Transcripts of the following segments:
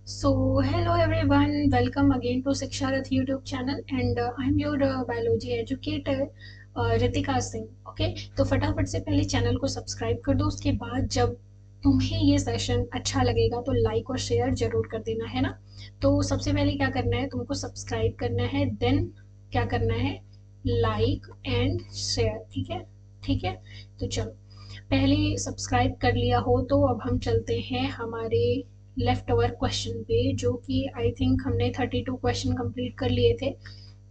Hello everyone, welcome again to Siksharath YouTube channel and I'm your biology educator Ritika Singh. Okay, तो फटाफट से पहले channel को सब्सक्राइब कर दो। उसके बाद जब तुम्हें ये सेशन अच्छा लगेगा तो लाइक और शेयर जरूर कर देना, है ना। तो सबसे पहले क्या करना है, तुमको सब्सक्राइब करना है, देन क्या करना है, लाइक एंड शेयर। ठीक है, ठीक है। तो चलो, पहले सब्सक्राइब कर लिया हो तो अब हम चलते हैं हमारे लेफ्ट ओवर क्वेश्चन पे, जो कि आई थिंक हमने 32 क्वेश्चन कंप्लीट कर लिए थे।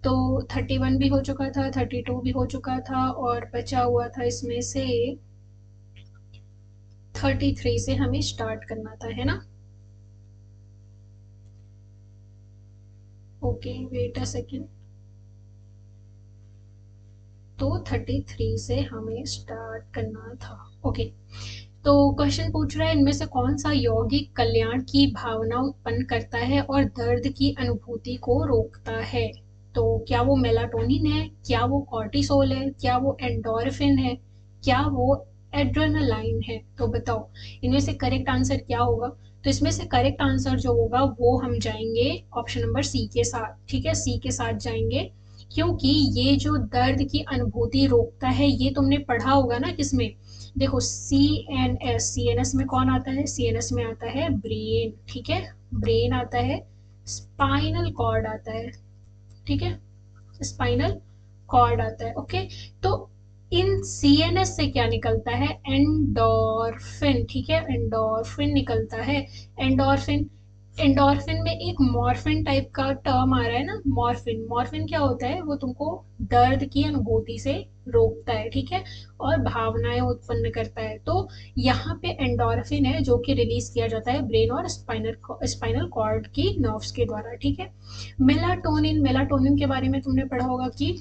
तो 31 भी हो चुका था, 32 भी हो चुका था और बचा हुआ था इसमें से 33 से हमें स्टार्ट करना था, है ना। Okay, wait a second. तो 33 से हमें स्टार्ट करना था। ओके, तो क्वेश्चन पूछ रहा है इनमें से कौन सा यौगिक कल्याण की भावना उत्पन्न करता है और दर्द की अनुभूति को रोकता है। तो क्या वो मेलाटोनिन है, क्या वो कॉर्टिसोल है, क्या वो एंडोर्फिन है, क्या वो एड्रेनालाइन है। तो बताओ इनमें से करेक्ट आंसर क्या होगा। तो इसमें से करेक्ट आंसर जो होगा वो हम जाएंगे ऑप्शन नंबर सी के साथ। ठीक है, सी के साथ जाएंगे, क्योंकि ये जो दर्द की अनुभूति रोकता है ये तुमने पढ़ा होगा ना किसमें। देखो, C N S, C N S में कौन आता है, सी एन एस में आता है ब्रेन। ठीक है, ब्रेन आता है, स्पाइनल कॉर्ड आता है। ठीक है, स्पाइनल कॉर्ड आता है। ओके, तो इन सीएनएस से क्या निकलता है, एंडोर्फिन। ठीक है, एंडोर्फिन निकलता है। एंडोर्फिन, एंडोर्फिन में एक मॉर्फिन टाइप का टर्म आ रहा है ना, मॉर्फिन। मॉर्फिन क्या होता है, वो तुमको दर्द की अनुभूति से रोकता है। ठीक है, और भावनाएं उत्पन्न करता है। तो यहाँ पे एंडोर्फिन है जो कि रिलीज किया जाता है ब्रेन और स्पाइनल कॉर्ड की नर्व्स के द्वारा। ठीक है, मेलाटोनिन, मेलाटोनिन के बारे में तुमने पढ़ा होगा कि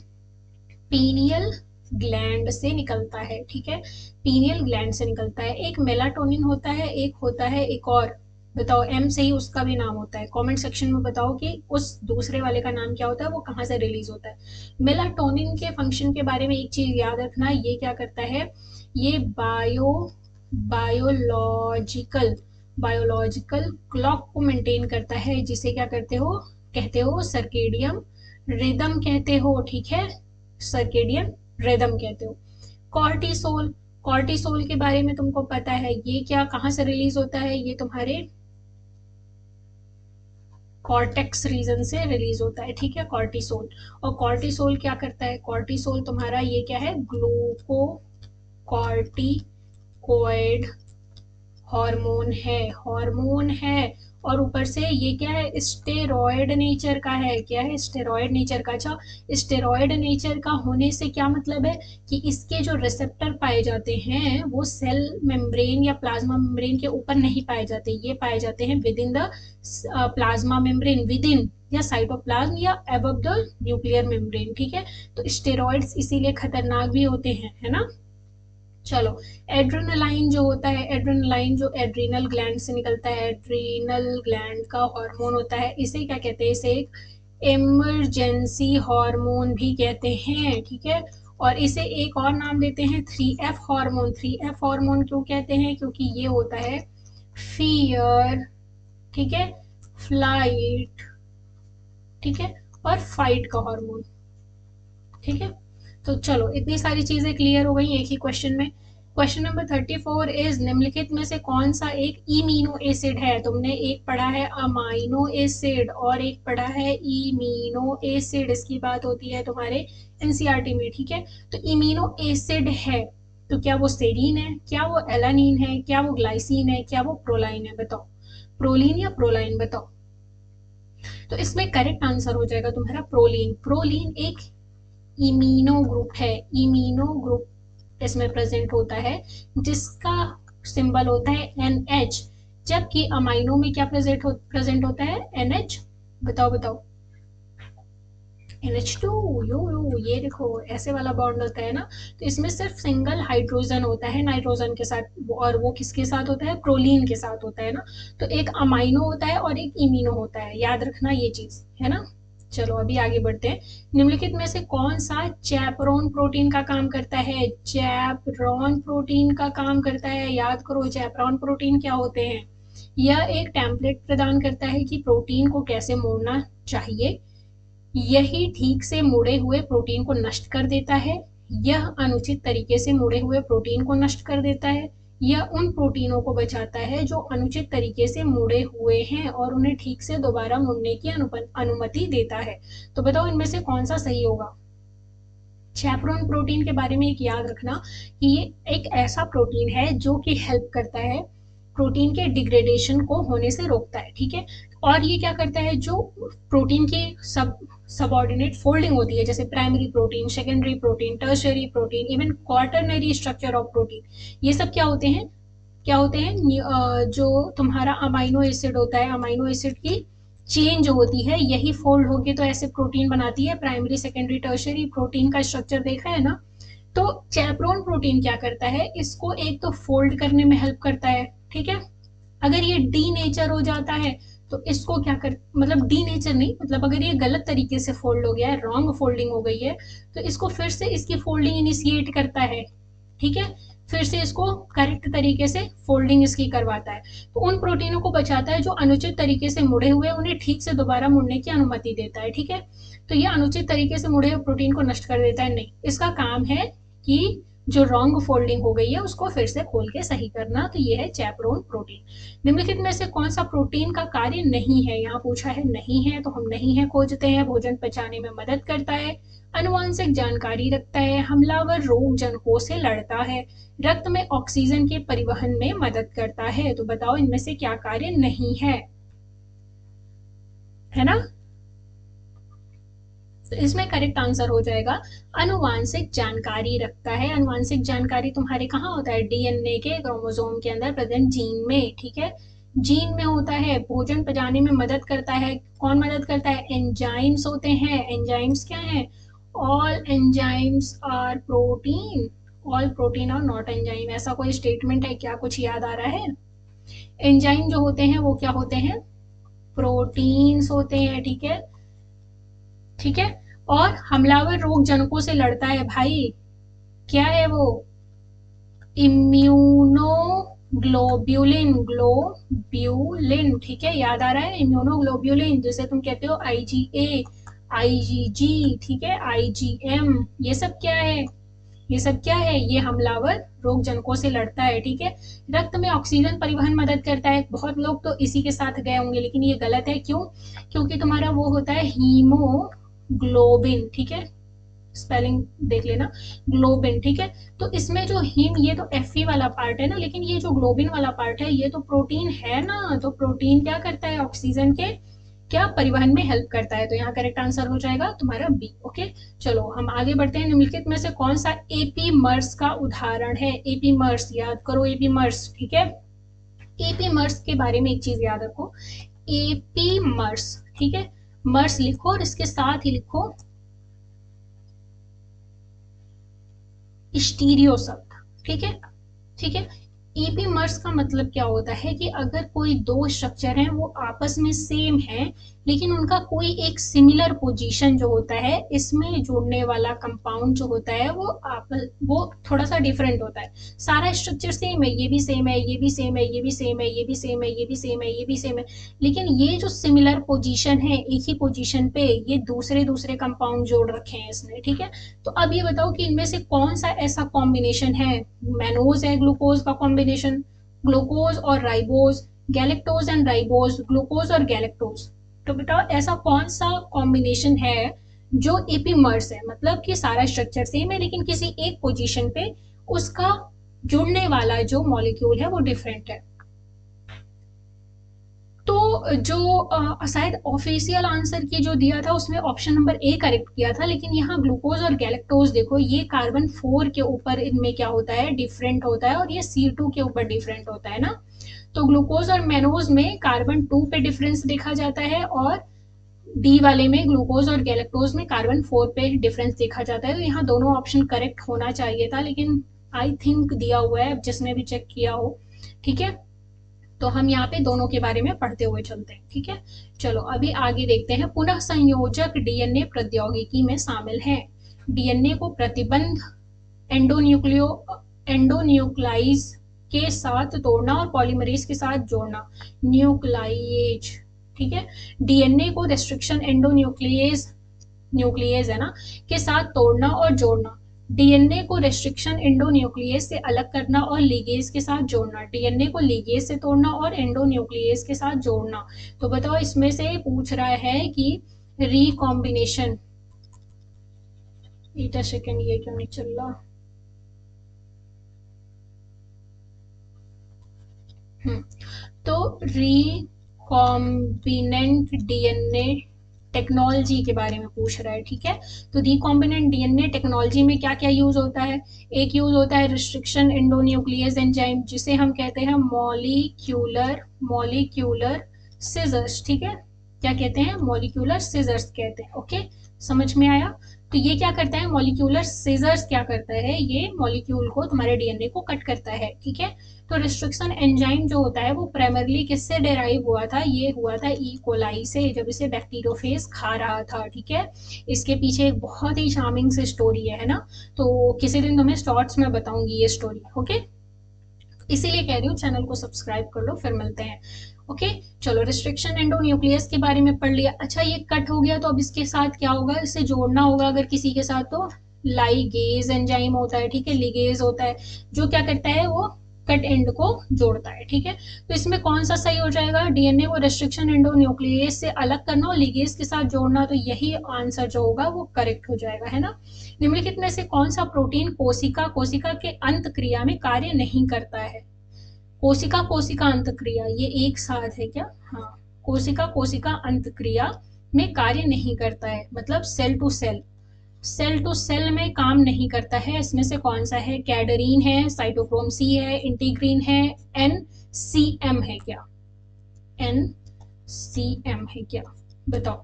पीनियल ग्लैंड से निकलता है। ठीक है, पीनियल ग्लैंड से निकलता है। एक मेलाटोनिन होता है, एक होता है एक और, बताओ एम से ही उसका भी नाम होता है। कमेंट सेक्शन में बताओ कि उस दूसरे वाले का नाम क्या होता है, वो कहाँ से रिलीज होता है। मेलाटोनिन के फंक्शन के बारे में एक चीज याद रखना, ये क्या करता है, ये बायोलॉजिकल बायोलॉजिकल क्लॉक को मेंटेन करता है, जिसे क्या करते हो, कहते हो सर्केडियम रिदम कहते हो। ठीक है, सर्केडियन रिदम कहते हो। कॉर्टिसोल, कॉर्टिसोल के बारे में तुमको पता है, ये क्या कहाँ से रिलीज होता है, ये तुम्हारे कॉर्टेक्स रीजन से रिलीज होता है। ठीक है, कॉर्टिसोल। और कॉर्टिसोल क्या करता है, कॉर्टिसोल तुम्हारा ये क्या है, ग्लूको कॉर्टिकोइड हार्मोन है, हार्मोन है। और ऊपर से ये क्या है, स्टेरॉयड नेचर का है। क्या है, स्टेरॉयड नेचर का। अच्छा, स्टेरॉयड नेचर का होने से क्या मतलब है कि इसके जो रिसेप्टर पाए जाते हैं वो सेल मेम्ब्रेन या प्लाज्मा मेम्ब्रेन के ऊपर नहीं पाए जाते, ये पाए जाते हैं with in the plasma membrane, with in या साइटोप्लाज्म या अबव द न्यूक्लियर मेम्ब्रेन। ठीक है, तो स्टेरॉइड्स इसीलिए खतरनाक भी होते हैं, है ना। चलो, एड्रेनालाइन जो होता है, एड्रेनालाइन जो एड्रीनल ग्लैंड से निकलता है, एड्रीनल ग्लैंड का हार्मोन होता है, इसे क्या कहते हैं, इसे एक इमरजेंसी हार्मोन भी कहते हैं। ठीक है, और इसे एक और नाम देते हैं 3F हार्मोन। 3F हार्मोन क्यों कहते हैं, क्योंकि ये होता है फियर, ठीक है, फ्लाइट, ठीक है, और फाइट का हार्मोन। ठीक है, तो चलो इतनी सारी चीजें क्लियर हो गई एक ही क्वेश्चन में। क्वेश्चन नंबर 34 इज, निम्नलिखित में से कौन सा एक इमीनो एसिड है। तुमने एक पढ़ा है अमाइनो एसिड और एक पढ़ा है इमीनो एसिड, इसकी बात होती है तुम्हारे एनसीईआरटी में। ठीक है, तो इमीनो एसिड है तो क्या वो सेरीन है, क्या वो एलानीन है, क्या वो ग्लाइसिन है, क्या वो प्रोलाइन है। बताओ, प्रोलीन या प्रोलाइन, बताओ। तो इसमें करेक्ट आंसर हो जाएगा तुम्हारा प्रोलीन। प्रोलीन एक इमीनो ग्रुप है, इमीनो ग्रुप इसमें प्रेजेंट होता है, जिसका सिंबल होता है NH। जबकि अमाइनो में क्या प्रेजेंट होता है, NH। बताओ बताओ, NH2। यो ये देखो ऐसे वाला बॉन्ड होता है ना, तो इसमें सिर्फ सिंगल हाइड्रोजन होता है नाइट्रोजन के साथ, और वो किसके साथ होता है, प्रोलीन के साथ होता है ना। तो एक अमाइनो होता है और एक इमीनो होता है, याद रखना ये चीज, है ना। चलो अभी आगे बढ़ते हैं। निम्नलिखित में से कौन सा चैपरोन प्रोटीन का काम करता है, चैपरोन प्रोटीन का काम करता है, याद करो चैपरोन प्रोटीन क्या होते हैं। यह एक टेम्पलेट प्रदान करता है कि प्रोटीन को कैसे मोड़ना चाहिए। यही ठीक से मुड़े हुए प्रोटीन को नष्ट कर देता है। यह अनुचित तरीके से मुड़े हुए प्रोटीन को नष्ट कर देता है। यह उन प्रोटीनों को बचाता है जो अनुचित तरीके से मुड़े हुए हैं और उन्हें ठीक से दोबारा मुड़ने की अनुमति देता है। तो बताओ इनमें से कौन सा सही होगा। चैपरोन प्रोटीन के बारे में एक याद रखना कि ये एक ऐसा प्रोटीन है जो कि हेल्प करता है, प्रोटीन के डिग्रेडेशन को होने से रोकता है, ठीक है। और ये क्या करता है, जो प्रोटीन की सबऑर्डिनेट फोल्डिंग होती है, जैसे primary protein, secondary protein, tertiary protein, even quaternary structure of protein, ये सब क्या होते हैं, जो तुम्हारा अमाइनो एसिड होता है, अमाइनो एसिड की चेन जो होती है यही फोल्ड होके तो ऐसे प्रोटीन बनाती है। प्राइमरी, सेकेंडरी, टर्शियरी प्रोटीन का स्ट्रक्चर देखा है ना। तो चैपरोन प्रोटीन क्या करता है, इसको एक तो फोल्ड करने में हेल्प करता है, ठीक है। अगर ये डी नेचर हो जाता है तो इसको क्या कर, मतलब डी नेचर नहीं, मतलब अगर ये गलत तरीके से फोल्ड हो गया है, रॉन्ग फोल्डिंग हो गई है, तो इसको फिर से इसकी फोल्डिंग इनिशिएट करता है, ठीक है। फिर से इसको करेक्ट तरीके से फोल्डिंग इसकी करवाता है। तो उन प्रोटीनों को बचाता है जो अनुचित तरीके से मुड़े हुए, उन्हें ठीक से दोबारा मुड़ने की अनुमति देता है, ठीक है। तो ये अनुचित तरीके से मुड़े हुए प्रोटीन को नष्ट कर देता है, नहीं, इसका काम है कि जो रॉन्ग फोल्डिंग हो गई है उसको फिर से खोल के सही करना। तो ये है चैपरोन प्रोटीन। निम्नलिखित में से कौन सा प्रोटीन का कार्य नहीं है, यहाँ पूछा है नहीं है, तो हम नहीं है खोजते हैं। भोजन पचाने में मदद करता है, अनुवांशिक जानकारी रखता है, हमलावर रोग जनकों से लड़ता है, रक्त में ऑक्सीजन के परिवहन में मदद करता है। तो बताओ इनमें से क्या कार्य नहीं है ना। तो इसमें करेक्ट आंसर हो जाएगा अनुवांशिक जानकारी रखता है। अनुवांशिक जानकारी तुम्हारे कहाँ होता है, डीएनए के क्रोमोसोम के अंदर प्रेजेंट जीन में, ठीक है, जीन में होता है। भोजन पचाने में मदद करता है, कौन मदद करता है, एंजाइम्स होते हैं। एंजाइम्स क्या है, all enzymes are protein, all protein are not enzyme, ऐसा कोई स्टेटमेंट है क्या, कुछ याद आ रहा है। एंजाइम जो होते हैं वो क्या होते हैं, प्रोटीन्स होते हैं, ठीक है, ठीक है। और हमलावर रोग जनकों से लड़ता है, भाई क्या है वो, इम्यूनोग्लोब्यूलिन, ग्लोब्यूलिन, ठीक है, याद आ रहा है, इम्यूनोग्लोब्यूलिन, जैसे तुम कहते हो आईजीए, आईजीजी, ठीक है, आईजीएम, ये सब क्या है, ये सब क्या है, ये हमलावर रोग जनकों से लड़ता है, ठीक है। रक्त में ऑक्सीजन परिवहन मदद करता है, बहुत लोग तो इसी के साथ गए होंगे लेकिन ये गलत है, क्यों, क्योंकि तुम्हारा वो होता है हीमोग्लोबिन, ठीक है, स्पेलिंग देख लेना, ग्लोबिन, ठीक है। तो इसमें जो हीम, ये तो एफ वाला पार्ट है ना, लेकिन ये जो ग्लोबिन वाला पार्ट है ये तो प्रोटीन है ना। तो प्रोटीन क्या करता है, ऑक्सीजन के क्या परिवहन में हेल्प करता है। तो यहाँ करेक्ट आंसर हो जाएगा तुम्हारा बी, ओके। चलो हम आगे बढ़ते हैं। निम्नलिखित में से कौन सा एपीमर्स का उदाहरण है, एपीमर्स, याद करो एपीमर्स, ठीक है। एपीमर्स के बारे में एक चीज याद रखो, एपीमर्स, ठीक है, मर्स लिखो और इसके साथ ही लिखो स्टीरियो शब्द, ठीक है, ठीक है। ईपीमर्स का मतलब क्या होता है कि अगर कोई दो स्ट्रक्चर हैं वो आपस में सेम है लेकिन उनका कोई एक सिमिलर पोजीशन जो होता है, इसमें जोड़ने वाला कंपाउंड जो होता है वो थोड़ा सा डिफरेंट होता है। सारा स्ट्रक्चर सेम है, ये भी सेम है, ये भी सेम है, ये भी सेम है, ये भी सेम है, ये भी सेम है, ये भी सेम है, लेकिन ये जो सिमिलर पोजीशन है, एक ही पोजीशन पे ये दूसरे कंपाउंड जोड़ रखे हैं इसने, ठीक है। तो अब ये बताओ कि इनमें से कौन सा ऐसा कॉम्बिनेशन है, मैनोज है ग्लूकोज का कॉम्बिनेशन, ग्लूकोज और ribose, galactose and ribose, glucose और गैलेक्टोज। तो बताओ ऐसा कौन सा कॉम्बिनेशन है जो एपीमर्स है, मतलब कि सारा स्ट्रक्चर सेम है लेकिन किसी एक पोजीशन पे उसका जुड़ने वाला जो मॉलिक्यूल है वो डिफरेंट है। तो जो शायद ऑफिशियल आंसर की जो दिया था उसमें ऑप्शन नंबर ए करेक्ट किया था, लेकिन यहाँ ग्लूकोज और गैलेक्टोज देखो, ये कार्बन 4 के ऊपर इनमें क्या होता है, डिफरेंट होता है, और ये C2 के ऊपर डिफरेंट होता है ना। तो ग्लूकोज और मैनोज में कार्बन 2 पे डिफरेंस देखा जाता है और डी वाले में ग्लूकोज और गैलेक्टोज में कार्बन 4 पे डिफरेंस देखा जाता है। तो यहाँ दोनों ऑप्शन करेक्ट होना चाहिए था, लेकिन आई थिंक दिया हुआ है, जिसने भी चेक किया हो, ठीक है। तो हम यहाँ पे दोनों के बारे में पढ़ते हुए चलते हैं, ठीक है। चलो अभी आगे देखते हैं। पुनः संयोजक डीएनए प्रौद्योगिकी में शामिल है। डीएनए को प्रतिबंध, एंडोन्यूक्लाइज के साथ तोड़ना और पॉलीमरेज के साथ जोड़ना, न्यूक्लिएज, ठीक है। डीएनए को रेस्ट्रिक्शन एंडोन्यूक्लिएज, न्यूक्लिएज है ना, के साथ तोड़ना और जोड़ना, डीएनए को रेस्ट्रिक्शन एंडोन्यूक्लियस से अलग करना और लिगेज के साथ जोड़ना, डीएनए को लिगेज से तोड़ना और एंडोन्यूक्लियस के साथ जोड़ना। तो बताओ इसमें से पूछ रहा है कि रिकॉम्बिनेशन, एक सेकेंड ये क्यों नहीं चल रहा, तो रिकॉम्बिनेंट डीएनए टेक्नोलॉजी के बारे में पूछ रहा है, ठीक है। तो रिकॉम्बिनेंट डीएनए टेक्नोलॉजी में क्या क्या यूज होता है, एक यूज होता है रिस्ट्रिक्शन एंडोन्यूक्लियस एंजाइम, जिसे हम कहते हैं मॉलिक्यूलर सिजर्स, ठीक है। क्या कहते हैं, मॉलिक्यूलर सिजर्स कहते हैं, ओके, समझ में आया। तो ये क्या करता है, मॉलिक्यूलर सीजर्स क्या करता है, ये मॉलिक्यूल को, तुम्हारे डीएनए को कट करता है, ठीक है। तो रिस्ट्रिक्शन एंजाइम जो होता है वो प्राइमरली किससे डेराइव हुआ था, ये हुआ था ई कोलाई से, जब इसे बैक्टीरियोफेज खा रहा था, ठीक है। इसके पीछे एक बहुत ही चार्मिंग सी स्टोरी है ना, तो किसी दिन तुम्हें शॉर्ट्स में बताऊंगी ये स्टोरी, ओके। इसीलिए कह रही हूँ चैनल को सब्सक्राइब कर लो, फिर मिलते हैं, ओके। चलो रिस्ट्रिक्शन एंडोन्यूक्लियस के बारे में पढ़ लिया। अच्छा ये कट हो गया तो अब इसके साथ क्या होगा, इसे जोड़ना होगा अगर किसी के साथ, तो लाइगेज एंजाइम होता है, ठीक है, लिगेज होता है, जो क्या करता है, वो कट एंड को जोड़ता है, ठीक है। तो इसमें कौन सा सही हो जाएगा, डीएनए को रिस्ट्रिक्शन एंडोन्यूक्लियस से अलग करना और लिगेज के साथ जोड़ना, तो यही आंसर जो होगा वो करेक्ट हो जाएगा, है ना। निम्नलिखित में से कौन सा प्रोटीन कोशिका के अंत क्रिया में कार्य नहीं करता है, कोशिका अंतक्रिया, ये एक साथ है क्या, हाँ, कोशिका अंतक्रिया में कार्य नहीं करता है, मतलब सेल टू सेल में काम नहीं करता है। इसमें से कौन सा है, कैडरीन है, साइटोक्रोम सी है, इंटीग्रीन है, एनसीएम है क्या, एनसीएम है क्या, बताओ।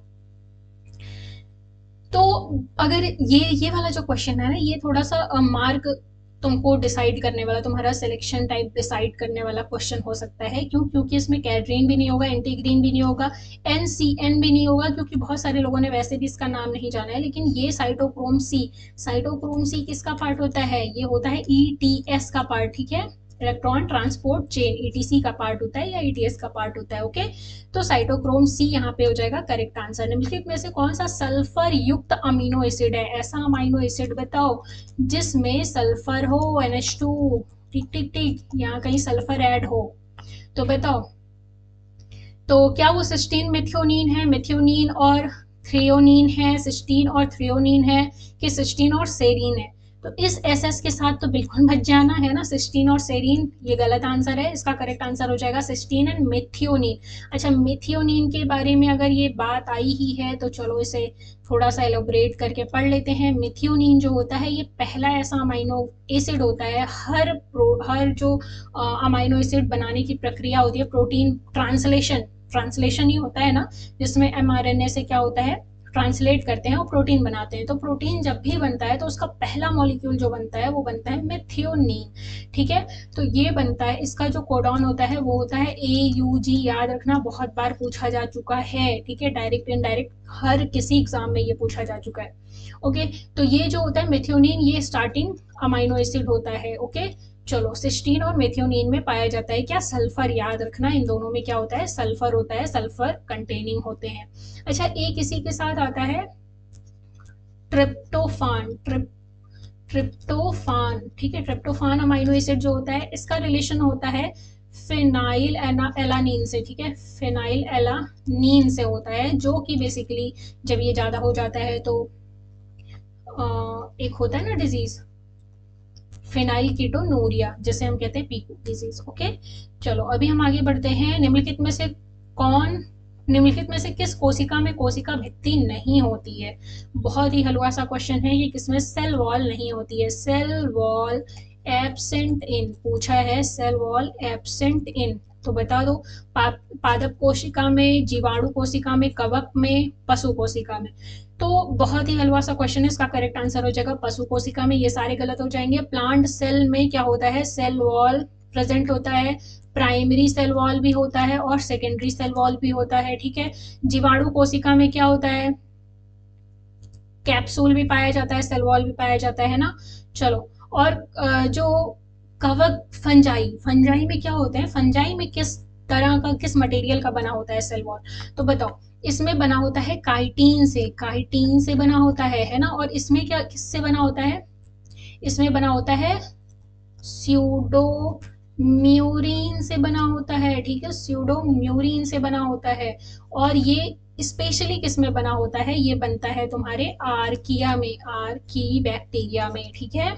तो अगर ये वाला जो क्वेश्चन है ना, ये थोड़ा सा मार्क तुमको डिसाइड करने वाला, तुम्हारा सिलेक्शन टाइप डिसाइड करने वाला क्वेश्चन हो सकता है, क्यों, क्योंकि इसमें कैडरीन भी नहीं होगा, इंटीग्रीन भी नहीं होगा, एनसीएन भी नहीं होगा, क्योंकि बहुत सारे लोगों ने वैसे भी इसका नाम नहीं जाना है। लेकिन ये साइटोक्रोम सी किसका पार्ट होता है, ये होता है ईटीएस का पार्ट, ठीक है, इलेक्ट्रॉन ट्रांसपोर्ट चेन, ईटीसी का पार्ट होता है या ईटीएस का पार्ट होता है, ओके। तो साइटोक्रोम सी यहाँ पे हो जाएगा करेक्ट आंसर। निम्नलिखित में से कौन सा सल्फर युक्त अमीनो एसिड है, ऐसा अमीनो एसिड बताओ जिसमें सल्फर हो, NH2, टिक टिक टिक, यहाँ कहीं सल्फर ऐड हो, तो बताओ। तो क्या वो सिस्टीन मिथियोनीन है, मिथियोनीन और थ्रियोनीन है, सिस्टीन और थ्रियोनीन है, कि सिस्टीन और सेरीन है। तो इस एसएस के साथ तो बिल्कुल मत जाना, है ना, सिस्टीन और सेरीन, ये गलत आंसर है, इसका करेक्ट आंसर हो जाएगा सिस्टीन एंड मिथियोनीन। अच्छा मिथियोनीन के बारे में अगर ये बात आई ही है तो चलो इसे थोड़ा सा एलोबरेट करके पढ़ लेते हैं। मिथियोनीन जो होता है ये पहला ऐसा अमाइनो एसिड होता है, हर जो अमाइनो एसिड बनाने की प्रक्रिया होती है, प्रोटीन ट्रांसलेशन ही होता है ना, जिसमें mRNA से क्या होता है, ट्रांसलेट करते हैं और प्रोटीन बनाते हैं। तो प्रोटीन जब भी बनता है तो उसका पहला मॉलिक्यूल जो बनता है वो बनता है मेथियोनीन, ठीक है। तो ये बनता है, इसका जो कोडॉन होता है वो होता है AUG, याद रखना, बहुत बार पूछा जा चुका है, ठीक है, डायरेक्ट इनडायरेक्ट हर किसी एग्जाम में ये पूछा जा चुका है, ओके। तो ये जो होता है मेथियोनीन, ये स्टार्टिंग अमाइनो एसिड होता है, ओके। चलो सिस्टीन और मेथियोनीन में पाया जाता है क्या, सल्फर, याद रखना इन दोनों में क्या होता है, सल्फर होता है, सल्फर कंटेनिंग होते हैं। अच्छा एक इसी के साथ आता है ट्रिप्टोफान, ट्रिप्टोफान, ठीक है, ट्रिप्टोफान अमाइनो एसिड जो होता है इसका रिलेशन होता है फिनाइल एलानीन से, ठीक है, फिनाइल एलानीन से होता है, जो कि बेसिकली जब ये ज्यादा हो जाता है तो एक होता है ना डिजीज, फिनाइल कीटोनूरिया, जिसे हम कहते हैं पीकू डिजीज, ओके। चलो अभी हम आगे बढ़ते हैं। निम्नलिखित में से किस कोशिका में कोशिका भित्ति नहीं होती है, बहुत ही हलवा सा क्वेश्चन है ये, किसमें सेल वॉल नहीं होती है, सेल वॉल एब्सेंट इन पूछा है, सेल वॉल एब्सेंट इन, तो बता दो, पादप कोशिका में, जीवाणु कोशिका में, कवक में, पशु कोशिका में। तो बहुत ही हलवा सा क्वेश्चन है, इसका करेक्ट आंसर हो जाएगा पशु कोशिका में, ये सारे गलत हो जाएंगे। प्लांट सेल में क्या होता है, सेल वॉल प्रेजेंट होता है, प्राइमरी सेल वॉल भी होता है और सेकेंडरी सेल वॉल भी होता है, ठीक है। जीवाणु कोशिका में क्या होता है, कैप्सूल भी पाया जाता है, सेल वॉल भी पाया जाता है ना। चलो और जो कवक फंजाई, फंजाई में क्या होते हैं, फंजाई में किस तरह का, किस मटेरियल का बना होता है सेल वॉल, तो बताओ। इसमें बना होता है काइटिन से, काइटिन से बना होता है ना। और इसमें क्या, किससे बना होता है, इसमें बना होता है स्यूडो म्यूरिन से बना होता है, ठीक है, स्यूडो म्यूरिन से बना होता है। और ये स्पेशली किस में बना होता है, ये बनता है तुम्हारे आर्किया में, आर्की बैक्टीरिया में, ठीक है।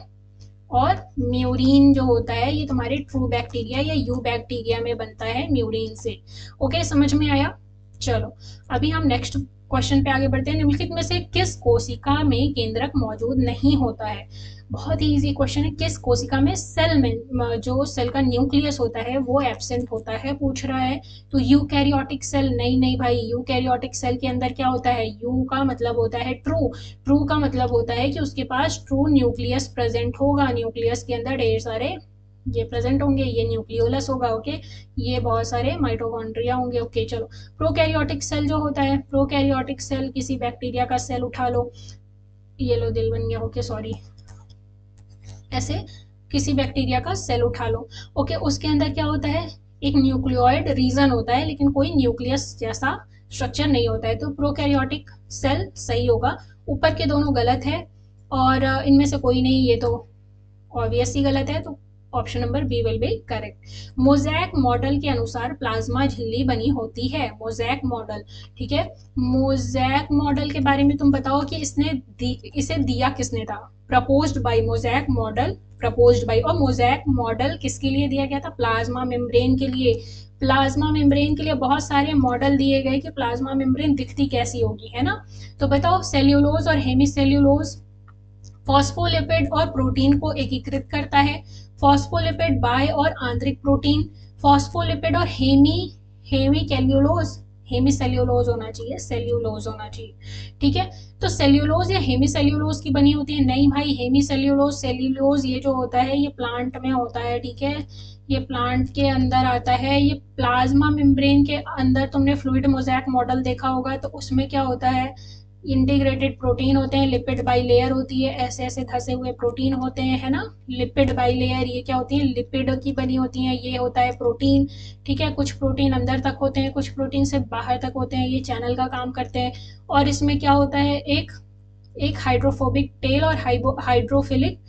और म्यूरिन जो होता है ये तुम्हारे ट्रू बैक्टीरिया या यू बैक्टीरिया में बनता है म्यूरिन से। ओके, समझ में आया। चलो अभी हम नेक्स्ट क्वेश्चन पे आगे बढ़ते हैं। निम्नलिखित में से किस कोशिका में केंद्रक मौजूद नहीं होता है। बहुत ही इजी क्वेश्चन है। किस कोशिका में सेल में जो सेल का न्यूक्लियस होता है वो एब्सेंट होता है, पूछ रहा है। तो यूकैरियोटिक सेल, नहीं नहीं भाई, यूकैरियोटिक सेल के अंदर क्या होता है, यू का मतलब होता है ट्रू, ट्रू का मतलब होता है कि उसके पास ट्रू न्यूक्लियस प्रेजेंट होगा, न्यूक्लियस के अंदर ढेर सारे ये प्रेजेंट होंगे, ये न्यूक्लियोलस होगा, ओके। ये बहुत सारे माइटोकॉन्ड्रिया होंगे, ओके। चलो प्रोकैरियोटिक सेल जो होता है, प्रोकैरियोटिक सेल किसी बैक्टीरिया का सेल उठा लो, ये लो दिल बन गया, ओके सॉरी, ऐसे किसी बैक्टीरिया का सेल उठा लो, ओके। उसके अंदर क्या होता है, एक न्यूक्लियोइड रीजन होता है, लेकिन कोई न्यूक्लियस जैसा स्ट्रक्चर नहीं होता है। तो प्रोकैरियोटिक सेल सही होगा, ऊपर के दोनों गलत है और इनमें से कोई नहीं, ये तो ऑब्वियसली गलत है। तो option number B will be correct. Mosaic model के अनुसार प्लाज्मा झिल्ली बनी होती है, मोजैक मॉडल, ठीक है। मोजैक मॉडल के बारे में तुम बताओ कि इसे दिया किसने था, proposed by mosaic model, proposed by. और मोजैक मॉडल किसके लिए दिया गया था, प्लाज्मा मेम्ब्रेन के लिए। प्लाज्मा मेम्ब्रेन के लिए बहुत सारे मॉडल दिए गए कि प्लाज्मा मेम्ब्रेन दिखती कैसी होगी, है ना। तो बताओ, सेल्यूलोज और हेमीसेल्यूलोज फॉस्फोलिपिड और प्रोटीन को एकीकृत करता है, फॉस्फोलिपिड बाय और आंतरिक प्रोटीन, फॉस्फोलिपिड और हेमीसेल्यूलोज, हेमीसेल्यूलोज होना चाहिए, सेल्यूलोज होना चाहिए, ठीक है। तो सेल्यूलोज या हेमीसेल्यूलोज की बनी होती है, नहीं भाई, हेमीसेल्यूलोज, सेल्यूलोज ये जो होता है ये प्लांट में होता है, ठीक है, ये प्लांट के अंदर आता है। ये प्लाज्मा मेम्ब्रेन के अंदर तुमने फ्लूइड मोजैक मॉडल देखा होगा, तो उसमें क्या होता है, इंटीग्रेटेड प्रोटीन होते हैं, लिपिड बाई लेयर होती है, ऐसे ऐसे धसे हुए प्रोटीन होते हैं, है ना, लिपिड बाई लेयर, ये क्या होती है, लिपिड की बनी होती है, ये होता है प्रोटीन, ठीक है। कुछ प्रोटीन अंदर तक होते हैं, कुछ प्रोटीन से बाहर तक होते हैं, ये चैनल का काम करते हैं। और इसमें क्या होता है, एक एक हाइड्रोफोबिक टेल और हाइड्रोफिलिक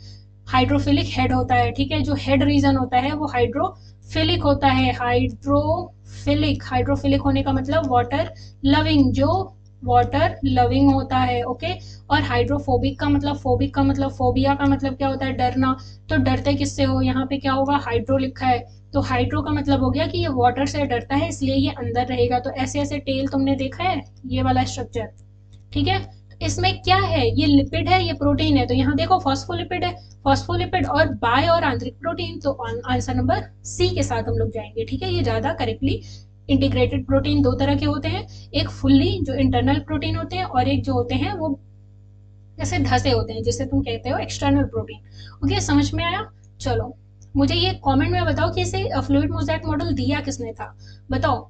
हाइड्रोफिलिक हेड होता है, ठीक है। जो हेड रीजन होता है वो हाइड्रोफिलिक होता है, हाइड्रोफिलिक, हाइड्रोफिलिक होने का मतलब वाटर लविंग, जो वाटर लविंग होता है, ओके। और हाइड्रोफोबिक का मतलब, फोबिक का मतलब, फोबिया का मतलब क्या होता है, डरना। तो डरते किससे हो, यहाँ पे क्या होगा, हाइड्रो लिखा है, तो हाइड्रो का मतलब हो गया कि ये वाटर से डरता है, इसलिए ये अंदर रहेगा। तो ऐसे ऐसे टेल तुमने देखा है, ये वाला स्ट्रक्चर, ठीक है। इसमें क्या है, ये लिपिड है, ये प्रोटीन है, तो यहाँ देखो फॉस्फोलिपिड है, फॉस्फोलिपिड और बाय और आंतरिक प्रोटीन, तो आंसर नंबर सी के साथ हम लोग जाएंगे, ठीक है। ये ज्यादा करेक्टली, इंटीग्रेटेड प्रोटीन दो तरह के होते हैं, एक फुल्ली जो इंटरनल प्रोटीन होते हैं, और एक जो होते हैं वो जैसे धसे होते हैं, जिसे तुम कहते हो एक्सटर्नल प्रोटीन, ओके, समझ में आया। चलो मुझे ये कमेंट में बताओ कि इसे फ्लूइड मोज़ेक मॉडल दिया किसने था, बताओ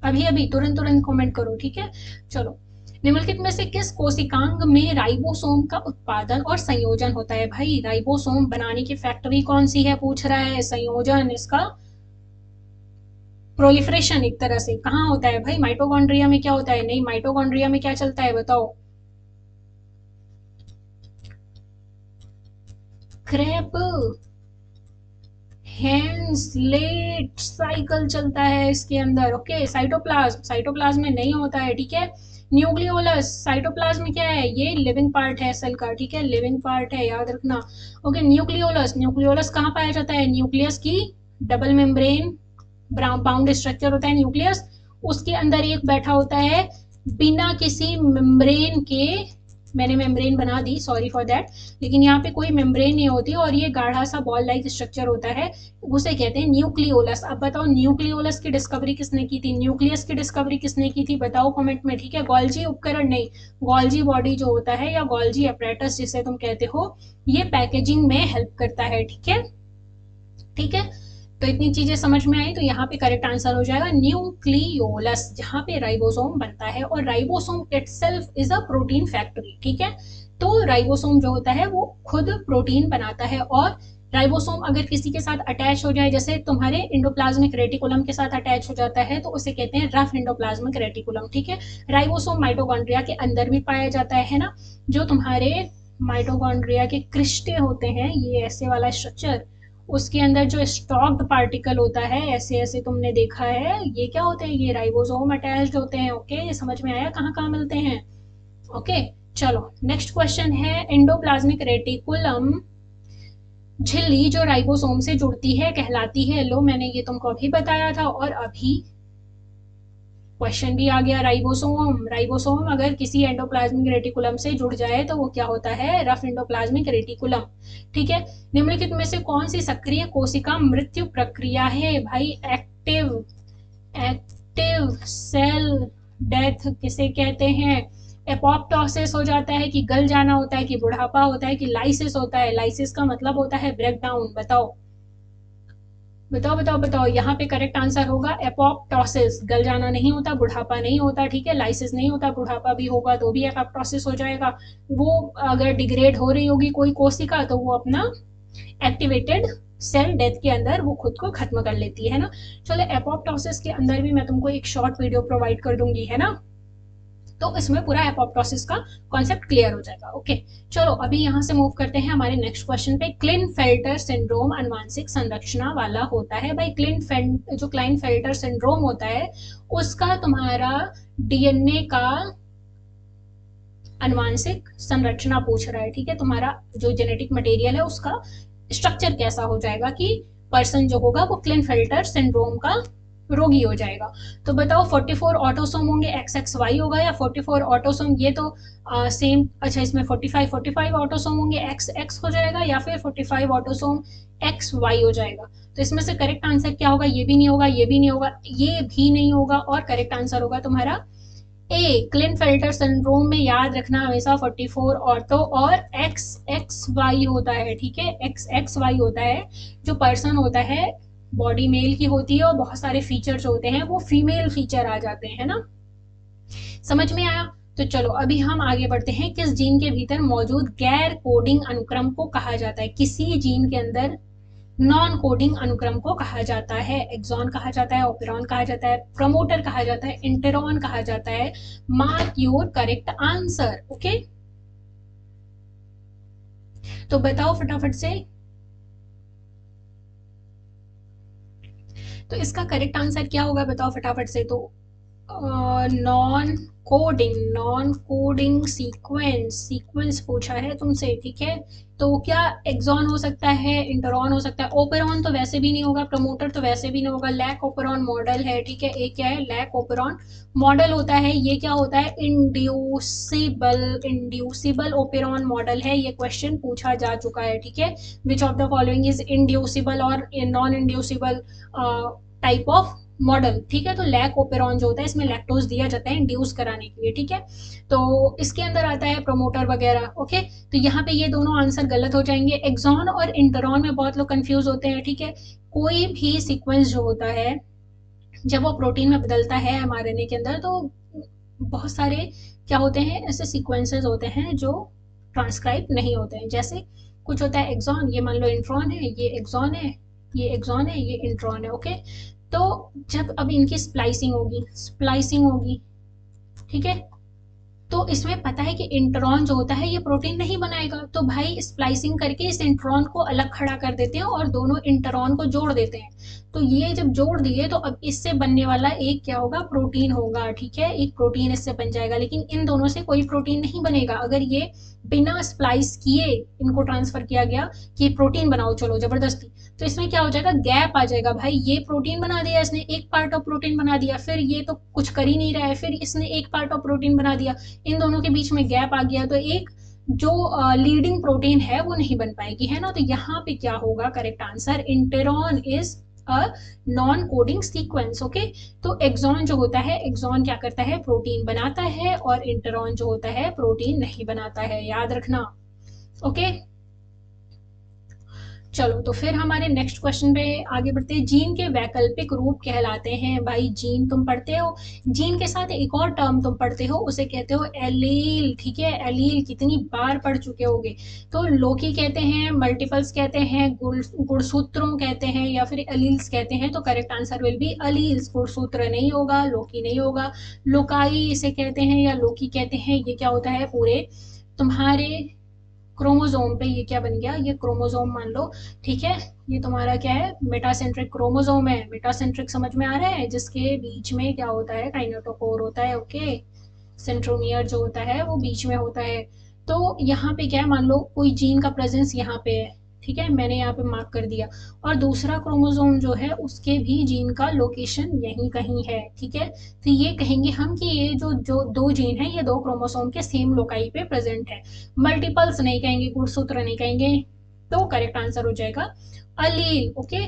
अभी अभी, तुरंत तुरंत कमेंट करो, ठीक है। चलो, निम्नलिखित में से किस कोशिकांग में राइबोसोम का उत्पादन और संयोजन होता है। भाई राइबोसोम बनाने की फैक्ट्री कौन सी है, पूछ रहा है, संयोजन इसका प्रोलिफरेशन एक तरह से कहाँ होता है भाई, माइटोकॉन्ड्रिया में क्या होता है, नहीं माइटोकॉन्ड्रिया में क्या चलता है बताओ, क्रेप हैंसलेट साइकिल चलता है इसके अंदर, ओके। साइटोप्लाज्म, साइटोप्लाज्म में नहीं होता है, ठीक है। न्यूक्लियोलस, साइटोप्लाज्म में क्या है, ये लिविंग पार्ट है सेल का, ठीक है, लिविंग पार्ट है, याद रखना, ओके। न्यूक्लियोलस, न्यूक्लियोलस कहाँ पाया जाता है, न्यूक्लियस की डबल मेम्ब्रेन बाउंड स्ट्रक्चर होता है न्यूक्लियस, उसके अंदर एक बैठा होता है बिना किसी मेम्ब्रेन के, मैंने मेम्ब्रेन बना दी, सॉरी फॉर दैट, लेकिन यहाँ पे कोई मेम्ब्रेन नहीं होती और ये गाढ़ा सा बॉल लाइक स्ट्रक्चर होता है, उसे कहते हैं न्यूक्लियोलस। अब बताओ न्यूक्लियोलस की डिस्कवरी किसने की थी, न्यूक्लियस की डिस्कवरी किसने की थी, बताओ कमेंट में, ठीक है। गोल्जी उपकरण नहीं, गोल्जी बॉडी जो होता है या गोल्जी अपरेटस जिसे तुम कहते हो, ये पैकेजिंग में हेल्प करता है, ठीक है, ठीक है। तो इतनी चीजें समझ में आई, तो यहाँ पे करेक्ट आंसर हो जाएगा न्यूक्लियोलस, जहाँ पे राइबोसोम बनता है, और ribosome itself is a protein factory, ठीक है। तो राइबोसोम जो होता है वो खुद प्रोटीन बनाता है, और राइबोसोम अगर किसी के साथ अटैच हो जाए, जैसे तुम्हारे इंडोप्लाज्मिक रेटिकुलम के साथ अटैच हो जाता है, तो उसे कहते हैं रफ इंडोप्लाज्मिक रेटिकुलम, ठीक है। राइबोसोम माइटोकॉन्ड्रिया के अंदर भी पाया जाता है ना। जो तुम्हारे माइटोकॉन्ड्रिया के क्रिस्टे होते हैं, ये ऐसे वाला स्ट्रक्चर, उसके अंदर जो स्टॉक्ड पार्टिकल होता है ऐसे ऐसे तुमने देखा है, ये क्या होते हैं, ये राइबोसोम अटैच्ड होते हैं। ओके, ये समझ में आया कहाँ कहाँ मिलते हैं। ओके, चलो नेक्स्ट क्वेश्चन है, एंडोप्लाज्मिक रेटिकुलम झिल्ली जो राइबोसोम से जुड़ती है कहलाती है, लो मैंने ये तुमको अभी बताया था, और अभी क्वेश्चन भी आ गया। राइबोसोम, राइबोसोम अगर किसी एंडोप्लाज्मिक रेटिकुलम से जुड़ जाए तो वो क्या होता है, रफ एंडोप्लाज्मिक रेटिकुलम, ठीक है। निम्नलिखित में से कौन सी सक्रिय कोशिका मृत्यु प्रक्रिया है भाई, एक्टिव, एक्टिव सेल डेथ किसे कहते हैं। एपोप्टोसिस हो जाता है, कि गल जाना होता है, कि बुढ़ापा होता है, कि लाइसिस होता है। लाइसिस का मतलब होता है ब्रेक डाउन। बताओ बताओ बताओ बताओ, यहाँ पे करेक्ट आंसर होगा एपोप्टोसिस। गल जाना नहीं होता, बुढ़ापा नहीं होता, ठीक है। लाइसिस नहीं होता, बुढ़ापा भी होगा तो भी एपोप्टोसिस हो जाएगा। वो अगर डिग्रेड हो रही होगी कोई कोशिका तो वो अपना एक्टिवेटेड सेल डेथ के अंदर वो खुद को खत्म कर लेती है ना। चलो, एपोप्टोसिस के अंदर भी मैं तुमको एक शॉर्ट वीडियो प्रोवाइड कर दूंगी, है ना, तो इसमें पूरा एपोप्टोसिस का कॉन्सेप्ट क्लियर हो जाएगा। ओके, चलो अभी यहाँ से मूव करते हैं हमारे नेक्स्ट क्वेश्चन पे। क्लिनफेल्टर सिंड्रोम अनुवांशिक संरचना वाला होता है भाई। जो क्लाइनफेल्टर सिंड्रोम होता है उसका तुम्हारा डीएनए का अनुवांशिक संरचना पूछ रहा है, ठीक है। तुम्हारा जो जेनेटिक मटेरियल है उसका स्ट्रक्चर कैसा हो जाएगा, कि पर्सन जो होगा वो क्लिनफेल्टर सिंड्रोम का रोगी हो जाएगा। तो बताओ 44 ऑटोसोम होंगे, XXY होगा, या 44 ऑटोसोम, ये तो सेम, अच्छा इसमें 45 ऑटोसोम होंगे, XX हो जाएगा, या फिर 45 ऑटोसोम XY हो जाएगा। तो इसमें से करेक्ट आंसर क्या होगा, ये भी नहीं होगा, ये भी नहीं होगा, ये भी नहीं होगा, और करेक्ट आंसर होगा तुम्हारा ए। क्लिनफेल्टर सिंड्रोम में याद रखना हमेशा 44 ऑटो और XXY होता है, ठीक है। XXY होता है, जो पर्सन होता है बॉडी मेल की होती है, और बहुत सारे फीचर जो होते हैं वो फीमेल फीचर आ जाते हैं ना। समझ में आया। तो चलो अभी हम आगे बढ़ते हैं। किस जीन के भीतर मौजूद गैर कोडिंग अनुक्रम को कहा जाता है, किसी जीन के अंदर नॉन कोडिंग अनुक्रम को कहा जाता है। एक्सॉन कहा जाता है, ओपेरॉन कहा जाता है, प्रमोटर कहा जाता है, इंटेरॉन कहा जाता है। Mark your correct answer. Okay, तो बताओ फटाफट से। तो इसका करेक्ट आंसर क्या होगा, बताओ फटाफट से। तो non coding, non coding sequence पूछा है तुमसे, ठीक है। तो क्या एक्सॉन हो सकता है, इंटरॉन हो सकता है, ओपेरॉन तो वैसे भी नहीं होगा, प्रमोटर तो वैसे भी नहीं होगा, लैक ओपेरॉन मॉडल है, ठीक है। एक क्या है, लैक ओपेरॉन मॉडल होता है। ये क्या होता है, इंड्यूसिबल ओपेरॉन मॉडल है। ये क्वेश्चन पूछा जा चुका है, ठीक है। Which of the following is inducible और non inducible type of model, ठीक है। तो लैक ओपेरॉन जो होता है इसमें लैक्टोज दिया जाता है इंड्यूस कराने के लिए, ठीक है। तो इसके अंदर आता है प्रमोटर वगैरह। ओके, तो यहाँ पे ये दोनों आंसर गलत हो जाएंगे। एक्सॉन और इंटरॉन में बहुत लोग कंफ्यूज होते हैं, ठीक है। कोई भी सीक्वेंस जो होता है जब वो प्रोटीन में बदलता है एमआरएनए के अंदर, तो बहुत सारे क्या होते हैं, ऐसे सीक्वेंसेस होते हैं जो ट्रांसक्राइब नहीं होते हैं। जैसे कुछ होता है एक्सॉन, ये मान लो इंट्रॉन है, ये एक्सॉन है, ये एक्सॉन है, ये इंट्रॉन है। ओके, तो जब अब इनकी स्प्लाइसिंग होगी, ठीक है, तो इसमें पता है कि इंट्रॉन जो होता है ये प्रोटीन नहीं बनाएगा, तो भाई स्प्लाइसिंग करके इस इंट्रॉन को अलग खड़ा कर देते हैं और दोनों इंट्रॉन को जोड़ देते हैं। तो ये जब जोड़ दिए तो अब इससे बनने वाला एक क्या होगा, प्रोटीन होगा, ठीक है। एक प्रोटीन इससे बन जाएगा, लेकिन इन दोनों से कोई प्रोटीन नहीं बनेगा अगर ये बिना स्प्लाइस किए इनको ट्रांसफर किया गया कि प्रोटीन बनाओ चलो जबरदस्ती। तो इसमें क्या हो जाएगा, गैप आ जाएगा। भाई ये प्रोटीन बना दिया इसने, एक पार्ट ऑफ प्रोटीन बना दिया, फिर ये तो कुछ कर ही नहीं रहा है, फिर इसने एक पार्ट ऑफ प्रोटीन बना दिया, इन दोनों के बीच में गैप आ गया, तो एक जो लीडिंग प्रोटीन है वो नहीं बन पाएगी, है ना। तो यहाँ पे क्या होगा, correct answer intron is a non coding sequence. Okay, तो एक्सॉन जो होता है, एक्सॉन क्या करता है, प्रोटीन बनाता है, और इंटेरॉन जो होता है प्रोटीन नहीं बनाता है, याद रखना। ओके, चलो तो फिर हमारे नेक्स्ट क्वेश्चन पे आगे बढ़ते हैं। जीन के वैकल्पिक रूप कहलाते हैं, भाई जीन तुम पढ़ते हो, जीन के साथ एक और टर्म तुम पढ़ते हो, उसे कहते हो एलील, ठीक है। एलील कितनी बार पढ़ चुके होगे। तो लोकी कहते हैं, मल्टीपल्स कहते हैं, गुणसूत्रों कहते हैं, या फिर एलील्स कहते हैं। तो correct answer will B alleles, गुणसूत्र नहीं होगा, लोकी नहीं होगा। लोकाई इसे कहते हैं या लोकी कहते हैं। ये क्या होता है, पूरे तुम्हारे क्रोमोजोम पे ये क्या बन गया, ये क्रोमोजोम मान लो, ठीक है। ये तुम्हारा क्या है, मेटासेंट्रिक क्रोमोजोम है। मेटासेंट्रिक समझ में आ रहा है, जिसके बीच में क्या होता है, काइनेटोकोर होता है, ओके। सेंट्रोमियर जो होता है वो बीच में होता है। तो यहाँ पे क्या है, मान लो कोई जीन का प्रेजेंस यहाँ पे है, ठीक है, मैंने यहाँ पे मार्क कर दिया। और दूसरा क्रोमोसोम जो है उसके भी जीन का लोकेशन यहीं कहीं है, ठीक है। तो ये कहेंगे हम कि ये जो जो दो जीन है, ये दो क्रोमोसोम के सेम लोकाई पे प्रेजेंट है। मल्टीपल्स नहीं कहेंगे, गुणसूत्र नहीं कहेंगे। तो करेक्ट आंसर हो जाएगा अलील, ओके।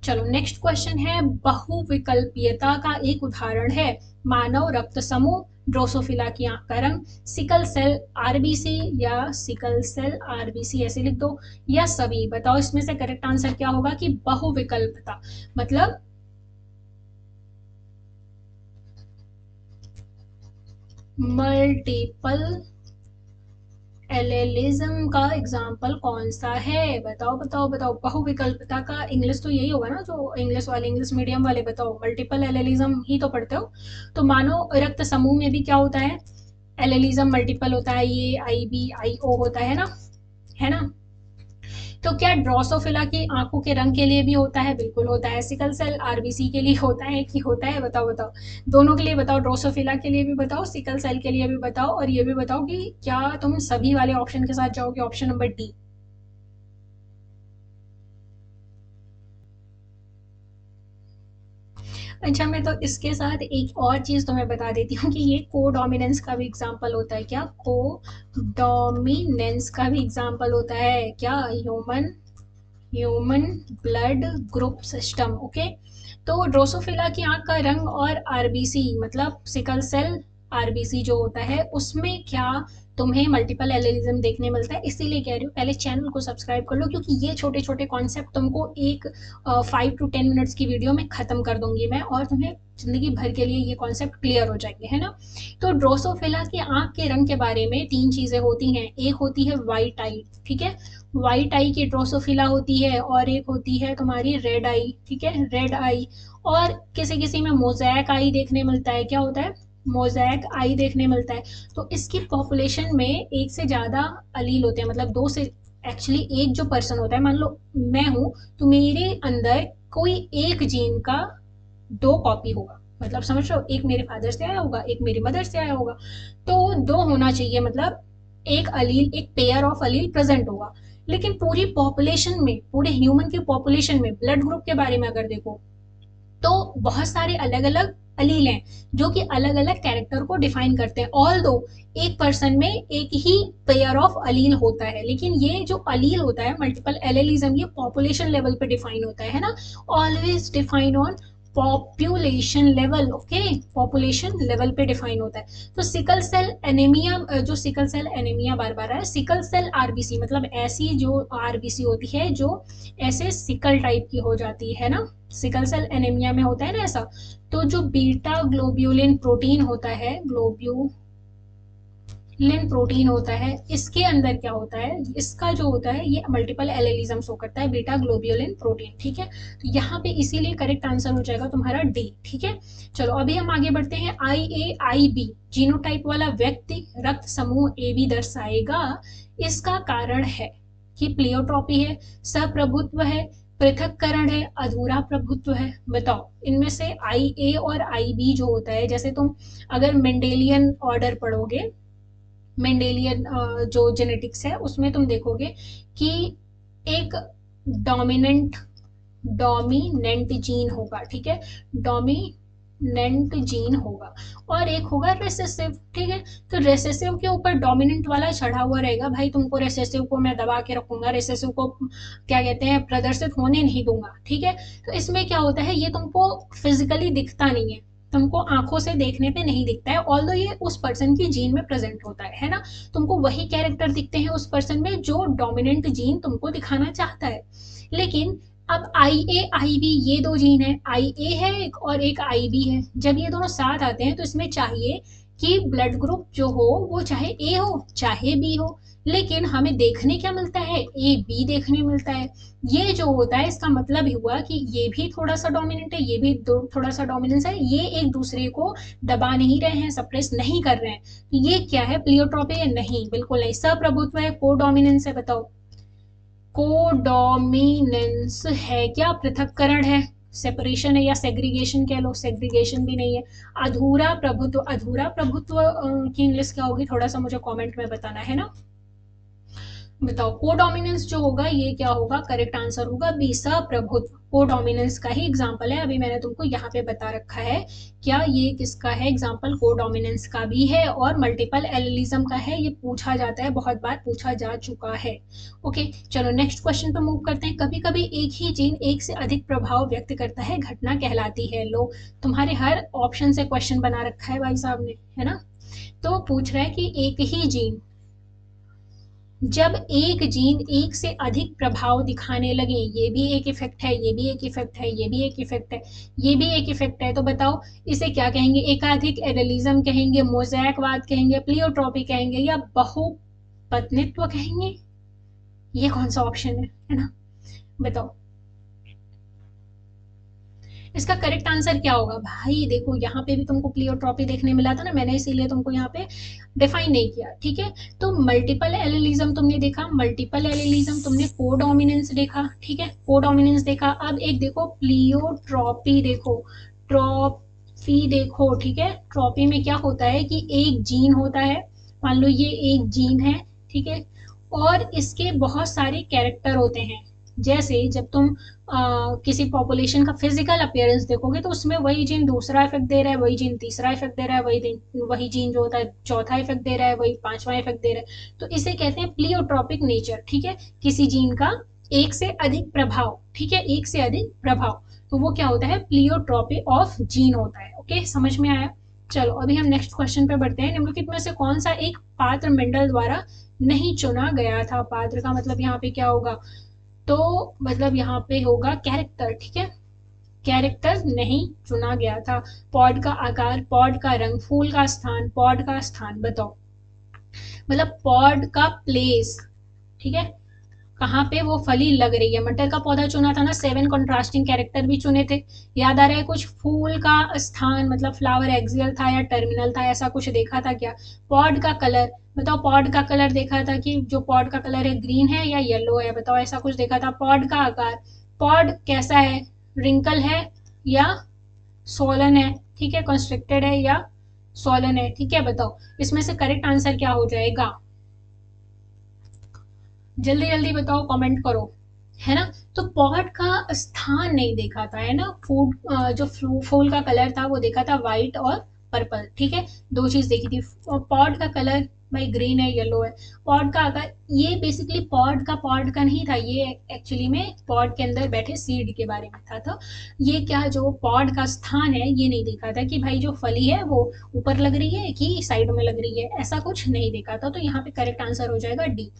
चलो नेक्स्ट क्वेश्चन है, बहुविकल्पीयता का एक उदाहरण है मानव रक्त समूह, ड्रोसोफिला की आंख का रंग, सिकल सेल आरबीसी, या सिकल सेल आरबीसी ऐसे लिख दो, या सभी। बताओ इसमें से करेक्ट आंसर क्या होगा कि बहुविकल्पता मतलब मल्टीपल एलेलिज्म का एग्जाम्पल कौन सा है। बताओ बताओ बताओ, बहुविकल्पता का इंग्लिश तो यही होगा ना, जो इंग्लिश वाले, इंग्लिश मीडियम वाले। बताओ, मल्टीपल एलेलिज्म ही तो पढ़ते हो। तो मानो रक्त समूह में भी क्या होता है, एलेलिज्म मल्टीपल होता है, ये आई बी आई ओ होता है ना। तो क्या ड्रोसोफिला की आंखों के रंग के लिए भी होता है, बिल्कुल होता है। सिकल सेल आरबीसी के लिए होता है कि होता है, बताओ बताओ, दोनों के लिए बताओ, ड्रोसोफिला के लिए भी बताओ, सिकल सेल के लिए भी बताओ, और ये भी बताओ कि क्या तुम सभी वाले ऑप्शन के साथ जाओगे, ऑप्शन नंबर डी। अच्छा, मैं तो इसके साथ एक और चीज तुम्हें बता देती हूँ कि ये को डोमिनेंस का भी एग्जाम्पल होता है। क्या को डोमिनेंस का भी एग्जाम्पल होता है क्या, human blood group system, okay. तो ड्रोसोफिला की आंख का रंग और आरबीसी मतलब सिकल सेल आरबीसी जो होता है, उसमें क्या तुम्हें मल्टीपल एलिज्म देखने मिलता है। इसीलिए कह रही हूँ पहले चैनल को सब्सक्राइब कर लो, क्योंकि ये छोटे छोटे कॉन्सेप्ट तुमको एक 5 to 10 मिनट्स की वीडियो में खत्म कर दूंगी मैं, और तुम्हें जिंदगी भर के लिए ये कॉन्सेप्ट क्लियर हो जाएंगे, है ना। तो ड्रोसोफिला की आंख के रंग के बारे में 3 चीजें होती हैं। एक होती है व्हाइट आई, ठीक है, व्हाइट आई की ड्रोसोफिला होती है, और एक होती है तुम्हारी रेड आई, ठीक है, रेड आई। और किसी किसी में मोजैक आई देखने मिलता है। क्या होता है, मोजैक आई देखने मिलता है। तो इसकी पॉपुलेशन में एक से ज्यादा अलील होते हैं, मतलब दो से, एक्चुअली एक जो पर्सन होता है, मान लो मैं हूं, तो मेरे अंदर कोई एक जीन का 2 कॉपी होगा, मतलब समझ रहे हो, एक मेरे फादर से आया होगा, एक मेरी मदर से आया होगा। तो 2 होना चाहिए, मतलब एक अलील, एक पेयर ऑफ अलील प्रेजेंट होगा। लेकिन पूरी पॉपुलेशन में, पूरे ह्यूमन की पॉपुलेशन में, ब्लड ग्रुप के बारे में अगर देखो, तो बहुत सारे अलग अलग अलील हैं जो कि अलग अलग कैरेक्टर को डिफाइन करते हैं। ऑल दो एक पर्सन में एक ही पेयर ऑफ अलील होता है, लेकिन ये जो अलील होता है, मल्टीपल एलेलिज्म, ये पॉपुलेशन लेवल पे डिफाइन होता है ना। Always define on population level, okay, population level पे डिफाइन होता है। तो सिकल सेल एनीमिया, जो सिकल सेल एनीमिया बार बार है, सिकल सेल आरबीसी मतलब ऐसी जो आरबीसी होती है जो ऐसे सिकल टाइप की हो जाती है ना, सिकल सेल एनीमिया में होता है ना ऐसा। तो जो बीटा ग्लोब्यूलिन प्रोटीन होता है, ग्लोब्यूलिन प्रोटीन होता है, इसके अंदर क्या होता है, इसका जो होता है ये मल्टीपल एलेलिज्म शो करता है, बीटा ग्लोब्यूलिन प्रोटीन, ठीक है। तो यहाँ पे इसीलिए करेक्ट आंसर हो जाएगा तुम्हारा डी, ठीक है। चलो अभी हम आगे बढ़ते हैं। आई ए आई बी जीनोटाइप वाला व्यक्ति रक्त समूह ए बी दर्शाएगा। इसका कारण है कि प्लियोट्रॉपी है, सप्रभुत्व है, पृथककरण है, अधूरा प्रभुत्व है। बताओ इनमें से आई ए और आई बी जो होता है, जैसे तुम अगर मेंडेलियन ऑर्डर पढ़ोगे, मेंडेलियन जो जेनेटिक्स है, उसमें तुम देखोगे कि एक डोमिनेंट डोमिनेंट जीन होगा, ठीक है, डोमिनेंट जीन होगा, और एक होगा रेसेसिव, ठीक है। तो रेसेसिव के ऊपर डोमिनेंट वाला चढ़ा हुआ रहेगा, भाई तुमको रेसेसिव को मैं दबा के रखूंगा, रेसेसिव को क्या कहते हैं, प्रदर्शित होने नहीं दूंगा, ठीक है। तो इसमें क्या होता है, ये तुमको फिजिकली दिखता नहीं है, तुमको आंखों से देखने पे नहीं दिखता है, ऑल्दो ये उस पर्सन की जीन में प्रेजेंट होता है ना। तुमको वही कैरेक्टर दिखते हैं उस पर्सन में जो डोमिनेंट जीन तुमको दिखाना चाहता है। लेकिन अब आई ए आई बी ये दो जीन है, आई ए है एक और एक आई बी है। जब ये दोनों साथ आते हैं तो इसमें चाहिए कि ब्लड ग्रुप जो हो वो चाहे ए हो चाहे बी हो, लेकिन हमें देखने क्या मिलता है, ए बी देखने मिलता है। ये जो होता है इसका मतलब हुआ कि ये भी थोड़ा सा डोमिनेंट है, ये भी थोड़ा सा डोमिनेंस है, ये एक दूसरे को दबा नहीं रहे हैं, सप्रेस नहीं कर रहे हैं। तो ये क्या है, प्लियोट्रॉपी है? नहीं, बिल्कुल नहीं। सप्रभुत्व है, को डोमिनेंस है? बताओ, को डोमिनेंस है क्या? पृथक्करण है, सेपरेशन है, या सेग्रीगेशन कह लो, सेग्रीगेशन भी नहीं है। अधूरा प्रभुत्व, अधूरा प्रभुत्व की इंग्लिश क्या होगी, थोड़ा सा मुझे कमेंट में बताना है ना। बताओ, कोडोमिनेंस जो होगा ये क्या होगा, करेक्ट आंसर होगा बी, सप्रभुत्व। कोडोमिनेंस का ही एग्जांपल है, अभी मैंने तुमको यहाँ पे बता रखा है। क्या ये किसका है एग्जांपल, कोडोमिनेंस का भी है और मल्टीपल एलिलिज्म का है। ये पूछा जाता है, बहुत बार पूछा जा चुका है। ओके, चलो नेक्स्ट क्वेश्चन पे मूव करते हैं। कभी कभी एक ही जीन एक से अधिक प्रभाव व्यक्त करता है, घटना कहलाती है। लो, तुम्हारे हर ऑप्शन से क्वेश्चन बना रखा है भाई साहब ने, है ना। तो पूछ रहा है कि एक ही जीन, जब एक जीन एक से अधिक प्रभाव दिखाने लगे, ये भी एक इफेक्ट है, ये भी एक इफेक्ट है, ये भी एक इफेक्ट है, ये भी एक इफेक्ट है, तो बताओ इसे क्या कहेंगे, एकाधिक एडेलिज्म कहेंगे, मोज़ैकवाद कहेंगे, प्लियोट्रॉपी कहेंगे, या बहुपत्नित्व कहेंगे? ये कौन सा ऑप्शन है ना, बताओ इसका करेक्ट आंसर क्या होगा। भाई देखो, यहाँ पे भी तुमको प्लियोट्रॉपी देखने मिला था ना, मैंने इसीलिए तुमको यहाँ पे डिफाइन नहीं किया, ठीक है। तो मल्टीपल एलिलिज्म तुमने देखा, मल्टीपल एलिलिज्म तुमने कोडोमिनेंस देखा, ठीक है, कोडोमिनेंस देखा। अब एक देखो प्लियोट्रॉपी, देखो ट्रॉपी देखो, ठीक है। ट्रॉपी में क्या होता है कि एक जीन होता है, मान लो ये एक जीन है, ठीक है, और इसके बहुत सारे कैरेक्टर होते हैं। जैसे जब तुम किसी पॉपुलेशन का फिजिकल अपीयरेंस देखोगे तो उसमें वही जीन दूसरा इफेक्ट दे रहा है, वही जीन तीसरा इफेक्ट दे रहा है, वही जीन जो होता है चौथा इफेक्ट दे रहा है, वही पांचवा इफेक्ट दे रहा है। तो इसे कहते हैं प्लियोट्रॉपिक नेचर, ठीक है। किसी जीन का एक से अधिक प्रभाव, ठीक है, एक से अधिक प्रभाव, तो वो क्या होता है, प्लियोट्रॉपी ऑफ जीन होता है। ओके, समझ में आया। चलो अभी हम नेक्स्ट क्वेश्चन पे बढ़ते हैं। निम्नलिखित में से कौन सा एक पात्र मेंडल द्वारा नहीं चुना गया था। पात्र का मतलब यहाँ पे क्या होगा, तो मतलब यहाँ पे होगा कैरेक्टर, ठीक है, कैरेक्टर नहीं चुना गया था। पॉड का आकार, पॉड का रंग, फूल का स्थान, पॉड का स्थान, बताओ मतलब पॉड का प्लेस, ठीक है, कहाँ पे वो फली लग रही है। मटर का पौधा चुना था ना, 7 कंट्रास्टिंग कैरेक्टर भी चुने थे, याद आ रहा है कुछ। फूल का स्थान मतलब फ्लावर एक्सियल था या टर्मिनल था, ऐसा कुछ देखा था क्या। पॉड का कलर, बताओ पॉड का कलर देखा था कि जो पॉड का कलर है ग्रीन है या येलो है, बताओ ऐसा कुछ देखा था। पॉड का आकार, पॉड कैसा है, रिंकल है या सोलन है, ठीक है, कंस्ट्रिक्टेड है या सोलन है, ठीक है। बताओ इसमें से करेक्ट आंसर क्या हो जाएगा, जल्दी जल्दी बताओ, कमेंट करो, है ना। तो पॉट का स्थान नहीं देखा था, है ना। फूड जो फूल का कलर था वो देखा था व्हाइट और पर्पल, ठीक है, दो चीज देखी थी। पॉट का कलर भाई ग्रीन है, येलो है। पॉड का आकार, ये बेसिकली पॉड का नहीं था, ये एक्चुअली में पॉड के अंदर बैठे सीड के बारे में था। तो ये क्या, जो पॉड का स्थान है ये नहीं देखा था कि भाई जो फली है वो ऊपर लग रही है कि साइड में लग रही है, ऐसा कुछ नहीं देखा था। तो यहाँ पे करेक्ट आंसर हो जाएगा डी।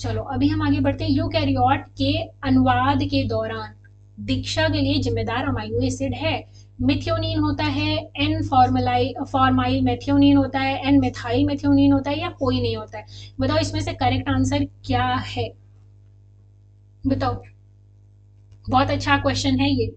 चलो अभी हम आगे बढ़ते हैं। यूकैरियोट के अनुवाद के दौरान दीक्षा के लिए जिम्मेदार अमाइनो एसिड है। मिथ्योनिन होता है, एन फॉर्माइल मेथियोनिन होता है, एन मिथाइल मेथियोनिन होता है, या कोई नहीं होता है। बताओ इसमें से करेक्ट आंसर क्या है, बताओ। बहुत अच्छा क्वेश्चन है ये।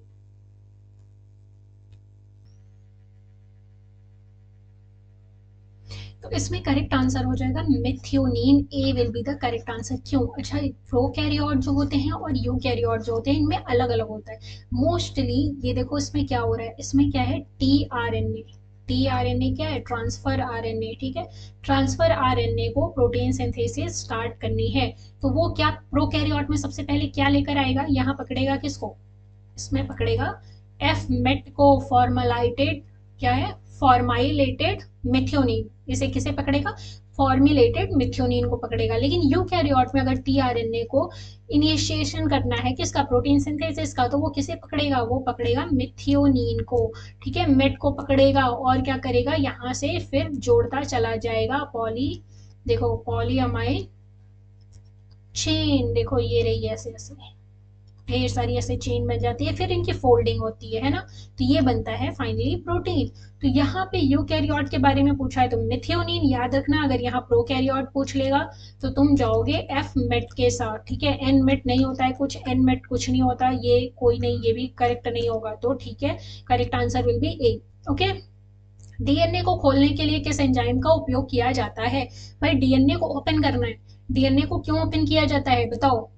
तो इसमें करेक्ट आंसर हो जाएगा methionine, A will be the correct answer. क्यों, अच्छा प्रोकैरियोट जो होते हैं और यूकैरियोट जो होते हैं इनमें अलग अलग होता है मोस्टली। ये देखो इसमें क्या हो रहा है, इसमें क्या है, टीआरएनए। टीआरएनए क्या है, ट्रांसफर आरएनए, ठीक है। ट्रांसफर आरएनए को प्रोटीन सिंथेसिस स्टार्ट करनी है, तो वो क्या प्रोकैरियोट में सबसे पहले क्या लेकर आएगा, यहाँ पकड़ेगा किसको, इसमें पकड़ेगा एफ मेट को, फॉर्मलाइटेड क्या है, फॉर्माइलेटेड मेथियोनिन। इसे किसे पकड़ेगा, फॉर्मुलेटेड मिथ्योनिन को पकड़ेगा। लेकिन यूकैरियोट में अगर टीआरएनए को इनिशिएशन करना है किसका, प्रोटीन सिंथेसिस का, तो वो किसे पकड़ेगा, वो पकड़ेगा मिथ्योनिन को, ठीक है, मेट को पकड़ेगा और क्या करेगा, यहाँ से फिर जोड़ता चला जाएगा पॉली, देखो पॉलीअमाइन चेन, देखो ये रही ऐसे ऐसे ढेर सारी ऐसे चेन बन जाती है, फिर इनकी फोल्डिंग होती है ना, तो ये बनता है फाइनली प्रोटीन। तो यहाँ पे यूकैरियोट के बारे में पूछा है तो मिथ्योनिन याद रखना, अगर यहाँ प्रोकैरियोट पूछ लेगा तो तुम जाओगे एफ मेट के साथ, ठीक है, एन मेट नहीं होता है कुछ, एन मेट कुछ नहीं होता, ये कोई नहीं, ये भी करेक्ट नहीं होगा, तो ठीक है, correct answer will be A. Okay, DNA को खोलने के लिए किस एंजाइम का उपयोग किया जाता है, भाई डीएनए को ओपन करना है, डीएनए को क्यों ओपन किया जाता है बताओ,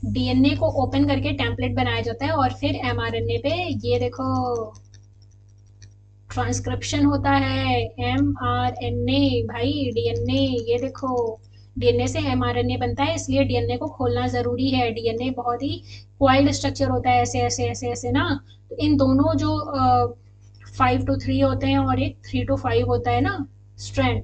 डीएनए को ओपन करके टेम्पलेट बनाया जाता है और फिर एमआरएनए पे ये देखो ट्रांसक्रिप्शन होता है, एमआरएनए भाई डीएनए, ये देखो डीएनए से एमआरएनए बनता है, इसलिए डीएनए को खोलना जरूरी है। डीएनए बहुत ही क्वाइल्ड स्ट्रक्चर होता है, ऐसे ऐसे ऐसे ऐसे ना, तो इन दोनों जो 5 to 3 होते हैं और एक 3 to 5 होता है ना स्ट्रैंड,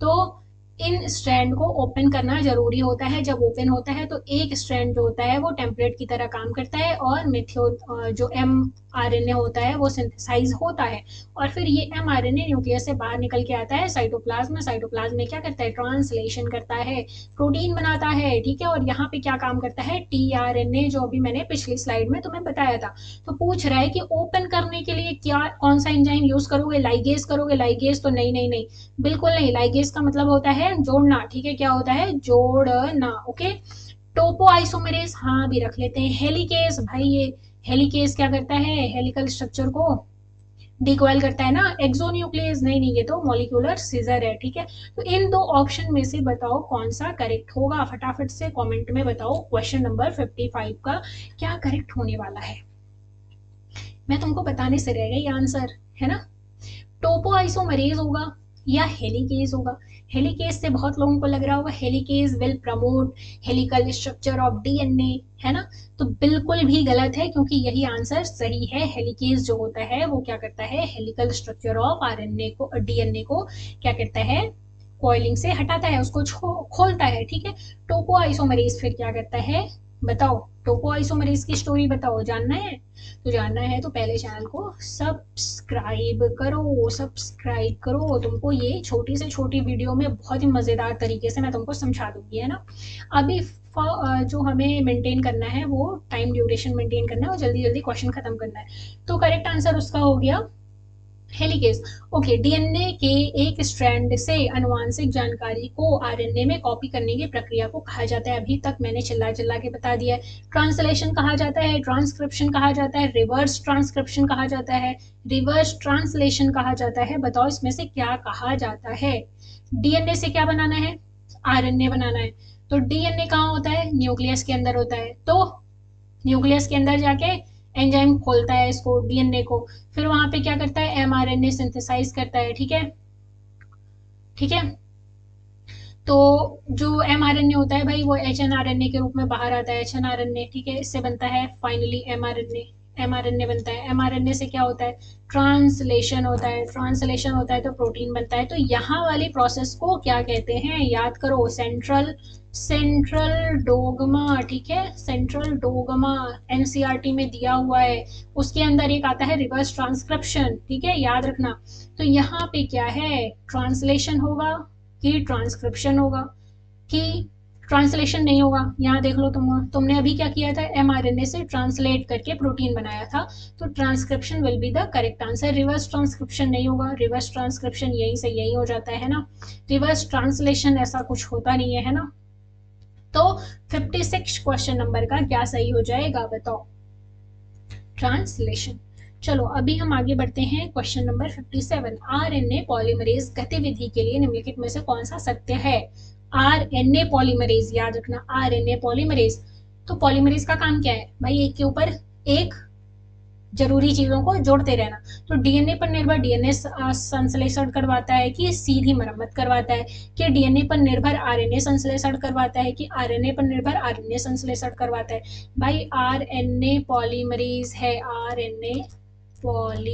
तो इन स्ट्रैंड को ओपन करना जरूरी होता है। जब ओपन होता है तो एक स्ट्रैंड जो होता है वो टेम्पलेट की तरह काम करता है और मिथ्यो जो एम आर एन ए होता है वो सिंथेसाइज होता है, और फिर ये M R N A nucleus से बाहर निकल के आता है साइटोप्लाज्म में, साइटोप्लाज्म में क्या करता है, ट्रांसलेशन करता है, प्रोटीन बनाता है, ठीक है, और यहाँ पे क्या काम करता है, टी आर एन ए, जो अभी मैंने पिछली स्लाइड में तुम्हें बताया था। तो पूछ रहा है कि ओपन करने के लिए क्या, कौन सा एंजाइम यूज करोगे, लाइगेज करोगे, लाइगेज तो नहीं नहीं नहीं, बिल्कुल नहीं, लाइगेज का मतलब होता है जोड़ना, ठीक है, क्या होता है, जोड़ना। ओके, टोपो आइसोमेरेज हाँ भी रख लेते हैं, हेलिकेज भाई ये हेलिकेज क्या करता है, हेलिकल स्ट्रक्चर को डिकॉइल करता है ना, एक्सोन्यूक्लियस नहीं नहीं, ये तो मॉलिक्यूलर सीजर है, ठीक है। तो इन दो ऑप्शन में से बताओ कौन सा करेक्ट होगा, फटाफट से कमेंट में बताओ, क्वेश्चन नंबर 55 का क्या करेक्ट होने वाला है, मैं तुमको बताने से रह गई आंसर, है ना, टोपो आइसोमरेज होगा या हेलिकेज होगा। हेलिकेज से बहुत लोगों को लग रहा होगा helicase will promote helical structure of DNA, है ना, तो बिल्कुल भी गलत है, क्योंकि यही आंसर सही है। हेलिकेज जो होता है वो क्या करता है, हेलिकल स्ट्रक्चर ऑफ आरएनए को, डीएनए को क्या करता है, कॉइलिंग से हटाता है, उसको खोलता है, ठीक है। टोपो आइसोमरेज फिर क्या करता है बताओ, टोपो आइसोमरेज की स्टोरी बताओ, जानना है, तो जानना है तो पहले चैनल को सब्सक्राइब करो, सब्सक्राइब करो, तुमको ये छोटी से छोटी वीडियो में बहुत ही मजेदार तरीके से मैं तुमको समझा दूंगी, है ना। अभी जो हमें मेंटेन करना है वो टाइम ड्यूरेशन मेंटेन करना है और जल्दी जल्दी क्वेश्चन खत्म करना है, तो करेक्ट आंसर उसका हो गया हेलिकेज। ओके, डीएनए के एक स्ट्रैंड से अनुवांशिक जानकारी को आरएनए में कॉपी करने की प्रक्रिया को कहा जाता है, अभी तक मैंने चिल्ला चिल्ला के बता दिया है, ट्रांसलेशन कहा जाता है, ट्रांसक्रिप्शन कहा जाता है, रिवर्स ट्रांसक्रिप्शन कहा जाता है, रिवर्स ट्रांसलेशन कहा जाता है, बताओ इसमें से क्या कहा जाता है। डीएनए से क्या बनाना है, आरएनए बनाना है, तो डीएनए कहाँ होता है, न्यूक्लियस के अंदर होता है, तो न्यूक्लियस के अंदर जाके एंजाइम खोलता है इसको, डीएनए को, फिर वहां पे क्या करता है, एमआरएनए सिंथेसाइज करता है, ठीक है, ठीक है। तो जो एमआरएनए होता है भाई वो एचएनआरएनए के रूप में बाहर आता है, एचएनआरएनए, ठीक है, इससे बनता है फाइनली एमआरएनए, एमआरएनए बनता है, एमआरएनए से क्या होता है, ट्रांसलेशन होता है, ट्रांसलेशन होता है तो प्रोटीन बनता है। तो यहाँ वाली प्रोसेस को क्या कहते हैं, याद करो, सेंट्रल सेंट्रल डोगमा, ठीक है, सेंट्रल डोगमा एनसीईआरटी में दिया हुआ है, उसके अंदर एक आता है रिवर्स ट्रांसक्रिप्शन, ठीक है, याद रखना। तो यहाँ पे क्या है, ट्रांसलेशन होगा कि ट्रांसक्रिप्शन होगा कि ट्रांसलेशन नहीं होगा, यहाँ देख लो, तुमने अभी क्या किया था, एमआरएनए से ट्रांसलेट करके प्रोटीन बनाया था, तो transcription will be the correct answer, reverse transcription नहीं होगा, रिवर्स ट्रांसक्रिप्शन यहीं से यहीं हो जाता है ना, रिवर्स ट्रांसलेशन ऐसा कुछ होता नहीं है ना। तो 56 क्वेश्चन नंबर का क्या सही हो जाएगा बताओ, ट्रांसलेशन। चलो अभी हम आगे बढ़ते हैं, क्वेश्चन नंबर 57, आरएनए पॉलीमरेज गतिविधि के लिए निम्नलिखित में से कौन सा सत्य है। आरएनए पॉलीमरेज, याद रखना, आरएनए पॉलीमरेज, तो पॉलीमरेज का काम क्या है भाई, एक के ऊपर एक जरूरी चीजों को जोड़ते रहना, तो डीएनए पर निर्भर डीएनए संश्लेषण करवाता है कि सीधी मरम्मत करवाता है, कि डीएनए पर निर्भर आरएनए संश्लेषण करवाता है कि आरएनए पर निर्भर आरएनए संश्लेषण करवाता है, भाई आरएनए पॉलीमरेज है, आरएनए पॉलीमरेज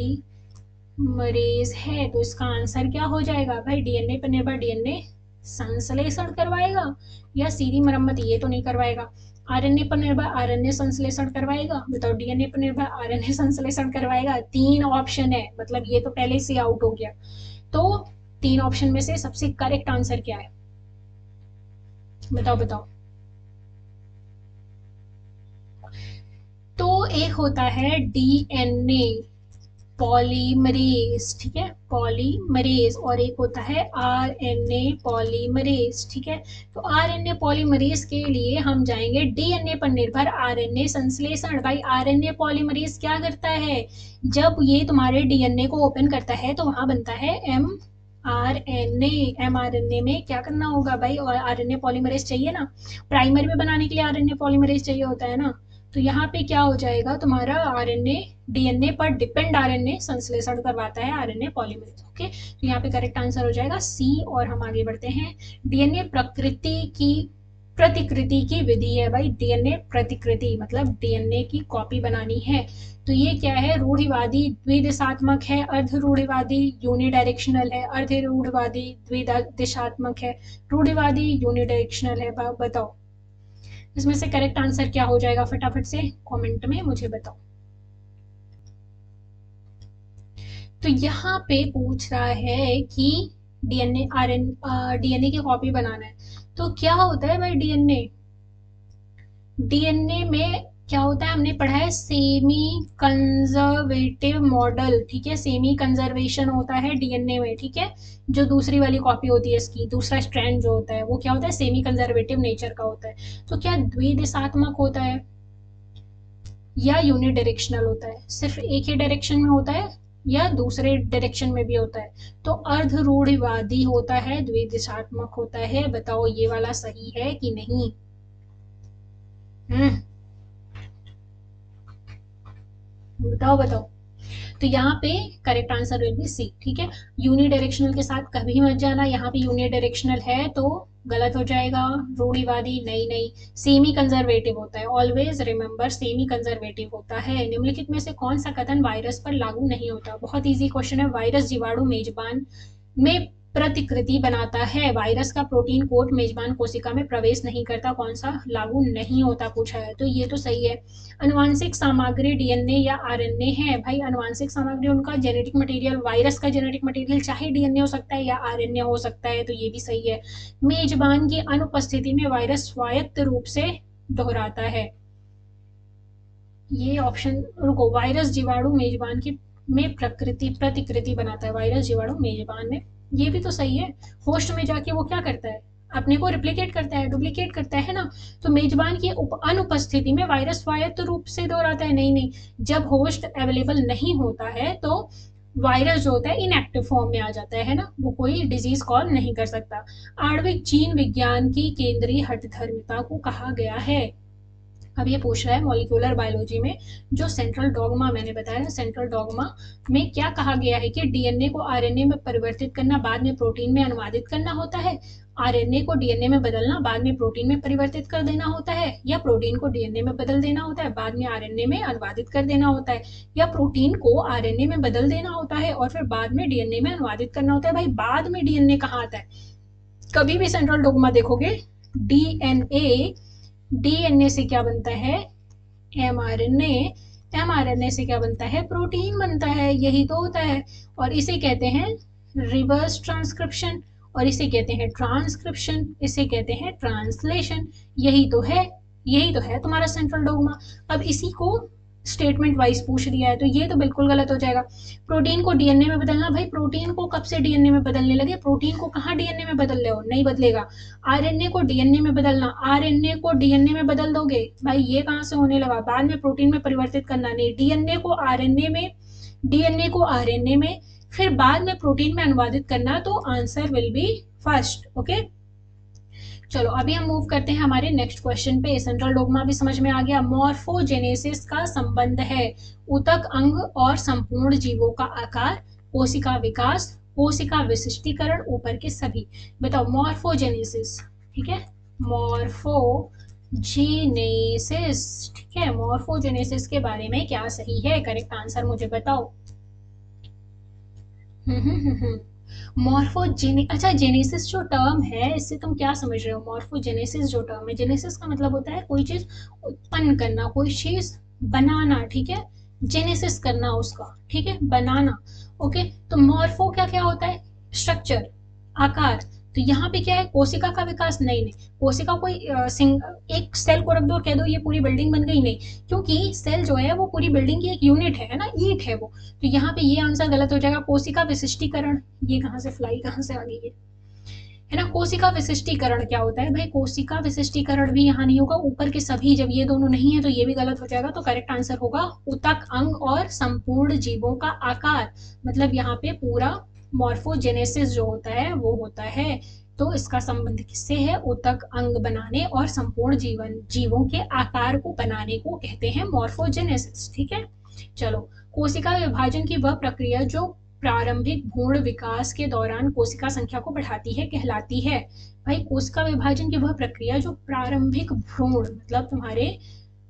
है, तो इसका आंसर क्या हो जाएगा भाई, डीएनए पर निर्भर डीएनए संश्लेषण करवाएगा या सीधी मरम्मत, ये तो नहीं करवाएगा। आरएनए पर निर्भर आरएनए संश्लेषण करवाएगा, बताओ डीएनए पर निर्भर आरएनए संश्लेषण करवाएगा। 3 ऑप्शन है, मतलब ये तो पहले से आउट हो गया। तो 3 ऑप्शन में से सबसे करेक्ट आंसर क्या है, बताओ बताओ। तो एक होता है डीएनए पॉलीमरेज, ठीक है, पॉलीमरेज, और एक होता है आरएनए पॉलीमरेज, ठीक है। तो आरएनए पॉलीमरेज के लिए हम जाएंगे डीएनए पर निर्भर आरएनए संश्लेषण। भाई आरएनए पॉलीमरेज क्या करता है, जब ये तुम्हारे डीएनए को ओपन करता है तो वहां बनता है एमआरएनए में क्या करना होगा भाई, और आरएनए पॉलीमरेज चाहिए ना, प्राइमर में बनाने के लिए आरएनए पॉलीमरेज चाहिए होता है ना। तो यहाँ पे क्या हो जाएगा, तुम्हारा आरएनए डीएनए पर डिपेंड आरएनए संश्लेषण करवाता है आरएनए पॉलीमरेज। ओके, तो यहाँ पे करेक्ट आंसर हो जाएगा सी। और हम आगे बढ़ते हैं। डीएनए प्रकृति की प्रतिकृति की विधि है। भाई डीएनए प्रतिकृति मतलब डीएनए की कॉपी बनानी है। तो ये क्या है, रूढ़िवादी द्विदिशात्मक है, अर्ध रूढ़िवादी यूनिडायरेक्शनल है, अर्ध रूढ़िवादी द्विदिशात्मक है, रूढ़िवादी यूनिडायरेक्शनल है। बताओ इसमें से करेक्ट आंसर क्या हो जाएगा, फटाफट से कमेंट में मुझे बताओ। तो यहाँ पे पूछ रहा है कि डीएनए की कॉपी बनाना है। तो क्या होता है भाई डीएनए, डीएनए में क्या होता है, हमने पढ़ा है सेमी कंजर्वेटिव मॉडल, ठीक है, सेमी कंजर्वेशन होता है डीएनए में, ठीक है। जो दूसरी वाली कॉपी होती है इसकी, दूसरा स्ट्रैंड जो होता है वो क्या होता है, सेमी कंजर्वेटिव नेचर का होता है। तो क्या द्विदिशात्मक होता है या यूनिडायरेक्शनल होता है, सिर्फ एक ही डायरेक्शन में होता है या दूसरे डायरेक्शन में भी होता है। तो अर्ध रूढ़िवादी होता है, द्विदिशात्मक होता है। बताओ ये वाला सही है कि नहीं। बताओ बताओ। तो यहाँ पे correct answer will be C, ठीक है। यूनिडायरेक्शनल के साथ कभी मत जाना, यहाँ पे यूनिडायरेक्शनल है तो गलत हो जाएगा। रूढ़िवादी नहीं नहीं, सेमी कंजर्वेटिव होता है, ऑलवेज रिमेंबर सेमी कंजर्वेटिव होता है। निम्नलिखित में से कौन सा कथन वायरस पर लागू नहीं होता, बहुत इजी क्वेश्चन है। वायरस जीवाणु मेजबान में प्रतिकृति बनाता है, वायरस का प्रोटीन कोट मेजबान कोशिका में प्रवेश नहीं करता, कौन सा लागू नहीं होता पूछा है, तो ये तो सही है। अनुवांशिक सामग्री डीएनए या आरएनए है। भाई अनुवांशिक सामग्री उनका जेनेटिक मटेरियल, वायरस का जेनेटिक मटेरियल चाहे डीएनए हो सकता है या आरएनए हो सकता है, तो ये भी सही है। मेजबान की अनुपस्थिति में वायरस स्वायत्त रूप से दोहराता है, ये ऑप्शन, रुको, वायरस जीवाणु मेजबान की में प्रतिकृति बनाता है, वायरस जीवाणु मेजबान में, ये भी तो सही है। होस्ट में जाके वो क्या करता है, अपने को रिप्लिकेट करता है, डुप्लीकेट करता है ना। तो मेजबान की अनुपस्थिति में वायरस स्वायत्त रूप से दोहराता है, नहीं नहीं, जब होस्ट अवेलेबल नहीं होता है तो वायरस जो होता है इनएक्टिव फॉर्म में आ जाता है ना, वो कोई डिजीज कॉल नहीं कर सकता। आणविक जीन विज्ञान की केंद्रीय हठधर्मिता को कहा गया है। अब ये पूछ रहा है मॉलिक्यूलर बायोलॉजी में जो सेंट्रल डॉगमा मैंने बताया ना, सेंट्रल डॉगमा में क्या कहा गया है कि डीएनए को आरएनए में परिवर्तित करना, बाद में प्रोटीन में अनुवादित करना होता है, आरएनए को डीएनए में बदलना, बाद में प्रोटीन में परिवर्तित कर देना होता है, या प्रोटीन को डीएनए में बदल देना होता है, बाद में आरएनए में अनुवादित कर देना होता है, या प्रोटीन को आरएनए में बदल देना होता है और फिर बाद में डीएनए में अनुवादित करना होता है। भाई बाद में डीएनए कहाँ आता है, कभी भी सेंट्रल डॉगमा देखोगे डीएनए से क्या बनता है, एमआरएनए, एमआरएनए से क्या बनता है, प्रोटीन बनता है, यही तो होता है। और इसे कहते हैं रिवर्स ट्रांसक्रिप्शन, और इसे कहते हैं ट्रांसक्रिप्शन, इसे कहते हैं ट्रांसलेशन, यही तो है तुम्हारा सेंट्रल डोगमा। अब इसी को स्टेटमेंट वाइज पूछ लिया है तो ये तो बिल्कुल गलत हो जाएगा। प्रोटीन को डीएनए में बदलना, भाई प्रोटीन को कब से डीएनए में बदलने लगे, प्रोटीन को कहाँ डीएनए में बदल रहे हो, नहीं बदलेगा। आरएनए को डीएनए में बदलना, आरएनए को डीएनए में बदल दोगे, भाई ये कहाँ से होने लगा, बाद में प्रोटीन में परिवर्तित करना, नहीं, डीएनए को आरएनए में, डीएनए को आरएनए में, फिर बाद में प्रोटीन में अनुवादित करना, तो answer will B first. Okay, चलो अभी हम मूव करते हैं हमारे नेक्स्ट क्वेश्चन पे। सेंट्रल डोगमा भी समझ में आ गया। मॉर्फोजेनेसिस का संबंध है ऊतक अंग और संपूर्ण जीवों का आकार, कोशिका विकास, कोशिका विशिष्टीकरण, ऊपर के सभी। बताओ मॉर्फोजेनेसिस, ठीक है, मॉर्फोजेनेसिस, ठीक है, मॉर्फोजेनेसिस के बारे में क्या सही है, करेक्ट आंसर मुझे बताओ। अच्छा, जेनेसिस जो टर्म है इससे तुम क्या समझ रहे हो? मॉर्फोजेनेसिस जो टर्म है, जेनेसिस का मतलब होता है कोई चीज उत्पन्न करना, कोई चीज बनाना, ठीक है, जेनेसिस करना उसका, ठीक है, बनाना। ओके, तो मॉर्फो क्या क्या होता है? स्ट्रक्चर, आकार। तो यहाँ पे क्या है, कोशिका का विकास? नहीं नहीं, कोशिका कोई एक सेल को रख दो और कह दो ये पूरी बिल्डिंग बन गई, नहीं, क्योंकि सेल जो है वो पूरी बिल्डिंग की एक यूनिट है ना, ईंट है वो। तो यहाँ पे ये आंसर गलत हो जाएगा। कोशिका विशिष्टीकरण, ये कहाँ से फ्लाई कहाँ से आ गई है ना? कोशिका विशिष्टीकरण क्या होता है भाई? कोशिका विशिष्टीकरण भी यहाँ नहीं होगा, ऊपर के सभी, जब ये दोनों नहीं है तो ये भी गलत हो जाएगा। तो करेक्ट आंसर होगा ऊतक, अंग और संपूर्ण जीवों का आकार। मतलब यहाँ पे पूरा मॉर्फोजेनेसिस जो होता है वो होता है। तो इसका संबंध किससे है? ऊतक, अंग बनाने और संपूर्ण जीवों के आकार को बनाने को कहते हैं मॉर्फोजेनेसिस, ठीक है। चलो, कोशिका विभाजन की वह प्रक्रिया जो प्रारंभिक भ्रूण विकास के दौरान कोशिका संख्या को बढ़ाती है कहलाती है। भाई, कोशिका विभाजन की वह प्रक्रिया जो प्रारंभिक भ्रूण, मतलब तुम्हारे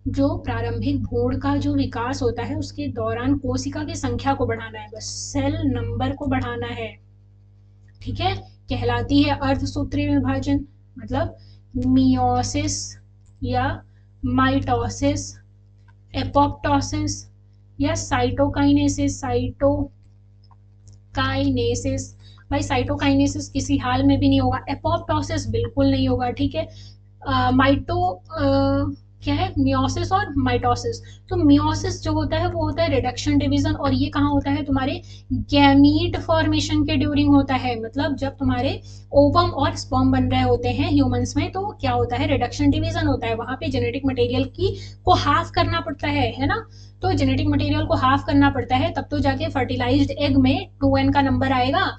जो प्रारंभिक भ्रूण का जो विकास होता है उसके दौरान कोशिका की संख्या को बढ़ाना है, बस सेल नंबर को बढ़ाना है, ठीक है, कहलाती है अर्धसूत्रीय विभाजन। मतलब मियोसिस या माइटोसिस, एपोप्टोसिस या साइटोकाइनेसिस। साइटोकाइनेसिस, भाई साइटोकाइनेसिस किसी हाल में भी नहीं होगा। एपोप्टोसिस बिल्कुल नहीं होगा, ठीक है। माइटो क्या है? मियोसिस और माइटोसिस। तो मियोसिस जो होता है वो होता है रिडक्शन डिवीजन, और ये कहाँ होता है? तुम्हारे गैमीट फॉर्मेशन के ड्यूरिंग होता है। मतलब जब तुम्हारे ओवम और स्पर्म बन रहे होते हैं ह्यूमंस में, तो क्या होता है? रिडक्शन डिवीजन होता है। वहां पे जेनेटिक मटेरियल की को हाफ करना पड़ता है ना? तो जेनेटिक मटेरियल को हाफ करना पड़ता है, तब तो जाके फर्टिलाइज्ड एग में 2n का नंबर आएगा।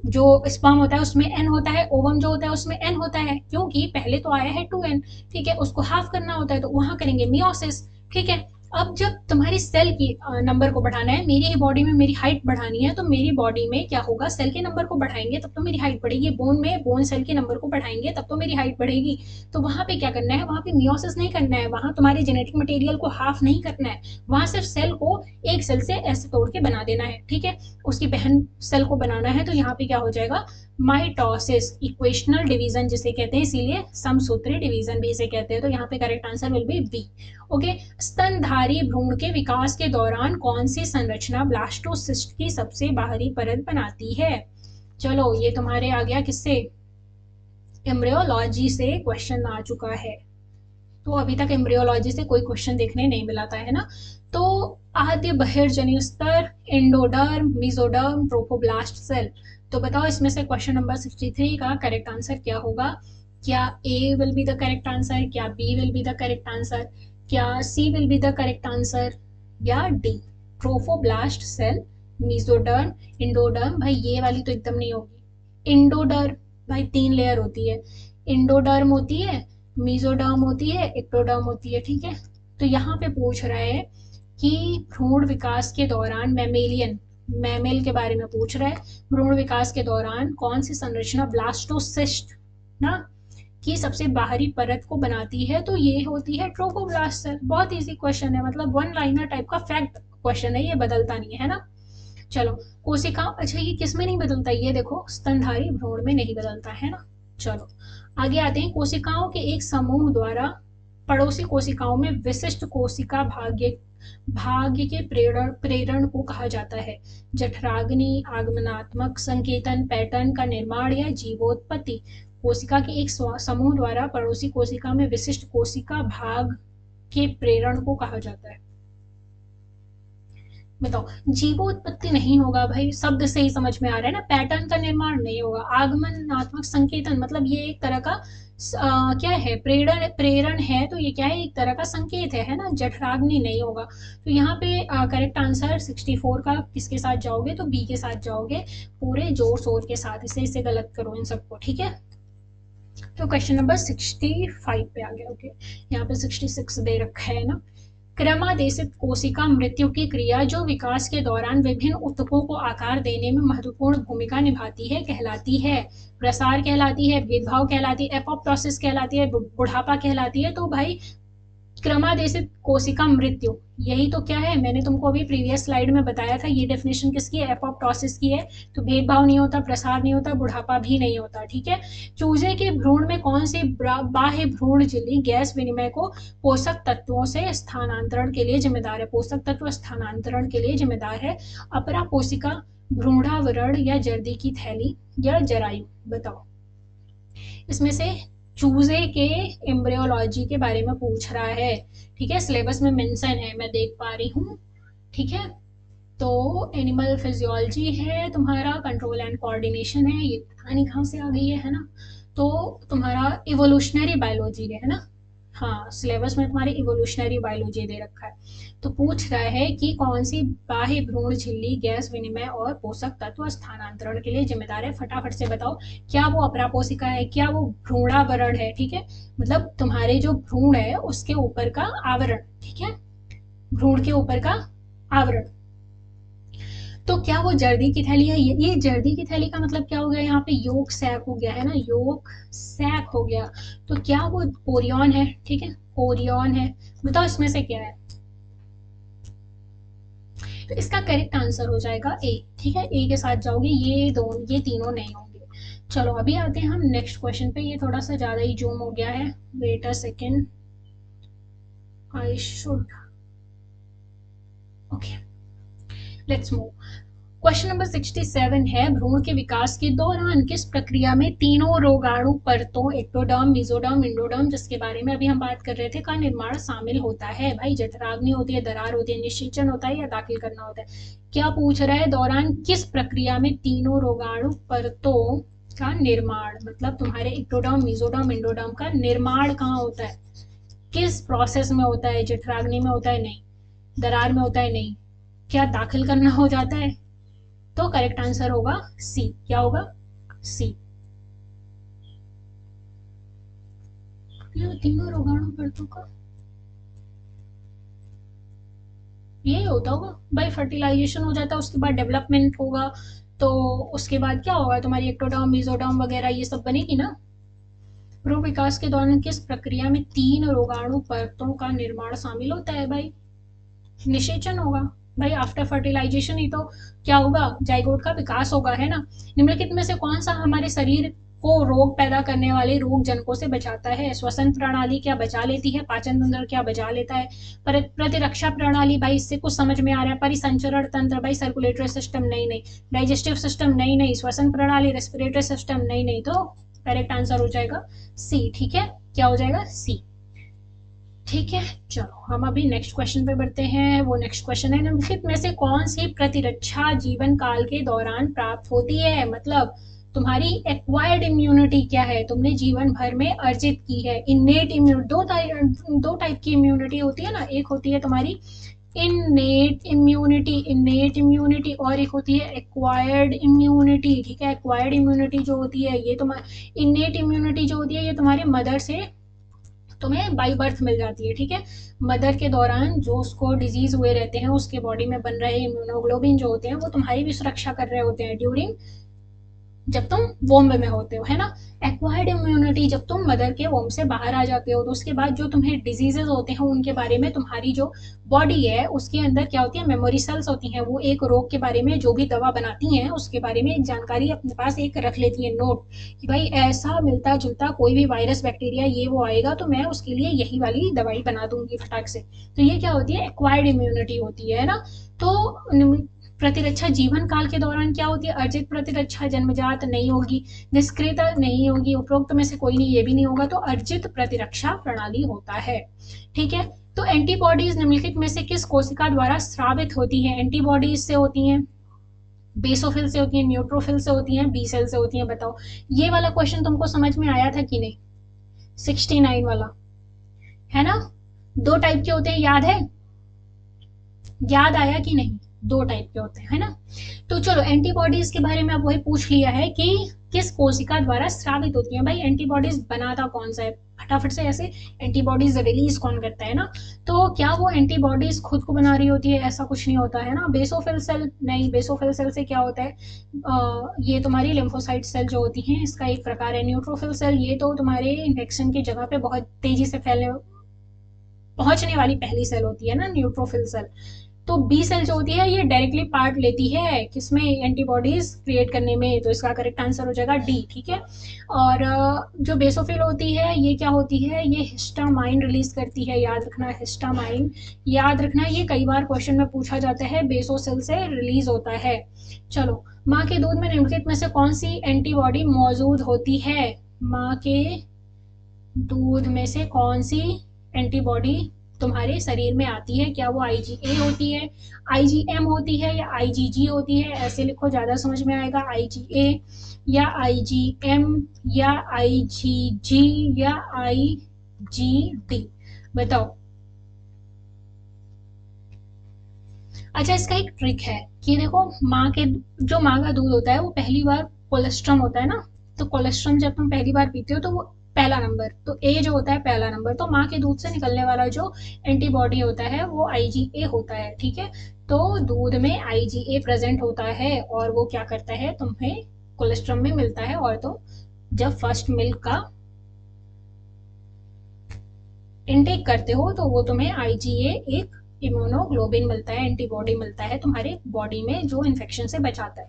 जो स्पर्म होता है उसमें n होता है, ओवम जो होता है उसमें n होता है, क्योंकि पहले तो आया है 2n, ठीक है, उसको हाफ करना होता है, तो वहां करेंगे मियोसिस, ठीक है। अब जब तुम्हारी सेल की नंबर को बढ़ाना है, मेरी ही बॉडी में मेरी हाइट बढ़ानी है, तो मेरी बॉडी में क्या होगा? सेल के नंबर को बढ़ाएंगे तब तो मेरी हाइट बढ़ेगी। बोन में बोन सेल के नंबर को बढ़ाएंगे तब तो मेरी हाइट बढ़ेगी। तो वहां पे क्या करना है? वहां पे मियोसिस नहीं करना है, वहां तुम्हारे जेनेटिक मटेरियल को हाफ नहीं करना है, वहां सिर्फ सेल को एक सेल से ऐसे तोड़ के बना देना है, ठीक है, उसकी बहन सेल को बनाना है। तो यहाँ पे क्या हो जाएगा? माइटोसिस, इक्वेशनल डिवीजन जिसे कहते हैं, इसीलिए समसूत्री डिवीजन भी इसे कहते हैं। तो यहाँ पे correct answer will be B. Okay, स्तनधारी भ्रूण के विकास के दौरान कौन सी संरचना ब्लास्टोसिस्ट की सबसे बाहरी परत बनाती है? चलो, ये तुम्हारे आ गया किससे? एम्ब्रियोलॉजी से क्वेश्चन आ चुका है। तो अभी तक एम्ब्रियोलॉजी से कोई क्वेश्चन देखने नहीं मिला था, है ना? तो आद्य बहिर्जनीय स्तर, एंडोडर्म, मेसोडर्म, ट्रोफोब्लास्ट सेल। तो बताओ इसमें से क्वेश्चन नंबर 63 का करेक्ट आंसर क्या होगा? क्या A will be the correct answer, क्या B will be the correct answer, क्या C will be the correct answer, या D? Trophoblast cell, mesoderm, endoderm. भाई ये वाली तो एकदम नहीं होगी। इंडोडर्म, भाई 3 लेयर होती है, इंडोडर्म होती है, मेसोडर्म होती है, एक्टोडर्म होती है, ठीक है। तो यहाँ पे पूछ रहा है कि भ्रूण विकास के दौरान मैमेल के बारे में पूछ रहा है। भ्रूण विकास के दौरान कौन सी संरचना ब्लास्टोसिस्ट ना की सबसे बाहरी परत को बनाती है? तो ये होती है ट्रोफोब्लास्ट सेल। बहुत इजी क्वेश्चन है, मतलब वन लाइनर टाइप का फैक्ट क्वेश्चन है, ये बदलता नहीं है ना। चलो, कोशिका, अच्छा ये किस में नहीं बदलता? ये देखो, स्तनधारी भ्रूण में नहीं बदलता है ना। चलो आगे आते हैं। कोशिकाओं के एक समूह द्वारा पड़ोसी कोशिकाओं में विशिष्ट कोशिका भाग्य के प्रेरण को कहा जाता है। जठराग्नि, आगमनात्मक संकेतन, पैटर्न का निर्माण या जीवोत्पत्ति। कोशिका के एक समूह द्वारा पड़ोसी कोशिका में विशिष्ट कोशिका भाग के प्रेरण को कहा जाता है। बताओ, जीवोत्पत्ति नहीं होगा भाई, शब्द से ही समझ में आ रहा है ना। पैटर्न का निर्माण नहीं होगा। आगमनात्मक संकेतन, मतलब ये एक तरह का क्या है? प्रेरण है, तो ये क्या है? एक तरह का संकेत है ना। जठराग्नि नहीं होगा। तो यहाँ पे करेक्ट आंसर 64 का किसके साथ जाओगे? तो बी के साथ जाओगे, पूरे जोर शोर के साथ। इसे गलत करो इन सबको, ठीक है। तो क्वेश्चन नंबर 65 पे आ गया। ओके, यहाँ पे 66 दे रखा है ना। क्रमादेशित कोशिका मृत्यु की क्रिया जो विकास के दौरान विभिन्न ऊतकों को आकार देने में महत्वपूर्ण भूमिका निभाती है कहलाती है? प्रसार कहलाती है, भेदभाव कहलाती है, एपोप्टोसिस कहलाती है, बुढ़ापा कहलाती है। तो भाई क्रमादेशित कोशिका मृत्यु, यही तो क्या है, मैंने तुमको अभी प्रीवियस स्लाइड में बताया था। ये डेफिनेशन किसकी है, एपोप्टोसिस की है। तो भेदभाव नहीं होता, प्रसार नहीं होता, बुढ़ापा भी नहीं होता, ठीक है। चूजे के भ्रूण में कौन सी बाह्य भ्रूण झिल्ली गैस विनिमय को पोषक तत्वों से स्थानांतरण के लिए जिम्मेदार है, पोषक तत्व स्थानांतरण के लिए जिम्मेदार है। अपरा कोशिका, भ्रूणावरण या जर्दी की थैली या जरायु, बताओ। इसमें से चूजे के एम्ब्रियोलॉजी के बारे में पूछ रहा है, ठीक है। सिलेबस में मेंशन है, मैं देख पा रही हूँ, ठीक है। तो एनिमल फिजियोलॉजी है तुम्हारा, कंट्रोल एंड कोऑर्डिनेशन है, ये पता नहीं कहाँ से आ गई है ना। तो तुम्हारा इवोल्यूशनरी बायोलॉजी है ना, हाँ सिलेबस में तुम्हारी इवोल्यूशनरी बायोलॉजी दे रखा है। तो पूछ रहा है कि कौन सी बाह्य भ्रूण झिल्ली गैस विनिमय और पोषक तत्व स्थानांतरण के लिए जिम्मेदार है, फटाफट से बताओ। क्या वो अपरापोषिका है, क्या वो भ्रूणावरण है, ठीक है, मतलब तुम्हारे जो भ्रूण है उसके ऊपर का आवरण, ठीक है, भ्रूण के ऊपर का आवरण। तो क्या वो जर्दी की थैली है, ये जर्दी की थैली का मतलब क्या हो गया, यहाँ पे योग सैक हो गया है ना, योग सैक हो गया। तो क्या वो ओरियन है, ठीक है, ओरियन है, बताओ इसमें से क्या है। तो इसका करेक्ट आंसर हो जाएगा ए, ठीक है, ए के साथ जाओगे, ये तीनों नहीं होंगे। चलो अभी आते हैं हम नेक्स्ट क्वेश्चन पे, ये थोड़ा सा ज्यादा ही जूम हो गया है, wait a second, I should, okay, let's move. Question number 67 है, भ्रूण के विकास के दौरान किस प्रक्रिया में तीनों रोगाणु परतों एक्टोडर्म, मेसोडर्म, इंडोडर्म, जिसके बारे में अभी हम बात कर रहे थे, का निर्माण शामिल होता है। भाई जठराग्नि होती है, दरार होती है, निषेचन होता है या दाखिल करना होता है। क्या पूछ रहा है, दौरान किस प्रक्रिया में तीनों रोगाणु परतों का निर्माण, मतलब तुम्हारे एक्टोडर्म, मेसोडर्म, इंडोडर्म का निर्माण कहाँ होता है, किस प्रोसेस में होता है, जठराग्नि में होता है, नहीं, दरार में होता है, नहीं, क्या दाखिल करना हो जाता है। तो करेक्ट आंसर होगा सी, क्या होगा, सी। ये तीनों रोगाणु परतों का यही होता होगा भाई, फर्टिलाइजेशन हो जाता है, उसके बाद डेवलपमेंट होगा, तो उसके बाद क्या होगा, तुम्हारी एक्टोडर्म, मेसोडर्म वगैरह ये सब बनेगी ना। भ्रूण विकास के दौरान किस प्रक्रिया में तीन रोगाणु परतों का निर्माण शामिल होता है भाई, निषेचन होगा। भाई आफ्टर फर्टिलाइजेशन ही तो क्या होगा, जाइगोट का विकास होगा, है ना। निम्नलिखित में से कौन सा हमारे शरीर को रोग पैदा करने वाले रोग जनकों से बचाता है, श्वसन प्रणाली क्या बचा लेती है, पाचन तंत्र क्या बचा लेता है, प्रतिरक्षा प्रणाली, भाई इससे कुछ समझ में आ रहा है, परिसंचरण तंत्र, भाई सर्कुलेटरी सिस्टम, नहीं नहीं, डाइजेस्टिव सिस्टम, नहीं नहीं, श्वसन प्रणाली, रेस्पिरेटरी सिस्टम, नहीं नहीं, तो करेक्ट आंसर हो जाएगा सी, ठीक है, क्या हो जाएगा, सी, ठीक है। चलो हम अभी नेक्स्ट क्वेश्चन पे बढ़ते हैं। वो नेक्स्ट क्वेश्चन है, निम्नलिखित में से कौन सी प्रतिरक्षा जीवन काल के दौरान प्राप्त होती है, मतलब तुम्हारी एक्वायर्ड इम्यूनिटी क्या है, तुमने जीवन भर में अर्जित की है। इननेट इम्यूनिटी, दो टाइप की इम्यूनिटी होती है ना, एक होती है तुम्हारी इननेट इम्यूनिटी, इननेट इम्यूनिटी, और एक होती है एक्वायर्ड इम्यूनिटी, ठीक है। एक्वायर्ड इम्यूनिटी जो होती है ये तुम्हारी, इननेट इम्यूनिटी जो होती है ये तुम्हारे मदर से तुम्हें बाई बर्थ मिल जाती है, ठीक है। मदर के दौरान जो उसको डिजीज हुए रहते हैं, उसके बॉडी में बन रहे इम्यूनोग्लोबिन जो होते हैं वो तुम्हारी भी सुरक्षा कर रहे होते हैं ड्यूरिंग जब तुम वोम में होते हो, है ना। एक्वायर्ड इम्यूनिटी जब तुम मदर के वोम से बाहर आ जाते हो, तो उसके बाद जो तुम्हें डिजीजेज होते हैं उनके बारे में तुम्हारी जो बॉडी है उसके अंदर क्या होती है, मेमोरी सेल्स होती हैं, वो एक रोग के बारे में जो भी दवा बनाती हैं उसके बारे में एक जानकारी अपने पास एक रख लेती है, नोट, कि भाई ऐसा मिलता जुलता कोई भी वायरस बैक्टीरिया ये वो आएगा तो मैं उसके लिए यही वाली दवाई बना दूंगी फटाक से। तो ये क्या होती है, एक्वायर्ड इम्यूनिटी होती है ना। तो प्रतिरक्षा जीवन काल के दौरान क्या होती है, अर्जित प्रतिरक्षा जन्मजात नहीं होगी, निष्क्रियता नहीं होगी, उपरोक्त में से कोई नहीं, ये भी नहीं होगा, तो अर्जित प्रतिरक्षा प्रणाली होता है, ठीक है। तो एंटीबॉडीज निम्नलिखित में से किस कोशिका द्वारा स्रावित होती है, एंटीबॉडीज से होती हैं, बेसोफिल से होती है, न्यूट्रोफिल से होती है, बी सेल से होती है, बताओ। ये वाला क्वेश्चन तुमको समझ में आया था कि नहीं, 69 वाला, है ना। दो टाइप के होते हैं, याद है, याद आया कि नहीं, दो टाइप के होते हैं, है ना। तो चलो एंटीबॉडीज के बारे में अब वही पूछ लिया है कि किस कोशिका द्वारा स्रावित होती है। भाई एंटीबॉडीज बनाता कौन सा है, फटाफट से ऐसे, एंटीबॉडीज रिलीज कौन करता है ना। तो क्या वो एंटीबॉडीज खुद को बना रही होती है, ऐसा कुछ नहीं होता है ना। बेसोफिल सेल, नहीं, बेसोफिल सेल से क्या होता है, ये तुम्हारी लिम्फोसाइट सेल जो होती है इसका एक प्रकार है। न्यूट्रोफिल सेल ये तो तुम्हारे इन्फेक्शन की जगह पे बहुत तेजी से फैलने पहुंचने वाली पहली सेल होती है ना न्यूट्रोफिल सेल। तो बी सेल जो होती है ये डायरेक्टली पार्ट लेती है किसमें, एंटीबॉडीज क्रिएट करने में, तो इसका करेक्ट आंसर हो जाएगा डी, ठीक है। और जो बेसोफिल होती है ये क्या होती है, ये हिस्टामाइन रिलीज करती है, याद रखना हिस्टामाइन, याद रखना ये कई बार क्वेश्चन में पूछा जाता है, बेसोसेल से रिलीज होता है। चलो, माँ के दूध में निम्नलिखित में से कौन सी एंटीबॉडी मौजूद होती है, माँ के दूध में से कौन सी एंटीबॉडी तुम्हारे शरीर में आती है, क्या वो आईजीए होती है, आईजीएम होती है या आईजीजी होती है, ऐसे लिखो ज़्यादा समझ में आएगा, आईजीए या आईजीएम या आईजीजी या आईजीडी, बताओ। अच्छा, इसका एक ट्रिक है कि देखो, जो माँ का दूध होता है वो पहली बार कोलेस्ट्रम होता है ना, तो कोलेस्ट्रम जब तुम पहली बार पीते हो तो वो पहला नंबर, तो ए जो होता है पहला नंबर, तो माँ के दूध से निकलने वाला जो एंटीबॉडी होता है वो आईजीए होता है, ठीक है। तो दूध में आईजीए प्रेजेंट होता है और वो क्या करता है, तुम्हें कोलेस्ट्रम में मिलता है, और तो जब फर्स्ट मिल्क का इनटेक करते हो तो वो तुम्हें आईजीए एक इम्यूनोग्लोबिन मिलता है, एंटीबॉडी मिलता है तुम्हारे बॉडी में जो इन्फेक्शन से बचाता है।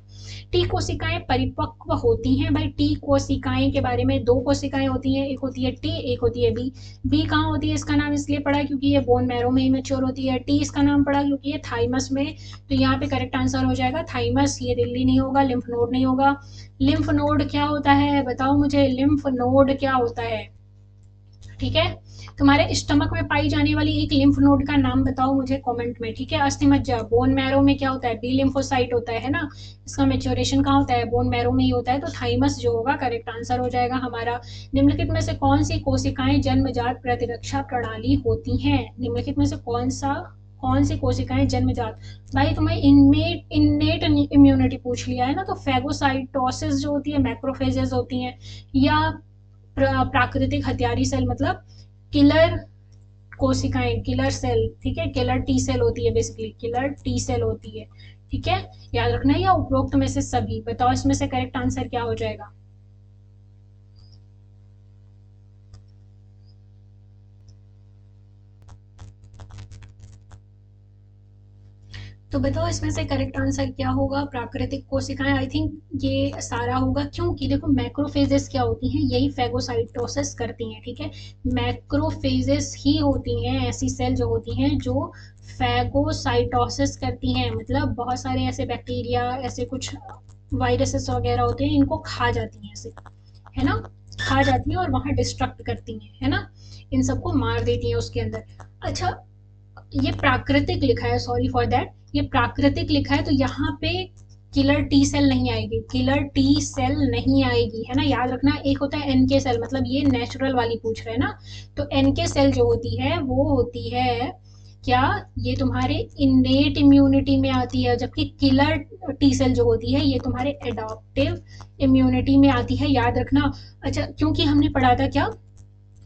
टी कोशिकाएं परिपक्व होती हैं, भाई टी कोशिकाएं के बारे में, दो कोशिकाएं होती हैं, एक होती है टी, एक होती है बी। बी कहाँ होती है, इसका नाम इसलिए पड़ा क्योंकि ये बोन मैरो में ही मेच्योर होती है। टी इसका नाम पड़ा क्योंकि ये थाइमस में, तो यहाँ पे करेक्ट आंसर हो जाएगा थाइमस, ये दिल्ली नहीं होगा, लिम्फ नोड नहीं होगा। लिम्फ नोड क्या होता है बताओ मुझे, लिम्फ नोड क्या होता है, ठीक है। तुम्हारे स्टमक में पाई जाने वाली एक लिम्फ नोड का नाम बताओ मुझे कमेंट में, ठीक है। अस्थि मज्जा, बोन मैरो में क्या होता है, बी लिम्फोसाइट होता है ना, इसका मेच्योरेशन कहाँ होता है, बोन मैरो में ही होता है, तो थाइमस जो होगा करेक्ट आंसर हो जाएगा हमारा। निम्नलिखित में से कौन सी कोशिकाएं जन्मजात प्रतिरक्षा प्रणाली होती हैं, निम्नलिखित में से कौन सी कोशिकाएं जन्मजात, भाई तुम्हें इननेट इम्यूनिटी पूछ लिया है ना, तो फेगोसाइटोसिस जो होती है, मैक्रोफेजेस होती हैं, या प्राकृतिक हथियारी सेल, मतलब किलर कोशिकाएं, किलर सेल, ठीक है, किलर टी सेल होती है, बेसिकली किलर टी सेल होती है, ठीक है, याद रखना, या उपरोक्त में से सभी, बताओ इसमें से करेक्ट आंसर क्या हो जाएगा। तो बताओ इसमें से करेक्ट आंसर क्या होगा, प्राकृतिक कोशिकाएं, आई थिंक ये सारा होगा, क्योंकि देखो मैक्रोफेजेस क्या होती हैं, यही फेगोसाइटोसिस करती हैं, ठीक है। मैक्रोफेजेस ही होती हैं ऐसी सेल जो होती हैं जो फेगोसाइटोसिस करती हैं, मतलब बहुत सारे ऐसे बैक्टीरिया, ऐसे कुछ वायरसेस वगैरह होते हैं, इनको खा जाती हैं ऐसे, है ना, खा जाती हैं और वहां डिस्ट्रक्ट करती हैं, है ना, इन सबको मार देती हैं उसके अंदर। अच्छा, ये प्राकृतिक लिखा है, सॉरी फॉर दैट, ये प्राकृतिक लिखा है, तो यहाँ पे किलर टी सेल नहीं आएगी, किलर टी सेल नहीं आएगी, है ना, याद रखना। एक होता है एनके सेल, मतलब ये नेचुरल वाली पूछ रहे हैं ना, तो एनके सेल जो होती है वो होती है क्या, ये तुम्हारे इनेट इम्यूनिटी में आती है, जबकि किलर टी सेल जो होती है ये तुम्हारे एडॉप्टिव इम्यूनिटी में आती है, याद रखना। अच्छा, क्योंकि हमने पढ़ा था क्या,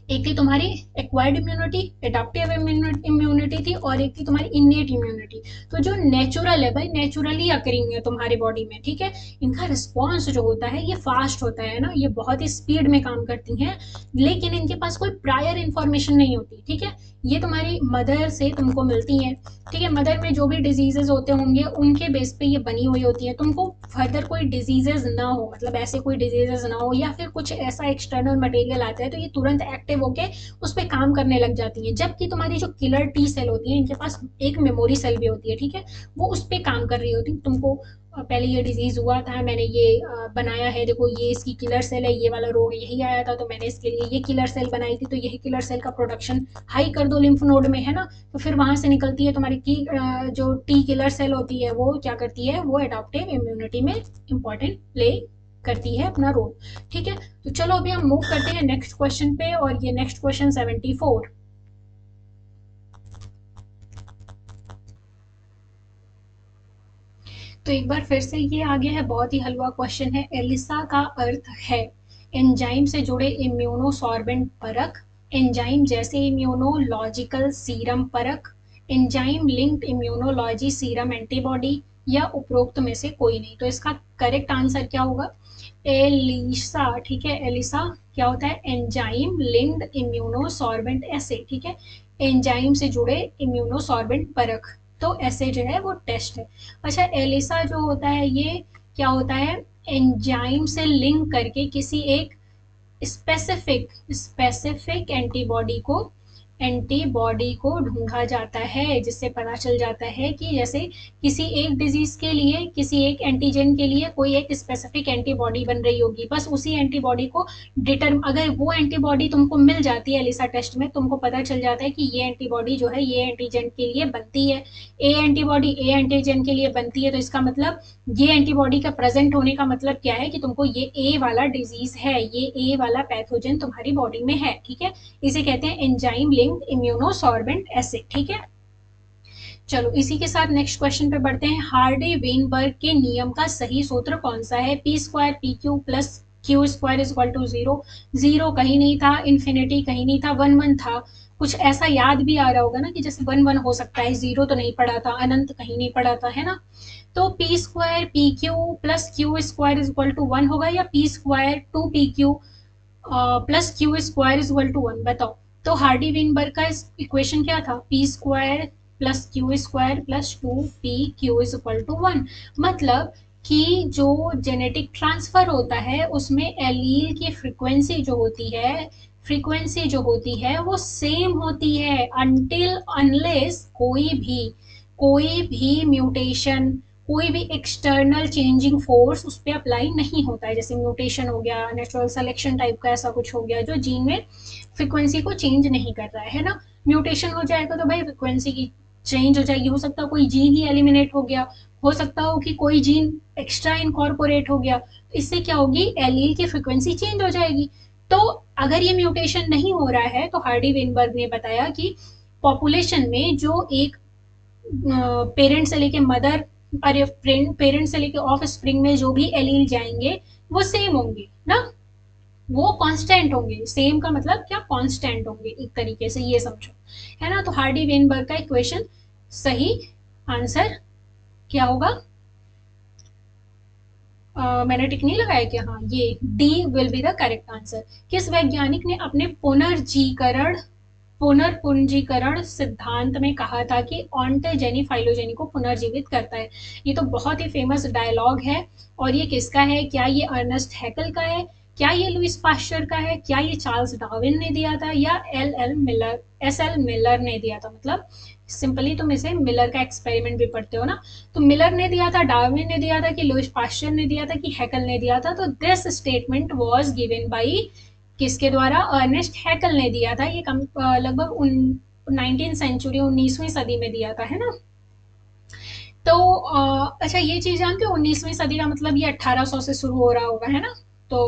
एक थी तुम्हारी एक्वायर्ड इम्यूनिटी, एडाप्टिव इम्यूनिटी थी, और एक थी तुम्हारी इनेट इम्यूनिटी। तो जो नेचुरल है भाई, नेचुरली अकरिंग है तुम्हारी बॉडी में, ठीक है, इनका रिस्पॉन्स जो होता है ये फास्ट होता है ना, ये बहुत ही स्पीड में काम करती हैं, लेकिन इनके पास कोई प्रायर इंफॉर्मेशन नहीं होती, ठीक है। ये तुम्हारी मदर से तुमको मिलती हैं, ठीक है, मदर में जो भी डिजीजेज होते होंगे उनके बेस पे ये बनी हुई होती है, तुमको फर्दर कोई डिजीजेज ना हो, मतलब ऐसे कोई डिजीजेज ना हो, या फिर कुछ ऐसा एक्सटर्नल मटेरियल आता है तो ये तुरंत एक्टिव होके उस पर काम करने लग जाती है। जबकि तुम्हारी जो किलर टी सेल होती है इनके पास एक मेमोरी सेल भी होती है, ठीक है, वो उस पर काम कर रही होती है, तुमको पहले ये डिजीज हुआ था, मैंने ये बनाया है, देखो ये इसकी किलर सेल है, ये वाला रोग यही आया था तो मैंने इसके लिए ये किलर सेल बनाई थी, तो यही किलर सेल का प्रोडक्शन हाई कर दो लिम्फ नोड में, है ना, तो फिर वहां से निकलती है तुम्हारी की जो टी किलर सेल होती है वो क्या करती है, वो एडॉप्टिव इम्यूनिटी में इंपॉर्टेंट प्ले करती है अपना रोल, ठीक है। तो चलो अभी हम मूव करते हैं नेक्स्ट क्वेश्चन पे, और ये नेक्स्ट क्वेश्चन 74। तो एक बार फिर से ये आ गया है, बहुत ही हलवा क्वेश्चन है। एलिसा का अर्थ है एंजाइम से जुड़े इम्यूनोसॉर्बेंट परख, एंजाइम जैसे इम्यूनोलॉजिकल सीरम परख, enzyme linked immunology serum antibody, या उपरोक्त में से कोई नहीं। तो इसका करेक्ट आंसर क्या होगा, एलिसा, ठीक है, एलिसा क्या होता है, एंजाइम लिंक्ड इम्यूनोसॉर्बेंट एसे, ठीक है, एंजाइम से जुड़े इम्यूनोसॉर्बेंट परख, तो ऐसे जो है वो टेस्ट है। अच्छा, एलिसा जो होता है ये क्या होता है, एंजाइम से लिंक करके किसी एक स्पेसिफिक स्पेसिफिक एंटीबॉडी को ढूंढा जाता है, जिससे पता चल जाता है कि जैसे किसी एक डिजीज के लिए, किसी एक एंटीजन के लिए कोई एक स्पेसिफिक एंटीबॉडी बन रही होगी, बस उसी एंटीबॉडी को अगर वो एंटीबॉडी तुमको मिल जाती है एलिसा टेस्ट में, तुमको पता चल जाता है कि ये एंटीबॉडी जो है ये एंटीजन के लिए बनती है, ए एंटीबॉडी ए एंटीजन के लिए बनती है, तो इसका मतलब ये एंटीबॉडी का प्रेजेंट होने का मतलब क्या है कि तुमको ये ए वाला डिजीज है, ये ए वाला पैथोजन तुम्हारी बॉडी में है, ठीक है, इसे कहते हैं एंजाइम लिंक्ड इम्यूनोसॉर्बेंट एसिड, ठीक है। चलो इसी के साथ नेक्स्ट क्वेश्चन पे बढ़ते हैं। हार्डी वेनबर्ग के नियम का सही सूत्र कौन सा है, p square p q plus q square is equal to zero, zero कहीं नहीं था, इन्फिनिटी कहीं नहीं था, वन वन था, कुछ ऐसा याद भी आ रहा होगा ना कि जैसे वन वन हो सकता है, जीरो तो नहीं पड़ा था, अनंत कहीं नहीं पड़ा था, है ना। तो p square p q plus q square is equal to one होगा, या p square two p q plus q square is equal to one, बताओ। तो हार्डी विनबर्ग का इक्वेशन क्या था, p square plus q square plus two p q is equal to one, मतलब कि जो जेनेटिक ट्रांसफर होता है उसमें एलील की फ्रीक्वेंसी जो होती है वो सेम होती है, अनटिल अनलेस कोई भी म्यूटेशन, कोई भी एक्सटर्नल चेंजिंग फोर्स उस पर अप्लाई नहीं होता है, जैसे म्यूटेशन हो गया, नेचुरल सिलेक्शन टाइप का ऐसा कुछ हो गया जो जीन में फ्रीक्वेंसी को चेंज नहीं कर रहा है ना। म्यूटेशन हो जाएगा तो भाई फ्रीक्वेंसी की चेंज हो जाएगी, हो सकता है कोई जीन ही एलिमिनेट हो गया, हो सकता हो कि कोई जीन एक्स्ट्रा इनकॉर्पोरेट हो गया, इससे क्या होगी, एलील की फ्रीक्वेंसी चेंज हो जाएगी। तो अगर ये म्यूटेशन नहीं हो रहा है तो हार्डी वेनबर्ग ने बताया कि पॉपुलेशन में जो एक पेरेंट से लेके मदर, अरे पेरेंट से लेके ऑफ स्प्रिंग में जो भी एलील जाएंगे वो सेम होंगे ना, वो कांस्टेंट होंगे, सेम का मतलब क्या, कांस्टेंट होंगे, एक तरीके से ये समझो, है ना। तो हार्डी वेनबर्ग का इक्वेशन सही आंसर क्या होगा, मैंने टिक नहीं लगाया क्या, हाँ ये D will be the correct answer. किस वैज्ञानिक ने अपने पुनर्पूंजीकरण सिद्धांत में कहा था कि ऑन्टोजेनी फाइलोजेनी को पुनर्जीवित करता है, ये तो बहुत ही फेमस डायलॉग है, और ये किसका है, क्या ये अर्नेस्ट हैकल का है, क्या ये लुइस पास्चर का है, क्या ये चार्ल्स डार्विन ने दिया था, या एस एल मिलर ने दिया था, मतलब सिंपली तुम इसे मिलर का एक्सपेरिमेंट भी पढ़ते हो ना, तो मिलर ने दिया था, डार्विन ने दिया था, कि लुइस पास्चर ने दिया था, कि हैकल ने दिया था। तो this statement was given by किसके द्वारा, अर्नेस्ट हैकल ने दिया था, ये लगभग 19 सेंचुरी 19वीं सदी में दिया था, है ना। तो अच्छा ये चीज जानते हो 19वीं सदी का मतलब ये 1800 से शुरू हो रहा होगा, है ना। तो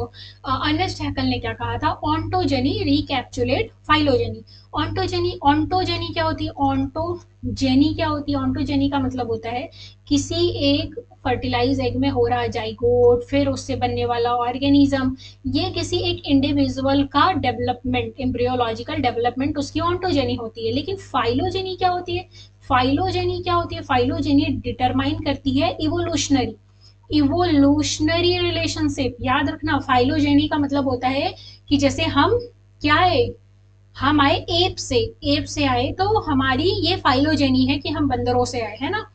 अर्नेस्ट हैकल ने क्या कहा था, ऑन्टोजेनी रिकैप्चुलेट फाइलोजेनी। ऑन्टोजेनी क्या होती है, ऑन्टोजेनी क्या होती है, ऑन्टोजेनी का मतलब होता है किसी एक फर्टिलाइज एग में हो रहा जाइगोट, फिर उससे बनने वाला ऑर्गेनिज्म, ये किसी एक इंडिविजुअल का डेवलपमेंट, एम्ब्रियोलॉजिकल डेवलपमेंट, उसकी ऑन्टोजेनी होती है। लेकिन फाइलोजेनी क्या होती है, फाइलोजेनी डिटरमाइन करती है इवोल्यूशनरी रिलेशनशिप। याद रखना, फाइलोजेनी का मतलब होता है कि जैसे हम क्या है, हम आए एप से आए, तो हमारी ये फाइलोजेनी है कि हम बंदरों से आए, है ना।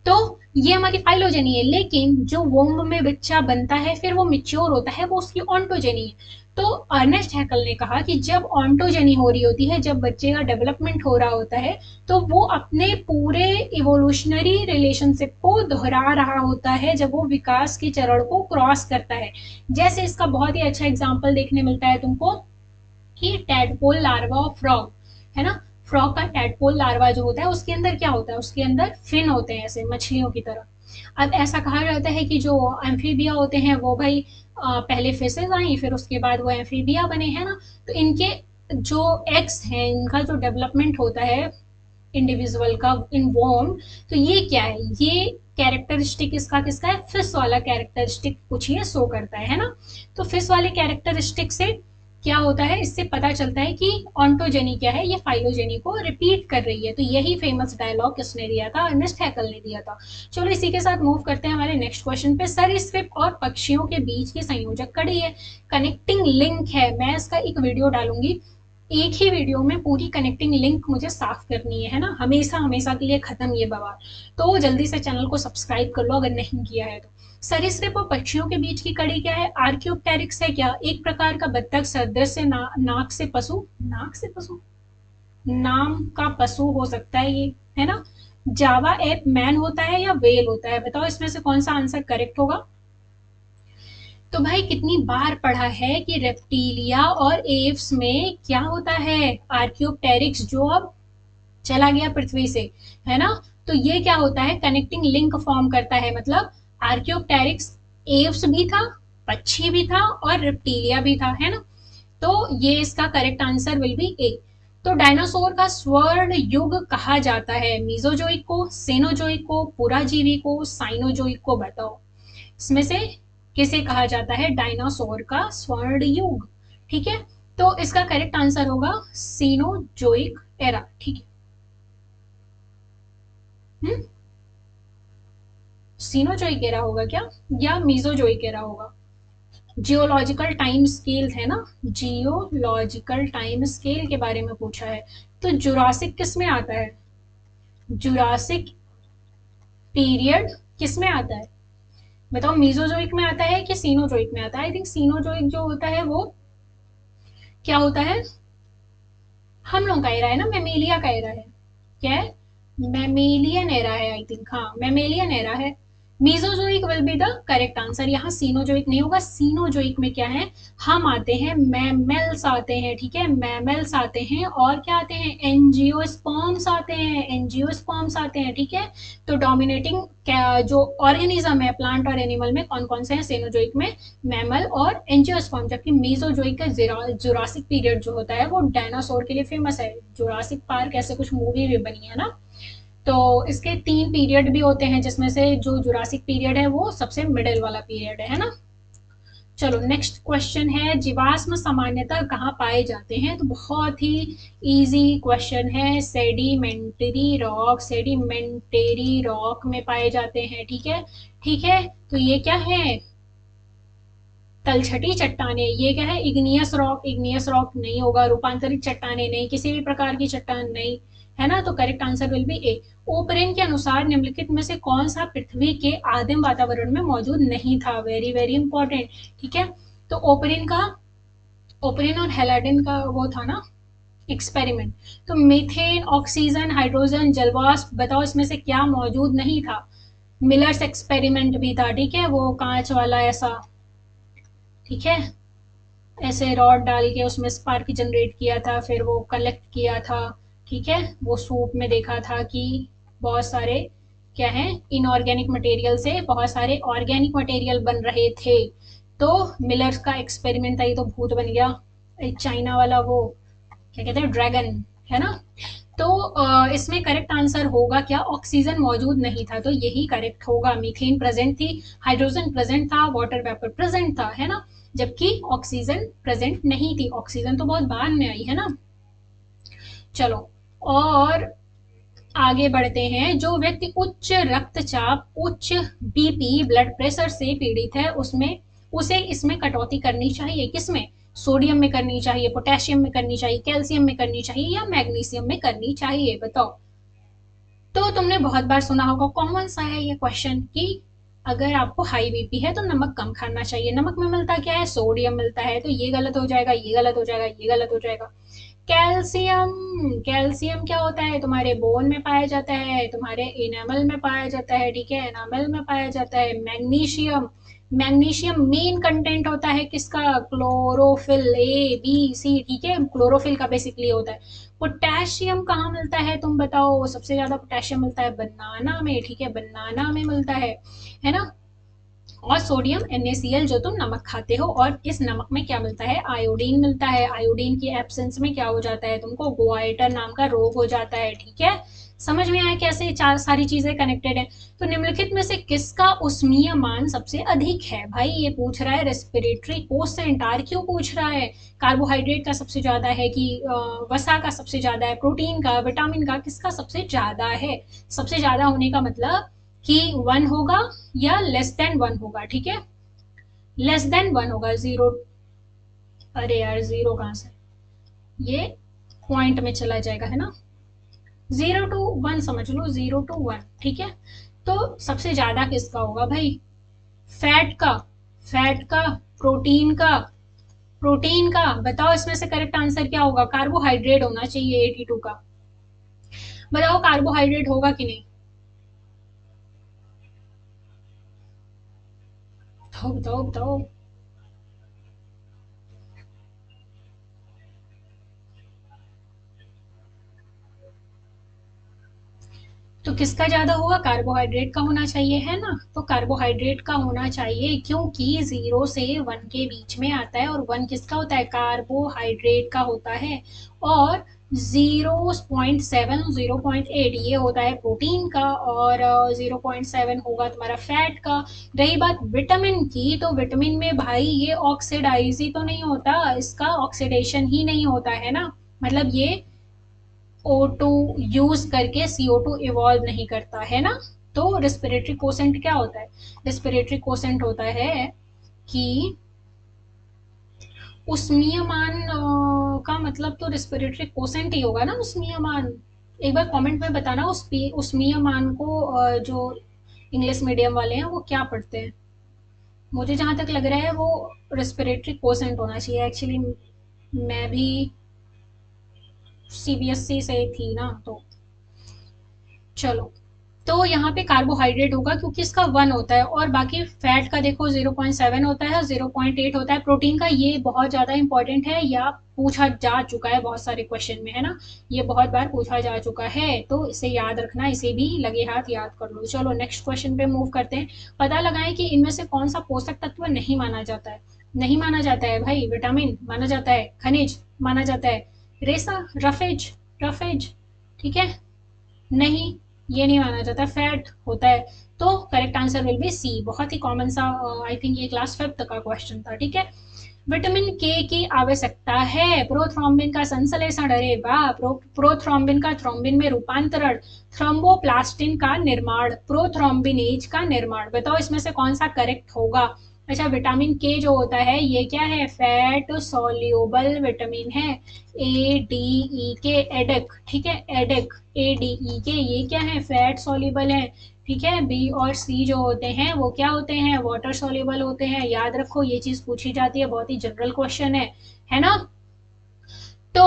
तो ये हमारी फाइलोजेनी है, लेकिन जो वोम्ब में बच्चा बनता है फिर वो मिच्योर होता है, वो उसकी ऑन्टोजेनी है। तो अर्नेस्ट हैकल ने कहा कि जब ऑन्टोजेनी हो रही होती है, जब बच्चे का डेवलपमेंट हो रहा होता है, तो वो अपने पूरे इवोल्यूशनरी रिलेशनशिप को दोहरा रहा होता है जब वो विकास के चरण को क्रॉस करता है। जैसे इसका बहुत ही अच्छा एग्जाम्पल देखने मिलता है तुमको कि टैडपोल लार्वा ऑफ फ्रॉग, है ना, फ्रॉग का टैडपोल लार्वा जो होता है उसके अंदर क्या होता है, उसके अंदर फिन होते हैं ऐसे मछलियों की तरह। अब ऐसा कहा जाता है कि जो एम्फीबिया होते हैं वो भाई पहले फिशेज आई, फिर उसके बाद वो एम्फीबिया बने, है ना। तो इनके जो एग्स हैं, इनका जो डेवलपमेंट होता है इंडिविजुअल का इन वॉर्म, तो ये क्या है, ये कैरेक्टरिस्टिक इसका किसका है, फिश वाला कैरेक्टरिस्टिक कुछ ये शो करता है ना। तो फिश वाले कैरेक्टरिस्टिक से क्या होता है, इससे पता चलता है कि ऑन्टोजेनी क्या है, ये फाइलोजेनी को रिपीट कर रही है। तो यही फेमस डायलॉग किसने दिया था, अर्नेस्ट हैकल ने दिया था। चलो इसी के साथ मूव करते हैं हमारे नेक्स्ट क्वेश्चन पे। सरीसृप और पक्षियों के बीच की संयोजक कड़ी है, कनेक्टिंग लिंक है। मैं इसका एक वीडियो डालूंगी, एक ही वीडियो में पूरी कनेक्टिंग लिंक मुझे साफ करनी है ना, हमेशा हमेशा के लिए खत्म ये बवाल। तो जल्दी से चैनल को सब्सक्राइब कर लो अगर नहीं किया है तो। सरीसृप और पक्षियों के बीच की कड़ी क्या है, आर्क्योप्टेरिक्स है क्या, एक प्रकार का बत्तख सदृश नाक से पशु, नाक से पशु, नाम का पशु हो सकता है ये, है ना। जावा एप मैन होता है या वेल होता है, बताओ इसमें से कौन सा आंसर करेक्ट होगा। तो भाई कितनी बार पढ़ा है कि रेप्टीलिया और एव्स में क्या होता है, आर्क्योप्टेरिक्स, जो अब चला गया पृथ्वी से, है ना। तो ये क्या होता है, कनेक्टिंग लिंक फॉर्म करता है, मतलब आर्क्योप्टेरिक्स एव्स भी था, पक्षी भी था और रेप्टीलिया भी था, है ना। तो ये इसका correct answer will be A. तो डायनासोर का स्वर्ण युग कहा जाता है, मीजोजोइक को, सेनोजोइक को, पुराजीवी को, साइनोजोइक को, बताओ इसमें से किसे कहा जाता है डायनासोर का स्वर्ण युग। ठीक है, तो इसका करेक्ट आंसर होगा सीनोजोइक एरा। ठीक है, सीनोजोइक एरा होगा क्या, या मीजोजोइक एरा होगा। जियोलॉजिकल टाइम स्केल है ना, जियोलॉजिकल टाइम स्केल के बारे में पूछा है। तो जुरासिक किस में आता है, जुरासिक पीरियड किस में आता है, बताओ मीजोजोइक में आता है कि सीनोजोइक में आता है। आई थिंक सीनोजोइक जो होता है वो क्या होता है, हम लोग का एरा है ना, मेमेलिया का एरा है, क्या है, मेमेलियन एरा है आई थिंक, हाँ मेमेलियन एरा है। Mesozoic will be the correct answer, यहाँ सीनोजोइक नहीं होगा। सीनोजोइक में क्या है, हम आते हैं, मैमल्स आते हैं, ठीक है, मैमल्स आते हैं, और क्या आते हैं, एंजियोस्पर्म्स आते हैं, एंजियोस्पर्म्स आते हैं, ठीक है। तो डोमिनेटिंग जो ऑर्गेनिज्म है प्लांट और एनिमल में कौन कौन से हैं, सेनोजोइक में मैमल और एंजियोस्पर्म, जबकि मीजोजोइक का जुरासिक पीरियड जो होता है वो डायनासोर के लिए फेमस है, जुरासिक पार्क ऐसे कुछ मूवी भी बनी है ना। तो इसके 3 पीरियड भी होते हैं, जिसमें से जो जुरासिक पीरियड है वो सबसे मिडिल वाला पीरियड है ना। चलो नेक्स्ट क्वेश्चन है, जीवाश्म सामान्यतः कहाँ पाए जाते हैं, तो बहुत ही इजी क्वेश्चन है, सेडिमेंटरी रॉक, सेडिमेंटरी रॉक में पाए जाते हैं, ठीक है। ठीक है, तो ये क्या है, तलछटी चट्टाने, ये क्या है, इग्नियस रॉक, इग्नियस रॉक नहीं होगा, रूपांतरित चट्टाने नहीं, किसी भी प्रकार की चट्टान नहीं, है ना। तो करेक्ट आंसर विल बी ए। ओपरेन के अनुसार निम्नलिखित में से कौन सा पृथ्वी के आदिम वातावरण में मौजूद नहीं था, वेरी वेरी इंपॉर्टेंट, ठीक है। तो ओपरेन का, ओपरेन और हेलाडिन का वो था ना एक्सपेरिमेंट। तो मीथेन, ऑक्सीजन, हाइड्रोजन, जलवाष्प, बताओ इसमें से क्या मौजूद नहीं था। मिलर्स एक्सपेरिमेंट भी था, ठीक है, वो कांच वाला ऐसा, ठीक है, ऐसे रॉड डाल के उसमें स्पार्क जनरेट किया था, फिर वो कलेक्ट किया था, ठीक है। वो सूप में देखा था कि बहुत सारे क्या है, इनऑर्गेनिक मटेरियल से बहुत सारे ऑर्गेनिक मटेरियल बन रहे थे। तो मिलर्स का एक्सपेरिमेंट था, ये तो भूत बन गया, चाइना वाला वो क्या कहते हैं, ड्रैगन, है ना। तो इसमें करेक्ट आंसर होगा क्या, ऑक्सीजन मौजूद नहीं था, तो यही करेक्ट होगा। मीथेन प्रेजेंट थी, हाइड्रोजन प्रेजेंट था, वाटर वेपर प्रेजेंट था, है ना, जबकि ऑक्सीजन प्रेजेंट नहीं थी, ऑक्सीजन तो बहुत बाद में आई, है ना। चलो और आगे बढ़ते हैं, जो व्यक्ति उच्च रक्तचाप, उच्च बीपी, ब्लड प्रेशर से पीड़ित है, उसमें उसे इसमें कटौती करनी चाहिए, किसमें, सोडियम में करनी चाहिए, पोटेशियम में करनी चाहिए, कैल्शियम में करनी चाहिए, या मैग्नीशियम में करनी चाहिए, बताओ। तो तुमने बहुत बार सुना होगा, कॉमन सा है ये क्वेश्चन, कि अगर आपको हाई बीपी है तो नमक कम खाना चाहिए, नमक में मिलता क्या है, सोडियम मिलता है, तो ये गलत हो जाएगा, ये गलत हो जाएगा, ये गलत हो जाएगा। कैल्शियम, कैल्शियम क्या होता है, तुम्हारे बोन में पाया जाता है, तुम्हारे इनेमल में पाया जाता है, ठीक है, एनामल में पाया जाता है। मैग्नीशियम, मैग्नीशियम मेन कंटेंट होता है किसका, क्लोरोफिल, ए बी सी, ठीक है, क्लोरोफिल का बेसिकली होता है। पोटेशियम कहाँ मिलता है, तुम बताओ, सबसे ज्यादा पोटेशियम मिलता है बनाना में, ठीक है, बनाना में मिलता है ना। और सोडियम NaCl जो तुम नमक खाते हो, और इस नमक में क्या मिलता है, आयोडीन मिलता है, आयोडीन की एब्सेंस में क्या हो जाता है, तुमको गोइटर नाम का रोग हो जाता है, ठीक है, समझ में आया कैसे चार सारी चीजें कनेक्टेड है। तो निम्नलिखित में से किसका उष्मीय मान सबसे अधिक है? भाई ये पूछ रहा है रेस्पिरेटरी कोसेंट। आर क्यों पूछ रहा है? कार्बोहाइड्रेट का सबसे ज्यादा है कि वसा का सबसे ज्यादा है, प्रोटीन का, विटामिन का, किसका सबसे ज्यादा है? सबसे ज्यादा होने का मतलब कि 1 होगा या लेस देन 1 होगा, ठीक है, लेस देन 1 होगा। जीरो, अरे यार जीरो कहाँ से, ये पॉइंट में चला जाएगा है ना, 0 to 1 समझ लो, 0 to 1, ठीक है। तो सबसे ज्यादा किसका होगा भाई? फैट का, फैट का, प्रोटीन का, प्रोटीन का। बताओ इसमें से करेक्ट आंसर क्या होगा? कार्बोहाइड्रेट होना चाहिए 82 का। बताओ कार्बोहाइड्रेट होगा कि नहीं? बताओ बताओ बताओ। तो किसका ज्यादा होगा? कार्बोहाइड्रेट का होना चाहिए है ना। तो कार्बोहाइड्रेट का होना चाहिए क्योंकि 0 से 1 के बीच में आता है, और 1 किसका होता है? कार्बोहाइड्रेट का होता है। और 0.7, 0.8 ये होता है प्रोटीन का, और 0.7 होगा तुम्हारा फैट का। रही बात विटामिन की, तो विटामिन में भाई ये ऑक्सीडाइज ही तो नहीं होता, इसका ऑक्सीडेशन ही नहीं होता है ना, मतलब ये O2 यूज करके CO2 इवॉल्व नहीं करता है ना। तो रेस्पिरेटरी कोसेंट क्या होता है? रेस्पिरेटरी कोसेंट होता है कि उष्मीय मान का मतलब तो रेस्पिरेटरी कोसेंट ही होगा ना, उष्मीय मान। एक बार कमेंट में बताना उष्मीय मान को जो इंग्लिश मीडियम वाले हैं वो क्या पढ़ते हैं। मुझे जहां तक लग रहा है वो रेस्पिरेटरी कोसेंट होना चाहिए एक्चुअली। मैं भी CBSE से थी ना, तो चलो। तो यहाँ पे कार्बोहाइड्रेट होगा क्योंकि इसका 1 होता है, और बाकी फैट का देखो 0.7 होता है, 0.8 होता है। प्रोटीन का ये बहुत ज्यादा इंपॉर्टेंट है, या पूछा जा चुका है बहुत सारे क्वेश्चन में है ना, ये बहुत बार पूछा जा चुका है, तो इसे याद रखना, इसे भी लगे हाथ याद कर लो। चलो नेक्स्ट क्वेश्चन पे मूव करते हैं। पता लगाएं कि इनमें से कौन सा पोषक तत्व नहीं माना जाता है। नहीं माना जाता है भाई, विटामिन माना जाता है, खनिज माना जाता है, रेसा, रफेज, रफेज, ठीक है, नहीं, ये नहीं माना जाता, फैट होता है। तो correct answer will be C. बहुत ही कॉमन सा, आई थिंक ये क्लास 5 तक का क्वेश्चन था, ठीक है। विटामिन के की आवश्यकता है प्रोथ्रोम्बिन का संश्लेषण, अरे वाह, प्रोथ्रोम्बिन का थ्रोम्बिन में रूपांतरण, थ्रोम्बोप्लास्टिन का निर्माण, प्रोथ्रोम्बिनेज का निर्माण। बताओ इसमें से कौन सा करेक्ट होगा? अच्छा, विटामिन के जो होता है ये क्या है? फैट सोल्यूबल विटामिन है, ADE के, एडेक, ठीक है, एडेक, ADE के, ये क्या है? फैट सोल्यूबल है, ठीक है। बी और सी जो होते हैं वो क्या होते हैं? वाटर सोल्यूबल होते हैं। याद रखो ये चीज पूछी जाती है, बहुत ही जनरल क्वेश्चन है ना। तो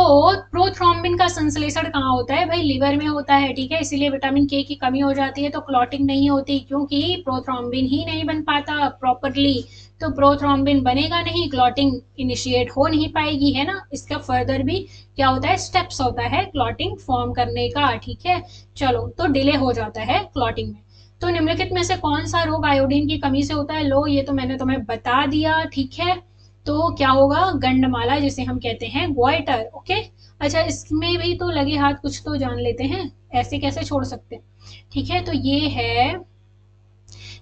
प्रोथ्रोम्बिन का संश्लेषण कहाँ होता है भाई? लिवर में होता है, ठीक है। इसीलिए विटामिन के की कमी हो जाती है तो क्लॉटिंग नहीं होती, क्योंकि प्रोथ्रोम्बिन ही नहीं बन पाता प्रॉपरली। तो प्रोथ्रोम्बिन बनेगा नहीं, क्लॉटिंग इनिशिएट हो नहीं पाएगी, है ना। इसका फर्दर भी क्या होता है? स्टेप्स होता है क्लॉटिंग फॉर्म करने का, ठीक है। चलो, तो डिले हो जाता है क्लॉटिंग में। तो निम्नलिखित में से कौन सा रोग आयोडीन की कमी से होता है? लो, ये तो मैंने तुम्हें बता दिया, ठीक है। तो क्या होगा? गंडमाला, जिसे हम कहते हैं ग्वाइटर, ओके। अच्छा, इसमें भी तो लगे हाथ कुछ तो जान लेते हैं, ऐसे कैसे छोड़ सकते हैं। ठीक है, तो ये है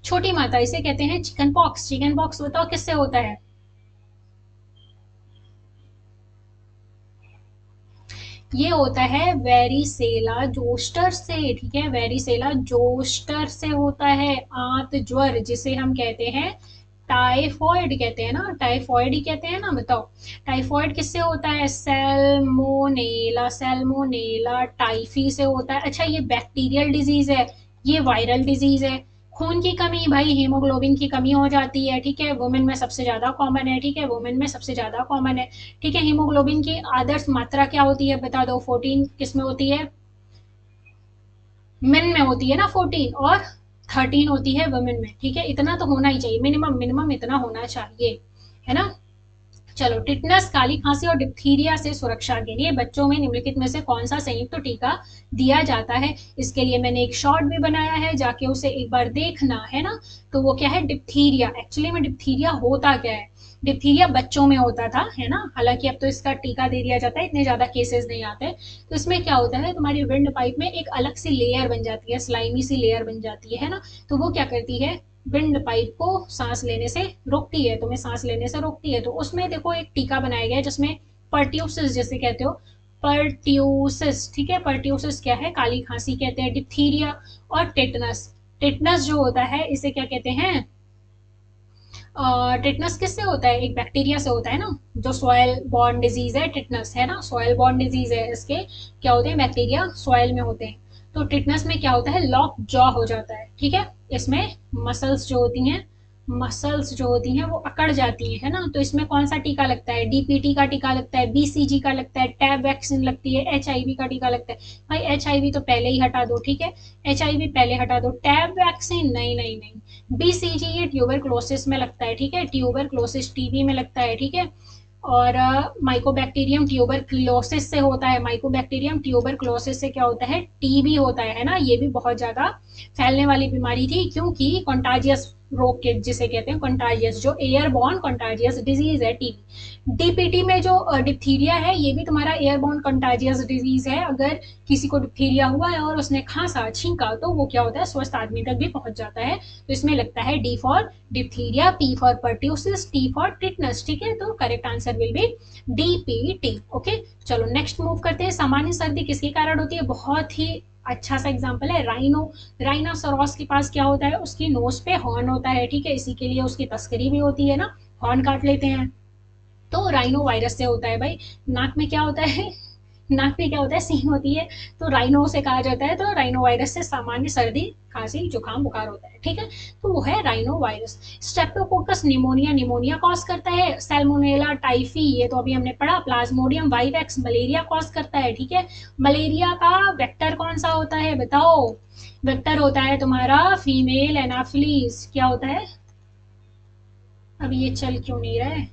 छोटी माता, इसे कहते हैं चिकन पॉक्स। चिकन पॉक्स बताओ किससे होता है? ये होता है वेरिसेला जोस्टर से, ठीक है, वेरिसेला जोस्टर से होता है। आंत ज्वर, जिसे हम कहते हैं टाइफॉइड कहते हैं ना, टाइफॉइड ही कहते हैं ना। बताओ टाइफॉइड किससे होता है? सैल्मोनेला, सैल्मोनेला टाइफी से होता है। अच्छा, ये बैक्टीरियल डिजीज है, ये वायरल डिजीज है। खून की कमी भाई, हीमोग्लोबिन की कमी हो जाती है, ठीक है। वुमेन में सबसे ज्यादा कॉमन है, ठीक है, वुमेन में सबसे ज्यादा कॉमन है, ठीक है। हीमोग्लोबिन की आदर्श मात्रा क्या होती है बता दो? 14 किस में होती है? मेन में होती है ना 14, और 13 होती है वुमेन में, ठीक है। इतना तो होना ही चाहिए, मिनिमम मिनिमम इतना होना चाहिए, है ना। चलो, टिटनस, काली खांसी और डिप्थीरिया से सुरक्षा के लिए बच्चों में निम्नलिखित में से कौन सा संयुक्त टीका दिया जाता है? इसके लिए मैंने एक शॉर्ट भी बनाया है, जाके उसे एक बार देखना, है ना। तो वो क्या है? डिप्थीरिया। एक्चुअली में डिप्थीरिया होता क्या है? डिप्थीरिया बच्चों में होता था, है ना, हालांकि अब तो इसका टीका दे दिया जाता है, इतने ज्यादा केसेस नहीं आते। तो इसमें क्या होता है, तुम्हारी विंड पाइप में एक अलग सी लेयर बन जाती है, स्लाइमी सी लेयर बन जाती है ना। तो वो क्या करती है, विंड पाइप को सांस लेने से रोकती है, तुम्हें सांस लेने से रोकती है। तो उसमें देखो एक टीका बनाया गया है जिसमें पर्ट्यूसिस जैसे कहते हो, पर्ट्यूसिस, ठीक है, पर्ट्यूसिस क्या है, काली खांसी कहते हैं, डिप्थीरिया और टेटनस। टेटनस जो होता है इसे क्या कहते हैं, टिटनस किससे होता है, एक बैक्टीरिया से होता है ना, जो सॉयल बॉर्न डिजीज है, टिटनस है ना, सॉयल बॉर्न डिजीज है, इसके क्या होते हैं, बैक्टीरिया सॉयल में होते हैं। तो टिटनस में क्या होता है, लॉक जॉ हो जाता है, ठीक है, इसमें मसल्स जो होती हैं, मसल्स जो होती हैं वो अकड़ जाती हैं, है ना। तो इसमें कौन सा टीका लगता है, डीपीटी का टीका लगता है, बीसीजी का लगता है, टैब वैक्सीन लगती है, एचआईवी का टीका लगता है। भाई एचआईवी तो पहले ही हटा दो, ठीक है, एचआईवी पहले हटा दो, टैब वैक्सीन नहीं नहीं नहीं। बीसीजी ये ट्यूबरक्लोसिस में लगता है, ठीक है, ट्यूबरक्लोसिस टीबी में लगता है, ठीक है। और माइकोबैक्टीरियम ट्यूबरक्लोसिस से होता है, माइकोबैक्टीरियम ट्यूबरक्लोसिस से क्या होता है, टीबी होता है ना। ये भी बहुत ज्यादा फैलने वाली बीमारी थी, क्योंकि कॉन्टाजियस रोग के जिसे कहते हैं, कंटाजियस, जो एयरबॉर्न कंटाजियस डिजीज है, टीबी। डीपीटी में जो डिप्थीरिया है ये भी तुम्हारा एयरबॉर्न कंटाजियस डिजीज है। अगर किसी को डिप्थीरिया हुआ है और उसने खांसा छींका तो वो क्या होता है, स्वस्थ आदमी तक भी पहुंच जाता है। तो इसमें लगता है D for diphtheria, P for pertussis, T for tetanus, ठीक है। तो correct answer will B DPT. Okay, चलो नेक्स्ट मूव करते हैं। सामान्य सर्दी किसके कारण होती है, बहुत ही अच्छा सा एग्जाम्पल है, राइनो। राइनासोरॉस के पास क्या होता है, उसकी नोज पे हॉर्न होता है, ठीक है, इसी के लिए उसकी तस्करी भी होती है ना, हॉर्न काट लेते हैं। तो राइनो वायरस से होता है भाई। नाक में क्या होता है, नाक में क्या होता है, सीन होती है, तो राइनो से कहा जाता है। तो राइनो वायरस से सामान्य सर्दी, खांसी, जुकाम, बुखार होता है, ठीक है। तो वो है rhino virus. Streptococcus pneumonia, pneumonia cause करता है। सैल्मोनेला टाइफी, ये तो अभी हमने पढ़ा। प्लाज्मोडियम वाइवेक्स मलेरिया कॉज करता है, ठीक है। मलेरिया का वेक्टर कौन सा होता है बताओ, वेक्टर होता है तुम्हारा फीमेल एनाफिलीज। क्या होता है, अब ये चल क्यों नहीं रहा है,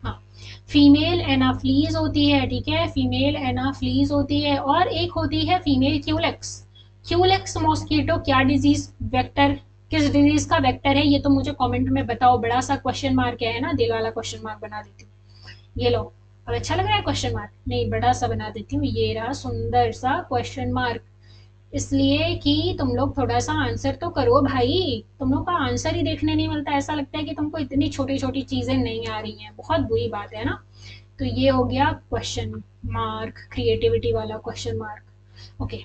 हाँ, फीमेल एनाफ्लीज होती है, ठीक है, फीमेल एनाफ्लीज होती है। और एक होती है फीमेल क्यूलेक्स। क्यूलेक्स मॉस्किटो क्या डिजीज वेक्टर, किस डिजीज का वेक्टर है, ये तो मुझे कमेंट में बताओ। बड़ा सा क्वेश्चन मार्क है ना, दिल वाला क्वेश्चन मार्क बना देती हूँ, ये लो। अब अच्छा लग रहा है क्वेश्चन मार्क, नहीं बड़ा सा बना देती हूँ, ये रहा सुंदर सा क्वेश्चन मार्क। इसलिए कि तुम लोग थोड़ा सा आंसर तो करो भाई, तुम लोग का आंसर ही देखने नहीं मिलता, ऐसा लगता है कि तुमको इतनी छोटी छोटी चीजें नहीं आ रही हैं, बहुत बुरी बात है ना। तो ये हो गया क्वेश्चन मार्क, क्रिएटिविटी वाला क्वेश्चन मार्क। ओके,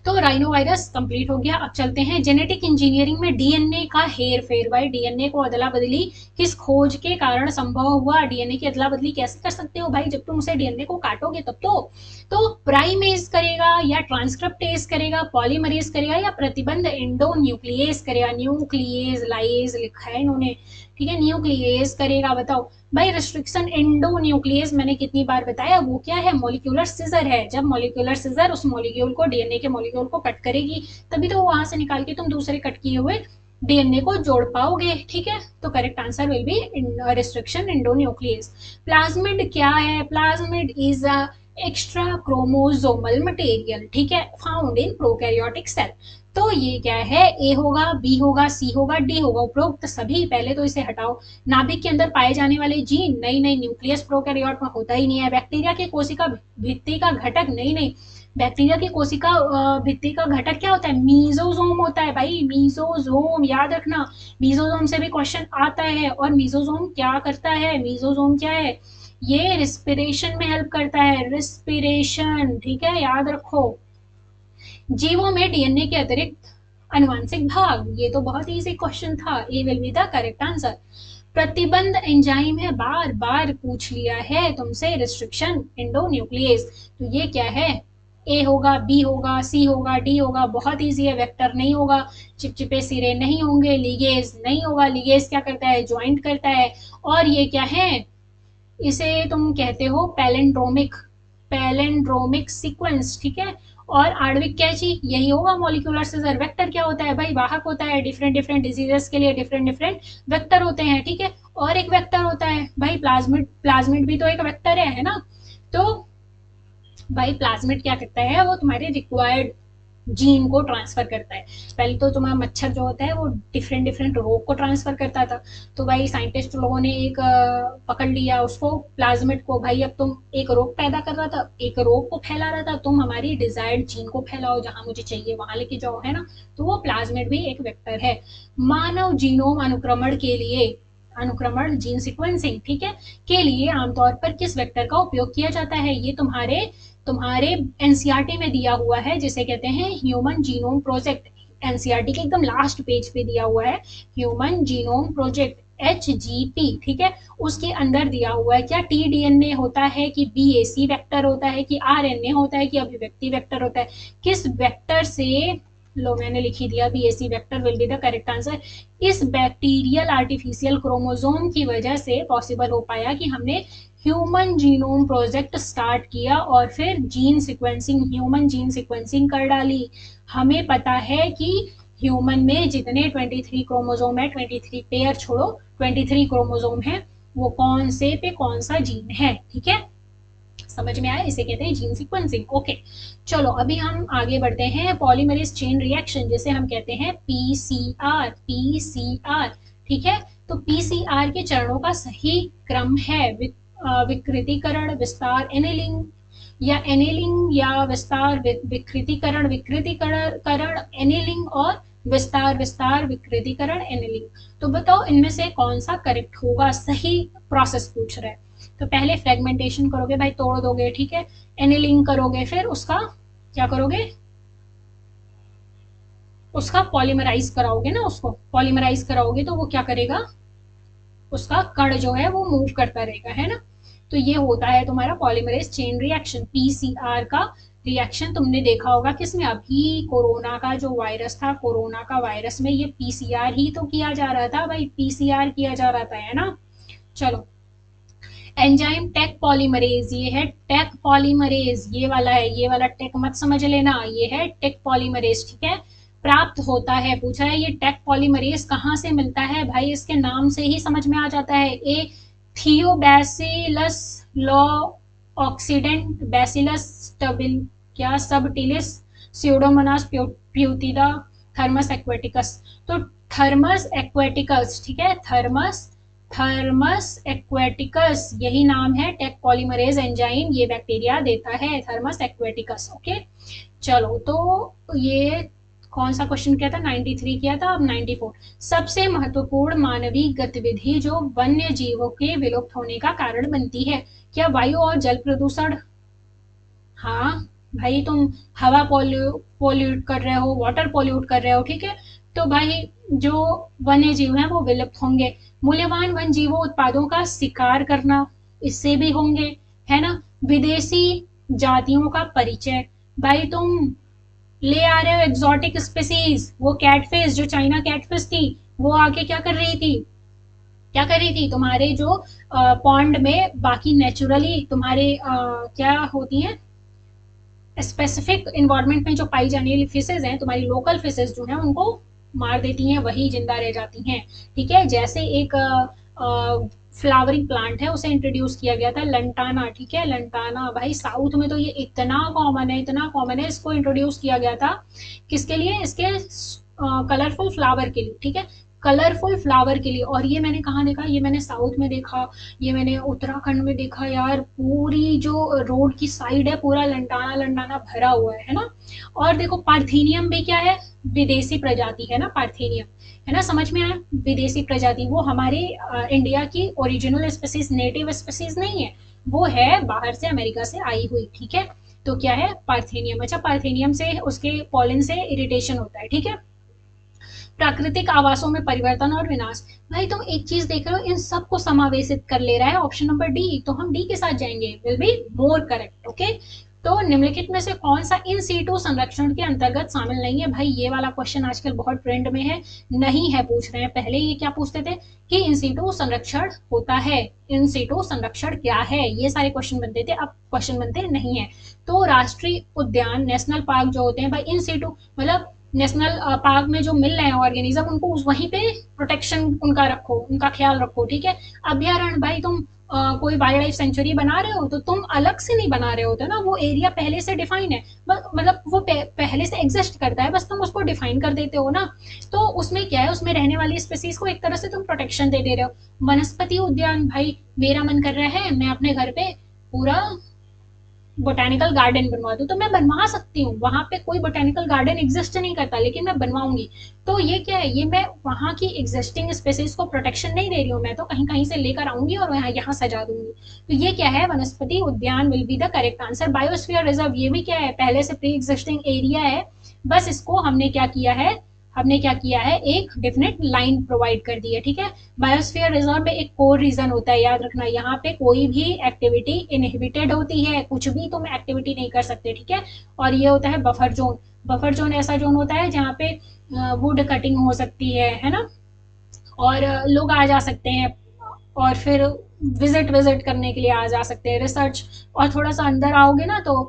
तो राइनो वायरस कंप्लीट हो गया। अब चलते हैं जेनेटिक इंजीनियरिंग में डीएनए का हेर फेर। भाई डीएनए को अदला बदली किस खोज के कारण संभव हुआ, डीएनए की अदला बदली कैसे कर सकते हो भाई, जब तुम उसे डीएनए को काटोगे तब तो प्राइमेज करेगा या ट्रांसक्रिप्टेज करेगा, पॉलीमरेज करेगा या प्रतिबंध एंडो न्यूक्लियस करेगा। न्यूक्लियस लाइज लिखा है इन्होंने, ठीक है, न्यूक्लियस करेगा। बताओ भाई, रिस्ट्रिक्शन एंडो न्यूक्लियस मैंने कितनी बार बताया, वो क्या है, मॉलिक्यूलर सिजर है। जब मॉलिक्यूलर सिजर उस मॉलिक्यूल को, डीएनए के मॉलिक्यूल को कट करेगी, तभी तो वहां से निकाल के तुम दूसरे कट किए हुए डीएनए को जोड़ पाओगे, ठीक है। तो correct answer will B restriction endo nucleus. Plasmid क्या है, plasmid is a extra chromosomal material, ठीक है, फाउंड इन प्रोकैरियोटिक सेल। तो ये क्या है, ए होगा, बी होगा, सी होगा, डी होगा, उपरोक्त सभी। पहले तो इसे हटाओ। नाभिक के अंदर पाए जाने वाले जीन, नहीं नहीं, न्यूक्लियस प्रोकैरियोट में होता ही नहीं है। बैक्टीरिया की कोशिका भित्ति का घटक, नहीं नहीं, बैक्टीरिया की कोशिका भित्ति का घटक क्या होता है, मीजोजोम होता है भाई, मीजोजोम याद रखना। मीजोजोम से भी क्वेश्चन आता है। और मीजोजोम क्या करता है, मीजोजोम क्या है, ये रिस्पिरेशन में हेल्प करता है, रिस्पिरेशन, ठीक है, याद रखो। जीवों में डीएनए के अतिरिक्त अनुवांशिक भाग, ये तो बहुत इजी क्वेश्चन था, A will be the correct answer. प्रतिबंध एंजाइम है, बार बार पूछ लिया है तुमसे, रिस्ट्रिक्शन एंडो न्यूक्लियस। तो ये क्या है, ए होगा, बी होगा, सी होगा, डी होगा, बहुत इजी है। वेक्टर नहीं होगा, चिपचिपे सिरे नहीं होंगे, लिगेज नहीं होगा, लिगेज क्या करता है, ज्वाइंट करता है। और ये क्या है, इसे तुम कहते हो पैलेंड्रोमिक, पैलेंड्रोमिक सीक्वेंस, ठीक है। और आणविक कैची, यही होगा मॉलिक्यूलर सीजर। वेक्टर क्या होता है भाई, वाहक होता है, डिफरेंट डिफरेंट डिजीजेस के लिए डिफरेंट डिफरेंट वेक्टर होते हैं, ठीक है। और एक वेक्टर होता है भाई प्लाज्मिड, प्लाज्मिड भी तो एक वेक्टर है ना। तो भाई प्लाज्मिड क्या करता है, वो तुम्हारे रिक्वायर्ड जीन को ट्रांसफर करता है। पहले तो तुम्हारा मच्छर जो होता है वो डिफरेंट डिफरेंट रोग को ट्रांसफर करता था, तो भाई साइंटिस्ट लोगों ने एक पकड़ लिया उसको, प्लाज्मिड को, भाई अब तुम एक रोग पैदा कर रहा था, एक रोग को फैला रहा था, तुम हमारी डिजायर्ड जीन को फैलाओ, जहां मुझे चाहिए वहां लेके जाओ, है ना। तो वो प्लाज्मिड भी एक वेक्टर है। मानव जीनोम अनुक्रमण के लिए, अनुक्रमण जीन सिक्वेंसिंग, ठीक है, के लिए आमतौर पर किस वेक्टर का उपयोग किया जाता है, ये तुम्हारे तुम्हारे एनसीईआरटी में दिया हुआ है, जिसे कहते हैं ह्यूमन जीनोम प्रोजेक्ट। एनसीईआरटी के एकदम लास्ट पेज पे दिया हुआ है ह्यूमन जीनोम प्रोजेक्ट, HGP, ठीक है। उसके अंदर दिया हुआ है क्या टीडीएनए होता है कि बीएसी वेक्टर होता है कि आरएनए होता है कि अभिव्यक्ति वेक्टर होता है, किस वेक्टर से, लो मैंने लिखी दिया BAC vector will be the correct answer. इस बैक्टीरियल आर्टिफिशियल क्रोमोसोम की वजह से पॉसिबल हो पाया कि हमने ह्यूमन जीनोम प्रोजेक्ट स्टार्ट किया और फिर gene sequencing, human gene sequencing कर डाली। हमें पता है कि ह्यूमन में जितने 23 क्रोमोसोम है, 23 पेयर छोड़ो, 23 क्रोमोसोम है, वो कौन से पे कौन सा जीन है, ठीक है, समझ में आया, इसे कहते हैं जीन सीक्वेंसिंग। ओके, चलो अभी हम आगे बढ़ते हैं। पॉलीमरेज चेन रिएक्शन जिसे हम कहते हैं पीसीआर, पीसीआर, ठीक है। तो पीसीआर के चरणों का सही क्रम है विकृतीकरण, विस्तार, एनेलिंग, या एनेलिंग या विस्तार, विकृतीकरण, विकृतीकरण, एनेलिंग, और विस्तार, विस्तार, विकृतीकरण, एनेलिंग। तो बताओ इनमें से कौन सा करेक्ट होगा, सही प्रोसेस पूछ रहा है। तो पहले फ्रेगमेंटेशन करोगे भाई, तोड़ दोगे, ठीक है, एनिलिंग करोगे, फिर उसका क्या करोगे, उसका पॉलीमराइज कराओगे ना, उसको पॉलीमराइज कराओगे तो वो क्या करेगा, उसका कण जो है वो मूव करता रहेगा, है ना। तो ये होता है तुम्हारा पॉलीमरेज चेन रिएक्शन, पीसीआर का रिएक्शन। तुमने देखा होगा किसमें, अभी कोरोना का जो वायरस था, कोरोना का वायरस में ये पीसीआर ही तो किया जा रहा था भाई, पीसीआर किया जा रहा था, है ना। चलो, एंजाइम टेक पॉलीमरेज, ये है टेक पॉलीमरेज, ये वाला है, ये वाला टेक मत समझ लेना, ये है टेक पॉलीमरेज, ठीक है। प्राप्त होता है, पूछा है ये टेक पॉलीमरेज कहाँ से मिलता है, भाई इसके नाम से ही समझ में आ जाता है। ए थियोबैसिलस लॉ ऑक्सीडेंट, बैसिलस स्टबिल, क्या सबटिलिस, स्यूडोमोनास प्यूटिदा, थर्मस एक्वेटिकस। तो थर्मस एक्वेटिकस, ठीक है, थर्मस, थर्मस एक्वेटिकस, यही नाम है टेक पॉलीमरेज एंजाइम, ये बैक्टीरिया देता है, थर्मस एक्वेटिकस। ओके, चलो तो ये कौन सा क्वेश्चन किया था, 93 किया था, अब 94। सबसे महत्वपूर्ण मानवीय गतिविधि जो वन्य जीवों के विलुप्त होने का कारण बनती है, क्या वायु और जल प्रदूषण, हाँ भाई तुम हवा पोल्यूट कर रहे हो, वाटर पोल्यूट कर रहे हो, ठीक है, तो भाई जो वन्य जीव हैं वो विलुप्त होंगे। मूल्यवान वन जीवों उत्पादों का शिकार करना, इससे भी होंगे, है ना। विदेशी जातियों का परिचय, भाई तुम ले आ रहे हो एग्जॉटिक स्पेसीज, वो कैटफिश जो चाइना कैटफिश थी, वो आके क्या कर रही थी, क्या कर रही थी तुम्हारे जो पॉन्ड में, बाकी नेचुरली तुम्हारे क्या होती हैं, स्पेसिफिक इन्वायरमेंट में जो पाई जाने वाली फिशेज हैं, तुम्हारी लोकल फिशेज जो हैं उनको मार देती हैं, वही जिंदा रह जाती हैं, ठीक है। जैसे एक फ्लावरिंग प्लांट है, उसे इंट्रोड्यूस किया गया था लंटाना, ठीक है, लंटाना, भाई साउथ में तो ये इतना कॉमन है, इतना कॉमन है, इसको इंट्रोड्यूस किया गया था किसके लिए, इसके कलरफुल फ्लावर के लिए, ठीक है, कलरफुल फ्लावर के लिए। और ये मैंने कहाँ देखा, ये मैंने साउथ में देखा, ये मैंने उत्तराखंड में देखा यार, पूरी जो रोड की साइड है पूरा लंटाना लंटाना भरा हुआ है ना। और देखो पार्थेनियम भी क्या है, विदेशी प्रजाति है ना, पार्थेनियम, है ना, समझ में आया, विदेशी प्रजाति, वो हमारे इंडिया की ओरिजिनल स्पीसीज, नेटिव स्पीसीज नहीं है, वो है बाहर से, अमेरिका से आई हुई, ठीक है। तो क्या है, पार्थेनियम। अच्छा, पार्थेनियम से, उसके पॉलन से इरिटेशन होता है, ठीक है। प्राकृतिक आवासों में परिवर्तन और विनाश, भाई तुम एक चीज देख रहे हो, इन सबको समावेशित कर ले रहा है ऑप्शन नंबर डी, तो हम डी के साथ जाएंगे, will be more correct. Okay, तो निम्नलिखित में से कौन सा इन सीटू संरक्षण के अंतर्गत शामिल नहीं है, भाई ये वाला क्वेश्चन आजकल बहुत ट्रेंड में है, नहीं है पूछ रहे हैं, पहले ये क्या पूछते थे कि इन सीटू संरक्षण होता है, इन सीटू संरक्षण क्या है, ये सारे क्वेश्चन बनते थे, अब क्वेश्चन बनते नहीं है। तो राष्ट्रीय उद्यान, नेशनल पार्क जो होते हैं भाई, इन सीटू मतलब नेशनल पार्क में जो मिल रहे हैं ऑर्गेनिज्म, उनको वहीं पे प्रोटेक्शन उनका रखो, उनका ख्याल रखो, ठीक है। अभ्यारण्य, भाई तुम कोई वाइल्ड लाइफ सेंचुरी बना रहे हो तो तुम अलग से नहीं बना रहे होते ना, वो एरिया पहले से डिफाइन है, मतलब वो पहले से एग्जिस्ट करता है, बस तुम उसको डिफाइन कर देते हो ना। तो उसमें क्या है, उसमें रहने वाली स्पीसीज को एक तरह से तुम प्रोटेक्शन दे रहे हो। वनस्पति उद्यान, भाई मेरा मन कर रहा है मैं अपने घर पे पूरा बोटेनिकल गार्डन बनवा दूं तो मैं बनवा सकती हूँ, वहां पे कोई बोटेनिकल गार्डन एग्जिस्ट नहीं करता लेकिन मैं बनवाऊंगी। तो ये क्या है, ये मैं वहां की एग्जिस्टिंग स्पेसीज को प्रोटेक्शन नहीं दे रही हूँ, मैं तो कहीं कहीं से लेकर आऊंगी और यहाँ सजा दूंगी। तो ये क्या है, वनस्पति उद्यान will be the correct answer. Biosphere reserve, ये भी क्या है, पहले से प्री एग्जिस्टिंग एरिया है, बस इसको हमने क्या किया है, हमने क्या किया है, एक डेफिनेट लाइन प्रोवाइड कर दी है, ठीक है। बायोस्फीयर रिजर्व में एक कोर रीजन होता है, याद रखना, यहाँ पे कोई भी एक्टिविटी इनहिबिटेड होती है, कुछ भी तुम एक्टिविटी नहीं कर सकते, ठीक है। और ये होता है बफर जोन। बफर जोन ऐसा जोन होता है जहाँ पे वुड कटिंग हो सकती है ना, और लोग आ जा सकते हैं और फिर विजिट विजिट करने के लिए आ जा सकते हैं, रिसर्च। और थोड़ा सा अंदर आओगे ना तो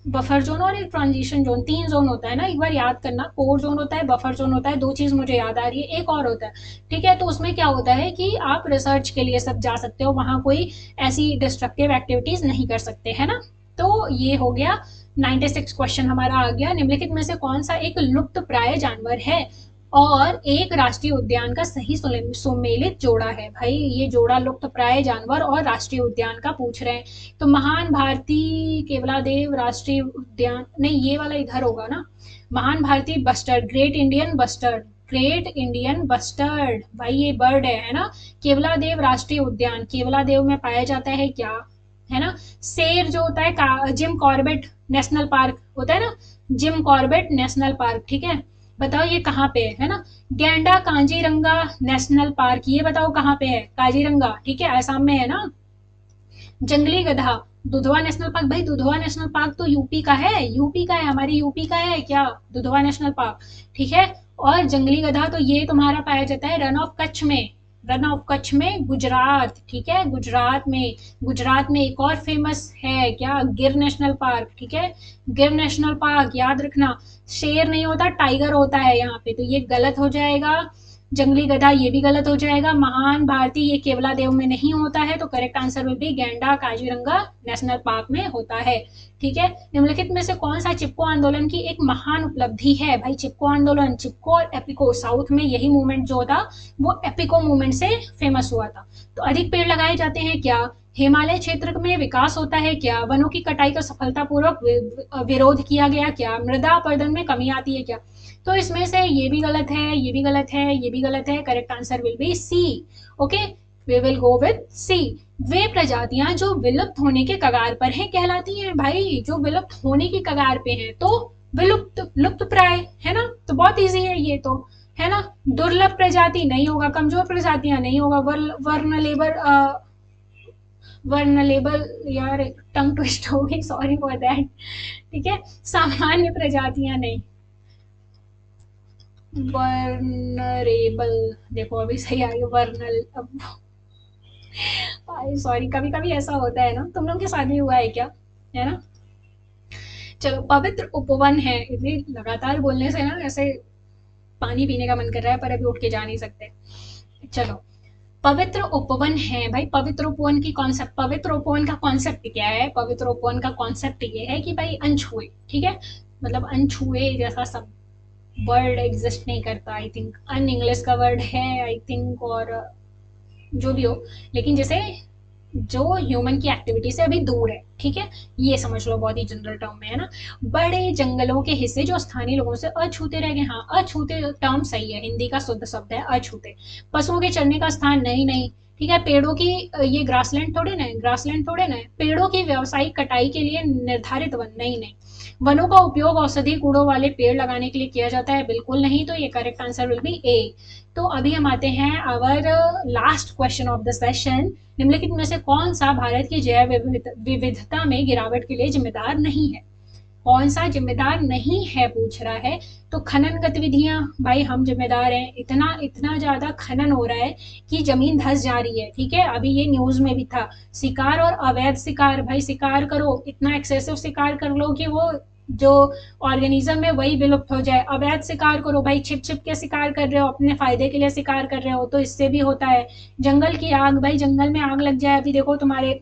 बफर जोन और एक ट्रांजिशन जोन, 3 जोन होता है ना, एक बार याद करना, कोर जोन होता है, बफर जोन होता है, 2 चीज मुझे याद आ रही है, एक और होता है, ठीक है। तो उसमें क्या होता है कि आप रिसर्च के लिए सब जा सकते हो, वहां कोई ऐसी डिस्ट्रक्टिव एक्टिविटीज नहीं कर सकते, है ना। तो ये हो गया 96 क्वेश्चन हमारा आ गया। निम्नलिखित में से कौन सा एक लुप्त प्राय जानवर है और एक राष्ट्रीय उद्यान का सही सुमेलित जोड़ा है। भाई ये जोड़ा लुप्त प्राय जानवर और राष्ट्रीय उद्यान का पूछ रहे हैं, तो महान भारतीय केवलादेव राष्ट्रीय उद्यान, नहीं ये वाला इधर होगा ना, महान भारतीय bustard, great Indian bustard, great Indian bustard, भाई ये बर्ड है ना। केवलादेव राष्ट्रीय उद्यान, केवलादेव में पाया जाता है क्या, है ना। शेर जो होता है जिम कॉर्बेट नेशनल पार्क होता है ना, जिम कॉर्बेट नेशनल पार्क, ठीक है। बताओ ये कहाँ पे है ना। गैंडा काजीरंगा नेशनल पार्क, ये बताओ कहाँ पे है, काजीरंगा, ठीक है, आसाम में है ना। जंगली गधा, दुधवा नेशनल पार्क, भाई दुधवा नेशनल पार्क तो यूपी का है, यूपी का है, हमारी यूपी का है क्या, दुधवा नेशनल पार्क, ठीक है। और जंगली गधा तो ये तुम्हारा पाया जाता है रन ऑफ कच्छ में, रन ऑफ कच्छ में गुजरात, ठीक है, गुजरात में। गुजरात में एक और फेमस है क्या, गिर नेशनल पार्क, ठीक है, गिर नेशनल पार्क, याद रखना। शेर नहीं होता, टाइगर होता है यहाँ पे, तो ये गलत हो जाएगा। जंगली गधा ये भी गलत हो जाएगा। महान भारतीय ये केवलादेव में नहीं होता है, तो करेक्ट आंसर विल बी गैंडा काजीरंगा नेशनल पार्क में होता है, ठीक है। निम्नलिखित में से कौन सा चिपको आंदोलन की एक महान उपलब्धि है। भाई चिपको आंदोलन, चिपको और एपिको, साउथ में यही मूवमेंट जो था वो एपिको मूवमेंट से फेमस हुआ था। तो अधिक पेड़ लगाए जाते हैं क्या, हिमालय क्षेत्र में विकास होता है क्या, वनों की कटाई का सफलतापूर्वक विरोध किया गया क्या, मृदा अपरदन में कमी आती है क्या। तो इसमें से ये भी गलत है, ये भी गलत है, ये भी गलत है, correct answer will be C, okay, we will go with C. वे प्रजातियां जो विलुप्त होने के कगार पर हैं कहलाती हैं। भाई जो विलुप्त होने की कगार पे हैं तो विलुप्त, लुप्त प्राय, है ना, तो बहुत इजी है ये तो, है ना। दुर्लभ प्रजाति नहीं होगा, कमजोर प्रजातियां नहीं होगा, वर्नलेबल, वर्नलेबल, यार टंग ट्विस्ट हो गई, सॉरी फॉर दैट, ठीक है। सामान्य प्रजातियां नहीं, वर्नरेबल, देखो अभी सही आ गया, वर्नल, अब सॉरी, कभी कभी ऐसा होता है ना, तुम लोग के साथ भी हुआ है क्या, है ना। चलो, पवित्र उपवन है, इतनी लगातार बोलने से ना ऐसे पानी पीने का मन कर रहा है, पर अभी उठ के जा नहीं सकते। चलो, पवित्र उपवन है, भाई पवित्र उपवन की कॉन्सेप्ट, पवित्र उपवन का कॉन्सेप्ट क्या है, पवित्र उपवन का कॉन्सेप्ट ये है कि भाई अनछुए, ठीक है, मतलब अनछुए जैसा सब वर्ड एग्जिस्ट नहीं करता, आई थिंक अन इंग्लिश का वर्ड है आई थिंक, और जो भी हो, लेकिन जैसे जो ह्यूमन की एक्टिविटी से अभी दूर है, ठीक है, ये समझ लो, बहुत ही जनरल टर्म में है ना। बड़े जंगलों के हिस्से जो स्थानीय लोगों से अछूते रह गए, हाँ अछूते टर्म सही है, हिंदी का शुद्ध शब्द है अछूते। पशुओं के चरने का स्थान नहीं नहीं, ठीक है। पेड़ों की ये ग्रासलैंड थोड़े ना है, ग्रासलैंड थोड़े ना है। पेड़ों की व्यावसायिक कटाई के लिए निर्धारित वन, नहीं नहीं। वनों का उपयोग औषधि कूड़ों वाले पेड़ लगाने के लिए किया जाता है, बिल्कुल नहीं, तो ये correct answer will be A. तो अभी हम आते हैं our last question of the session. निम्नलिखित में से कौन सा भारत की जैव विविधता में गिरावट के लिए जिम्मेदार नहीं है, कौन सा जिम्मेदार नहीं है पूछ रहा है। तो खनन गतिविधियां, भाई हम जिम्मेदार हैं, इतना इतना ज्यादा खनन हो रहा है कि जमीन धंस जा रही है, ठीक है, अभी ये न्यूज में भी था। शिकार और अवैध शिकार, भाई शिकार करो, इतना एक्सेसिव शिकार कर लो कि वो जो ऑर्गेनिज्म है वही विलुप्त हो जाए। अवैध शिकार करो भाई, छिप छिप के शिकार कर रहे हो, अपने फायदे के लिए शिकार कर रहे हो, तो इससे भी होता है। जंगल की आग, भाई जंगल में आग लग जाए, अभी देखो तुम्हारे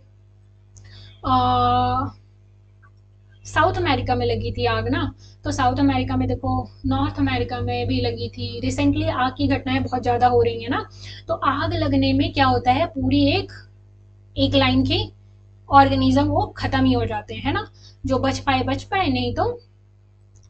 साउथ अमेरिका में लगी थी आग ना, तो साउथ अमेरिका में देखो, नॉर्थ अमेरिका में भी लगी थी रिसेंटली। आग की घटनाएं बहुत ज्यादा हो रही है ना, तो आग लगने में क्या होता है, पूरी एक एक लाइन की ऑर्गेनिज्म वो खत्म ही हो जाते हैं, है ना। जो बच पाए, नहीं तो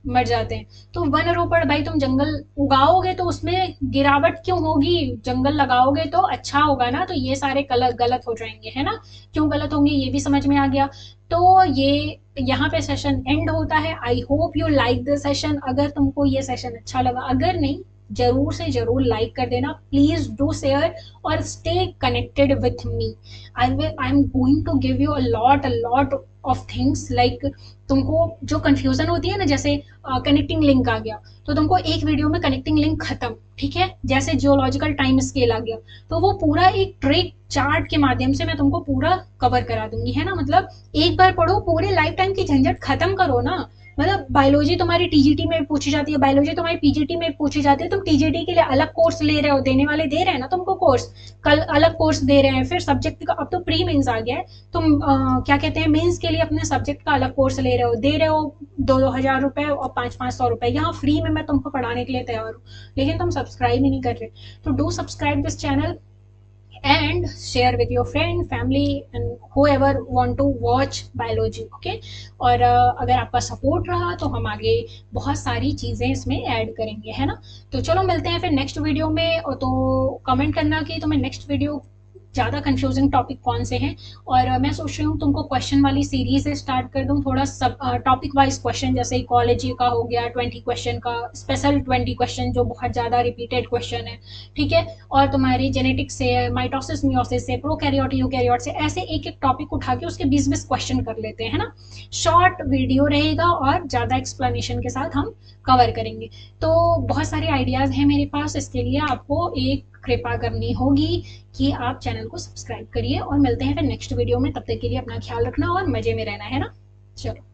मर जाते हैं। तो वन रोपड़ भाई, तुम जंगल उगाओगे तो उसमें गिरावट क्यों होगी, जंगल लगाओगे तो अच्छा होगा ना, तो ये सारे गलत गलत हो जाएंगे, है ना। क्यों गलत होंगे ये भी समझ में आ गया। तो ये यहाँ पे सेशन एंड होता है। I hope you like the session. अगर तुमको ये सेशन अच्छा लगा, अगर नहीं, जरूर से जरूर लाइक कर देना, प्लीज डू शेयर और stay connected with me. I am going to give you a lot of things like, तुमको जो कंफ्यूजन होती है ना, जैसे कनेक्टिंग लिंक आ गया, तो तुमको एक वीडियो में कनेक्टिंग लिंक खत्म, ठीक है। जैसे जियोलॉजिकल टाइम स्केल आ गया, तो वो पूरा एक ट्रिक चार्ट के माध्यम से मैं तुमको पूरा कवर करा दूंगी, है ना। मतलब एक बार पढ़ो, पूरे लाइफ टाइम की झंझट खत्म करो ना। मतलब बायोलॉजी तुम्हारी टीजीटी में पूछी जाती है, बायोलॉजी तुम्हारी पीजीटी में पूछी जाती है, तुम टीजीटी के लिए अलग कोर्स ले रहे हो, देने वाले दे रहे हैं ना तुमको कोर्स, कल अलग कोर्स दे रहे हैं। फिर सब्जेक्ट का अब तो प्री मेंस आ गया है, तुम क्या कहते हैं, मेंस के लिए अपने सब्जेक्ट का अलग कोर्स ले रहे हो, दे रहे हो 2-2 हज़ार रुपए और 500-500 रुपए, यहाँ फ्री में मैं तुमको पढ़ाने के लिए तैयार हूँ, लेकिन तुम सब्सक्राइब ही नहीं कर रहे। तो do subscribe this channel and share with your friend family and whoever want to watch biology, okay। और अगर आपका सपोर्ट रहा तो हम आगे बहुत सारी चीज़ें इसमें ऐड करेंगे, है ना। तो चलो मिलते हैं फिर नेक्स्ट वीडियो में। और तो कमेंट करना कि तुम्हें नेक्स्ट वीडियो ज़्यादा कंफ्यूजिंग टॉपिक कौन से हैं। और मैं सोच रही हूँ तुमको क्वेश्चन वाली सीरीज स्टार्ट कर दूँ, थोड़ा सब टॉपिक वाइज क्वेश्चन, जैसे इकोलॉजी का हो गया 20 क्वेश्चन का, स्पेशल 20 क्वेश्चन जो बहुत ज़्यादा रिपीटेड क्वेश्चन है, ठीक है। और तुम्हारी जेनेटिक्स से, माइटोसिस मियोसिस से, प्रोकैरियोट यूकैरियोट से, ऐसे एक एक टॉपिक उठा के उसके 20-20 क्वेश्चन कर लेते हैं, है ना। शॉर्ट वीडियो रहेगा और ज़्यादा एक्सप्लेनेशन के साथ हम कवर करेंगे। तो बहुत सारे आइडियाज़ हैं मेरे पास, इसके लिए आपको एक कृपा करनी होगी कि आप चैनल को सब्सक्राइब करिए। और मिलते हैं फिर नेक्स्ट वीडियो में, तब तक के लिए अपना ख्याल रखना और मजे में रहना, है ना। चलो।